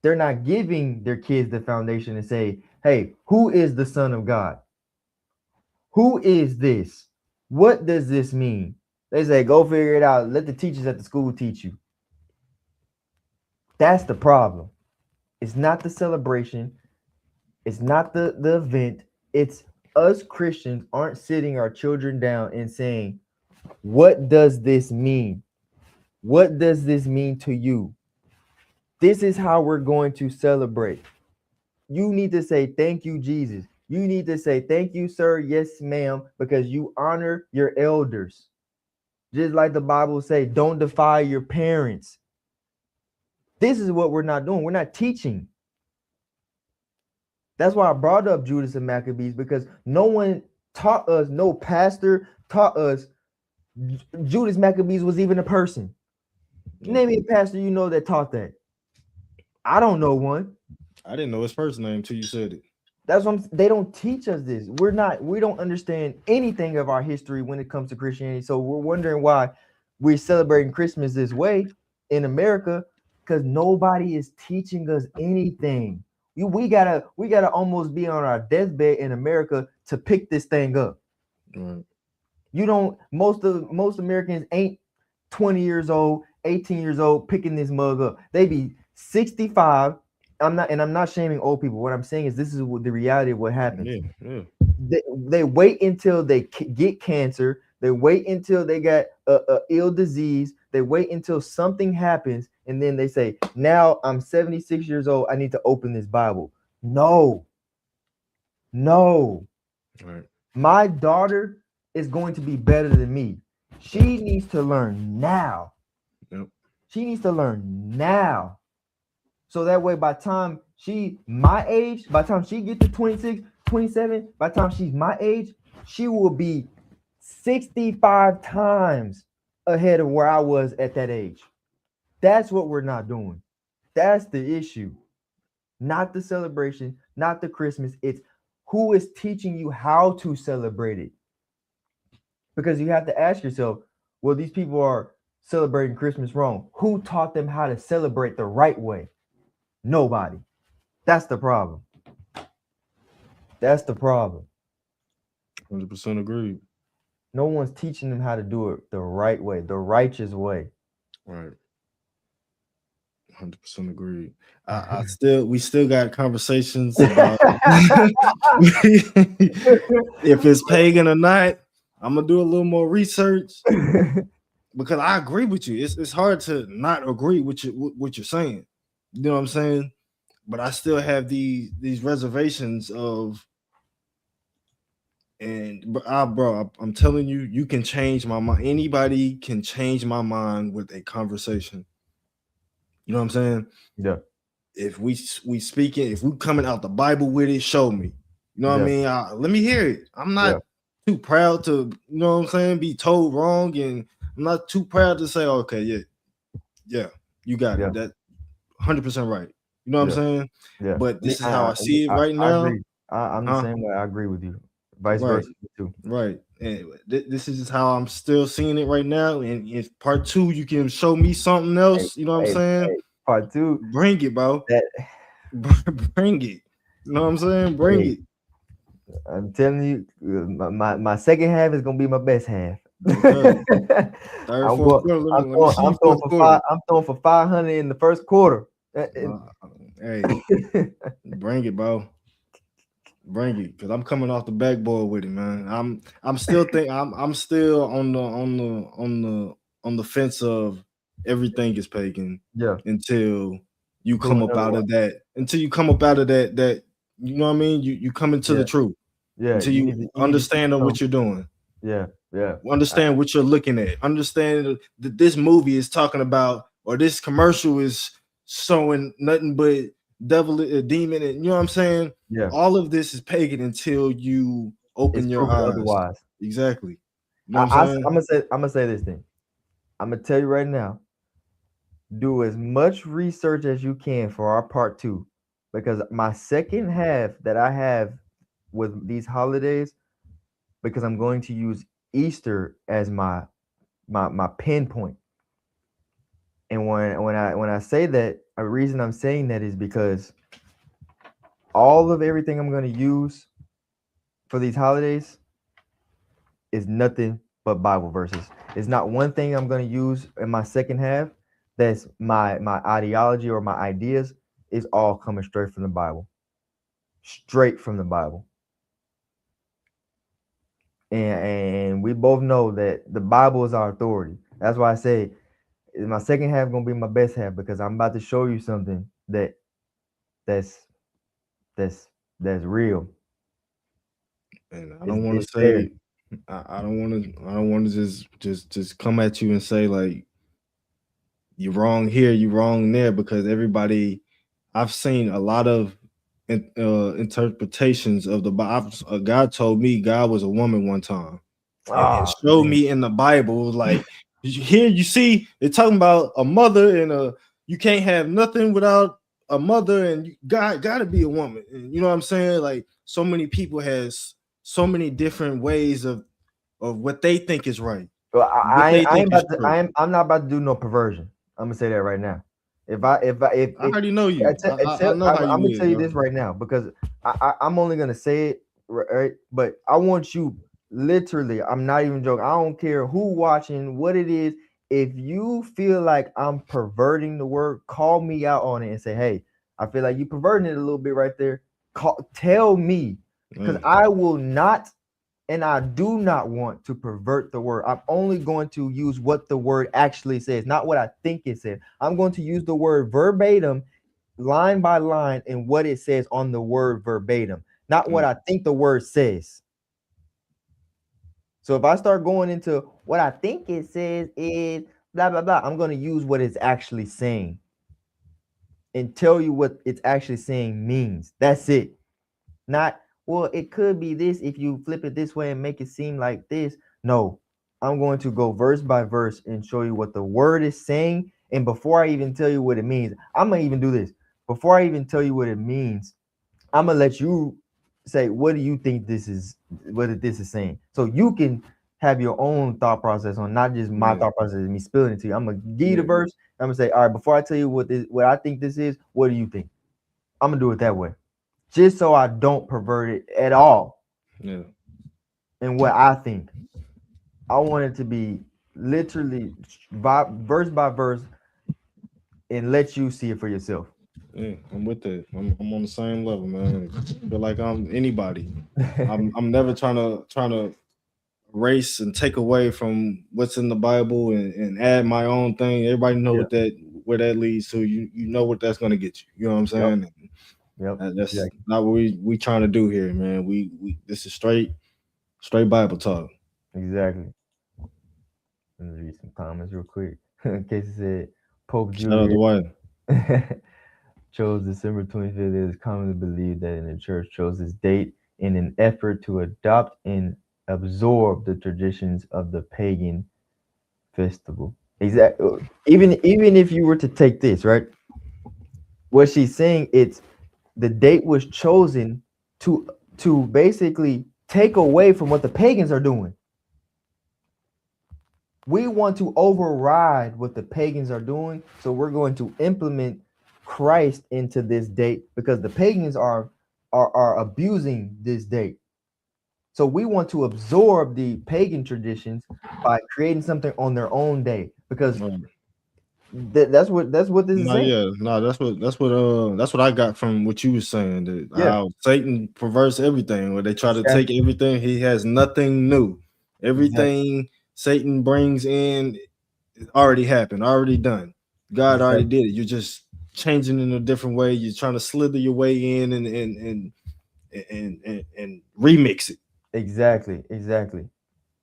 They're not giving their kids the foundation and say, hey, who is the Son of God? Who is this? What does this mean? They say, go figure it out. Let the teachers at the school teach you. That's the problem. It's not the celebration. It's not the event. It's us Christians aren't sitting our children down and saying, what does this mean? What does this mean to you? This is how we're going to celebrate. You need to say, thank you, Jesus. You need to say, thank you, sir. Yes, ma'am, because you honor your elders. Just like the Bible say, don't defy your parents. This is what we're not doing. We're not teaching. That's why I brought up Judas and Maccabees, because no one taught us, no pastor taught us Judas Maccabees was even a person. Name me a pastor you know that taught that. I don't know one. I didn't know his first name until you said it. That's what they don't teach us this. We don't understand anything of our history when it comes to Christianity. So we're wondering why we're celebrating Christmas this way in America, because nobody is teaching us anything. We gotta almost be on our deathbed in America to pick this thing up. Right. You don't. Most Americans ain't 20 years old, 18 years old picking this mug up. They be 65. I'm not shaming old people. What I'm saying is this is the reality of what happens. Yeah. They wait until they get cancer. They wait until they got a ill disease. They wait until something happens, and then they say, now I'm 76 years old. I need to open this Bible. No. Right. My daughter is going to be better than me. She needs to learn now. Yep. She needs to learn now. So that way, by the time she my age, by the time she gets to 26, 27, by the time she's my age, she will be 65 times ahead of where I was at that age. That's what we're not doing. That's the issue. Not the celebration, not the Christmas. It's who is teaching you how to celebrate it. Because you have to ask yourself, well, these people are celebrating Christmas wrong. Who taught them how to celebrate the right way? Nobody. That's the problem. 100% agreed. No one's teaching them how to do it the right way, the righteous way. Right. 100% agreed. We still got conversations about if it's pagan or not. I'm gonna do a little more research because I agree with you. It's hard to not agree with what you're saying. You know what I'm saying? But I still have these reservations of, bro, I'm telling you, you can change my mind. Anybody can change my mind with a conversation. You know what I'm saying? Yeah. If we speaking, if we coming out the Bible with it, show me. You know what I mean? Let me hear it. I'm not too proud to, you know what I'm saying, be told wrong, and I'm not too proud to say, okay, yeah, you got it. That 100% right. You know what I'm saying? Yeah. But this is how I see it right now. I agree. I'm the same way. I agree with you. Vice versa too. Right. And this is how I'm still seeing it right now. And if part 2, you can show me something else. You know what I'm saying? Part 2, bring it, bro. Bring it. You know what I'm saying? Bring it. I'm telling you, my second half is gonna be my best half. Okay. I'm throwing for 500 in the first quarter. Hey, bring it, bro. Bring it, because I'm coming off the backboard with it, man. I'm still on the fence of everything is pagan. Yeah. Until you come up out of that. Until you come up out of that. You know what I mean? You come into the truth. Yeah. Until you understand what you're doing. Yeah. Understand what you're looking at. Understand that this movie is talking about, or this commercial is showing nothing but devil, a demon, and you know what I'm saying? Yeah. All of this is pagan until you open your eyes. Otherwise. Exactly. You know what I'm saying? I'm gonna say this thing. I'm gonna tell you right now. Do as much research as you can for our part 2, because my second half that I have with these holidays, because I'm going to use Easter as my pinpoint. And when I say that, a reason I'm saying that is because all of everything I'm going to use for these holidays is nothing but Bible verses. It's not one thing I'm going to use in my second half. That's my ideology or my ideas. Is all coming straight from the Bible. Straight from the Bible. And we both know that the Bible is our authority. That's why I say my second half gonna be my best half, because I'm about to show you something that's real. And I don't want to say, I don't want to just come at you and say like you're wrong here, you're wrong there, because everybody, I've seen a lot of interpretations of the Bible. God told me God was a woman one time, and showed me in the Bible, like here you see they're talking about a mother and you can't have nothing without a mother, and God got to be a woman. And you know what I'm saying? Like so many people has so many different ways of what they think is right. Well, I'm not about to do no perversion. I'm gonna say that right now. If I already know you. I know how you I'm gonna live, tell you bro. this right now, because I'm only gonna say it right, but I want you literally. I'm not even joking. I don't care who watching, what it is. If you feel like I'm perverting the word, call me out on it and say, "Hey, I feel like you perverting it a little bit right there." Tell me, because I will not. And I do not want to pervert the word. I'm only going to use what the word actually says, not what I think it says. I'm going to use the word verbatim, line by line, and what it says on the word verbatim, not what I think the word says. So if I start going into what I think it says is blah, blah, blah, I'm going to use what it's actually saying and tell you what it's actually saying means. That's it. Not, well, it could be this if you flip it this way and make it seem like this. No, I'm going to go verse by verse and show you what the word is saying. And before I even tell you what it means, I'm going to even do this. Before I even tell you what it means, I'm going to let you say, what do you think this is, what this is saying? So you can have your own thought process on, not just my thought process and me spilling it to you. I'm going to give you the verse. I'm going to say, all right, before I tell you what I think this is, what do you think? I'm going to do it that way, just so I don't pervert it at all. Yeah. And what I think, I want it to be literally verse by verse and let you see it for yourself. Yeah, I'm with that. I'm on the same level, man. I feel like I'm anybody. I'm never trying to erase and take away from what's in the Bible and add my own thing. Everybody know where that leads to. You know what that's gonna get you. You know what I'm saying? Yep. That's not what we trying to do here, man. We this is straight Bible talk. Exactly. Let me read some comments real quick. In case it said Pope Julius chose December 25th. It is commonly believed that in the church chose this date in an effort to adopt and absorb the traditions of the pagan festival. Exactly. Even if you were to take this, right? What she's saying, it's the date was chosen to basically take away from what the pagans are doing. We want to override what the pagans are doing, so we're going to implement Christ into this date because the pagans are abusing this date. So we want to absorb the pagan traditions by creating something on their own day, because that's what this is saying. Yeah, no, that's what I got from what you were saying. That how Satan perverts everything. Where they try to take everything, he has nothing new. Everything Satan brings in already happened, already done. God already did it. You're just changing in a different way. You're trying to slither your way in and remix it. Exactly.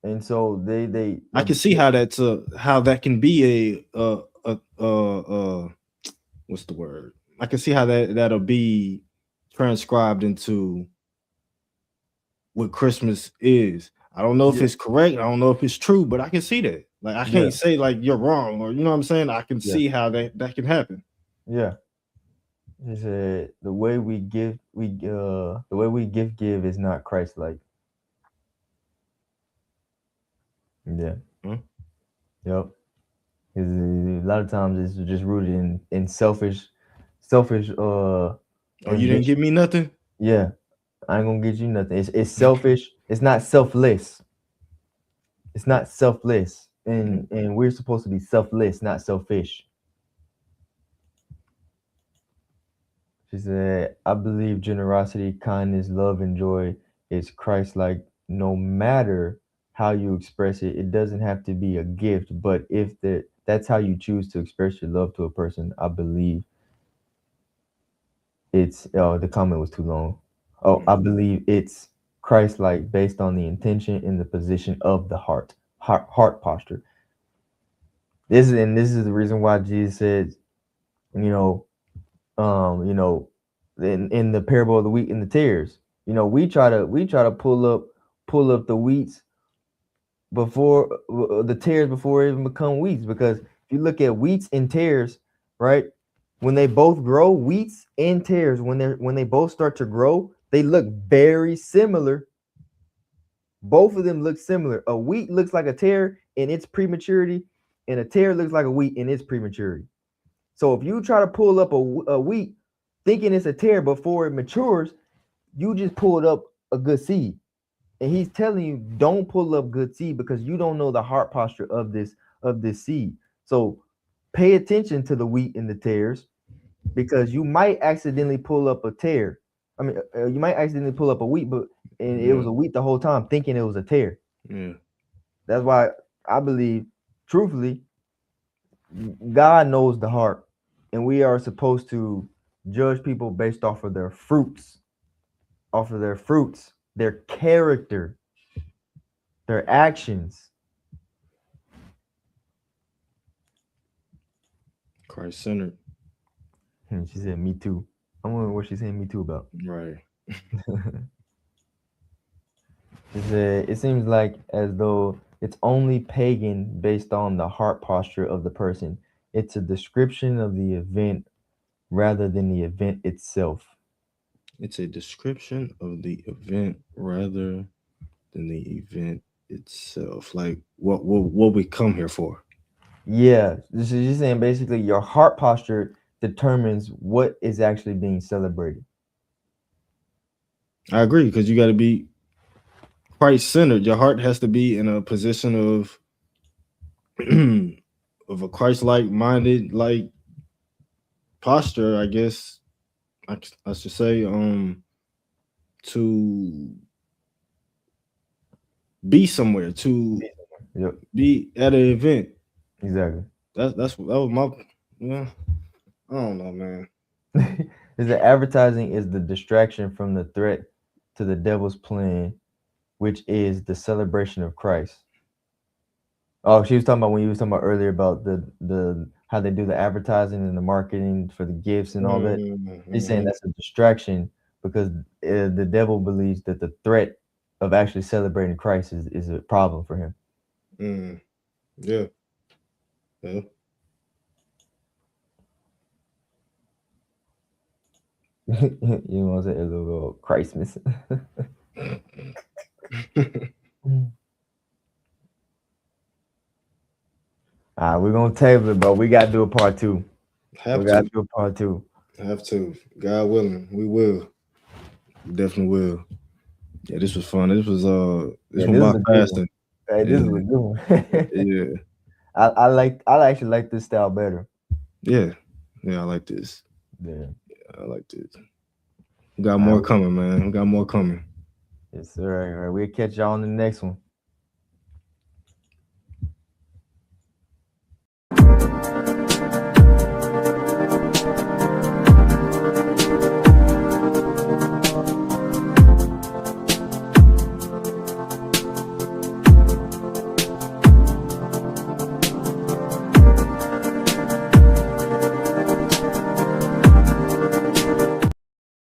And so they I can see how that's how that can be a what's the word? I can see how that'll be transcribed into what Christmas is. I don't know if it's correct. I don't know if it's true, but I can see that. Like I can't say like you're wrong, or you know what I'm saying. I can see how that can happen. Yeah. He said the way we give is not Christ-like. Yeah. Yep. A lot of times it's just rooted in selfish. Oh, you didn't give me nothing? Yeah, I ain't gonna get you nothing. It's selfish. It's not selfless. It's not selfless, and we're supposed to be selfless, not selfish. She said, I believe generosity, kindness, love, and joy is Christ-like no matter how you express it. It doesn't have to be a gift, but if that's how you choose to express your love to a person, I believe it's the comment was too long. Oh, I believe it's Christ-like based on the intention and the position of the heart posture. This is the reason why Jesus said, you know, in the parable of the wheat and the tares, we try to pull up the wheats before the tares before it even become wheats, because if you look at wheats and tares, right, when they both grow, wheats and tares, when they both start to grow, they look very similar. Both of them look similar. A wheat looks like a tare in its prematurity, and a tare looks like a wheat in its prematurity. So if you try to pull up a wheat thinking it's a tare before it matures, you just pulled up a good seed. And he's telling you, don't pull up good seed because you don't know the heart posture of this seed. So pay attention to the wheat and the tares, because you might accidentally pull up a tare. I mean, you might accidentally pull up a wheat, and it was a wheat the whole time, thinking it was a tare. Yeah. That's why I believe, truthfully, God knows the heart, and we are supposed to judge people based off of their fruits, their character, their actions. Christ-centered. She said, "Me too." I'm wondering what she's saying "me too" about. Right. She said, "It seems like as though it's only pagan based on the heart posture of the person. It's a description of the event rather than the event itself." It's a description of the event rather than the event itself. Like what we come here for. Yeah, she's saying basically your heart posture determines what is actually being celebrated. I agree, because you got to be Christ-centered. Your heart has to be in a position of of a Christ-like minded like posture, I guess I should say, to be somewhere, to Yep, be at an event. exactly. That was my, yeah. I don't know, man. Is that advertising is the distraction from the threat to the devil's plan, which is the celebration of Christ. Oh, she was talking about when you was talking about earlier about the how they do the advertising and the marketing for the gifts and all that. She's saying that's a distraction because the devil believes that the threat of actually celebrating Christ is a problem for him. Yeah. Yeah. You know what I'm saying? A little Christmas. We're gonna table it, bro. We gotta do a part two. Have Gotta to. do a part two. Have to. God willing, we will. We definitely will. Yeah, this was fun. This was this one about fasting. Hey, this is a good one. Yeah. I actually like this style better. Yeah. Yeah, I like this. Yeah. I like this. We got more coming, man. We got more coming. Yes, sir. All right. We'll catch y'all on the next one.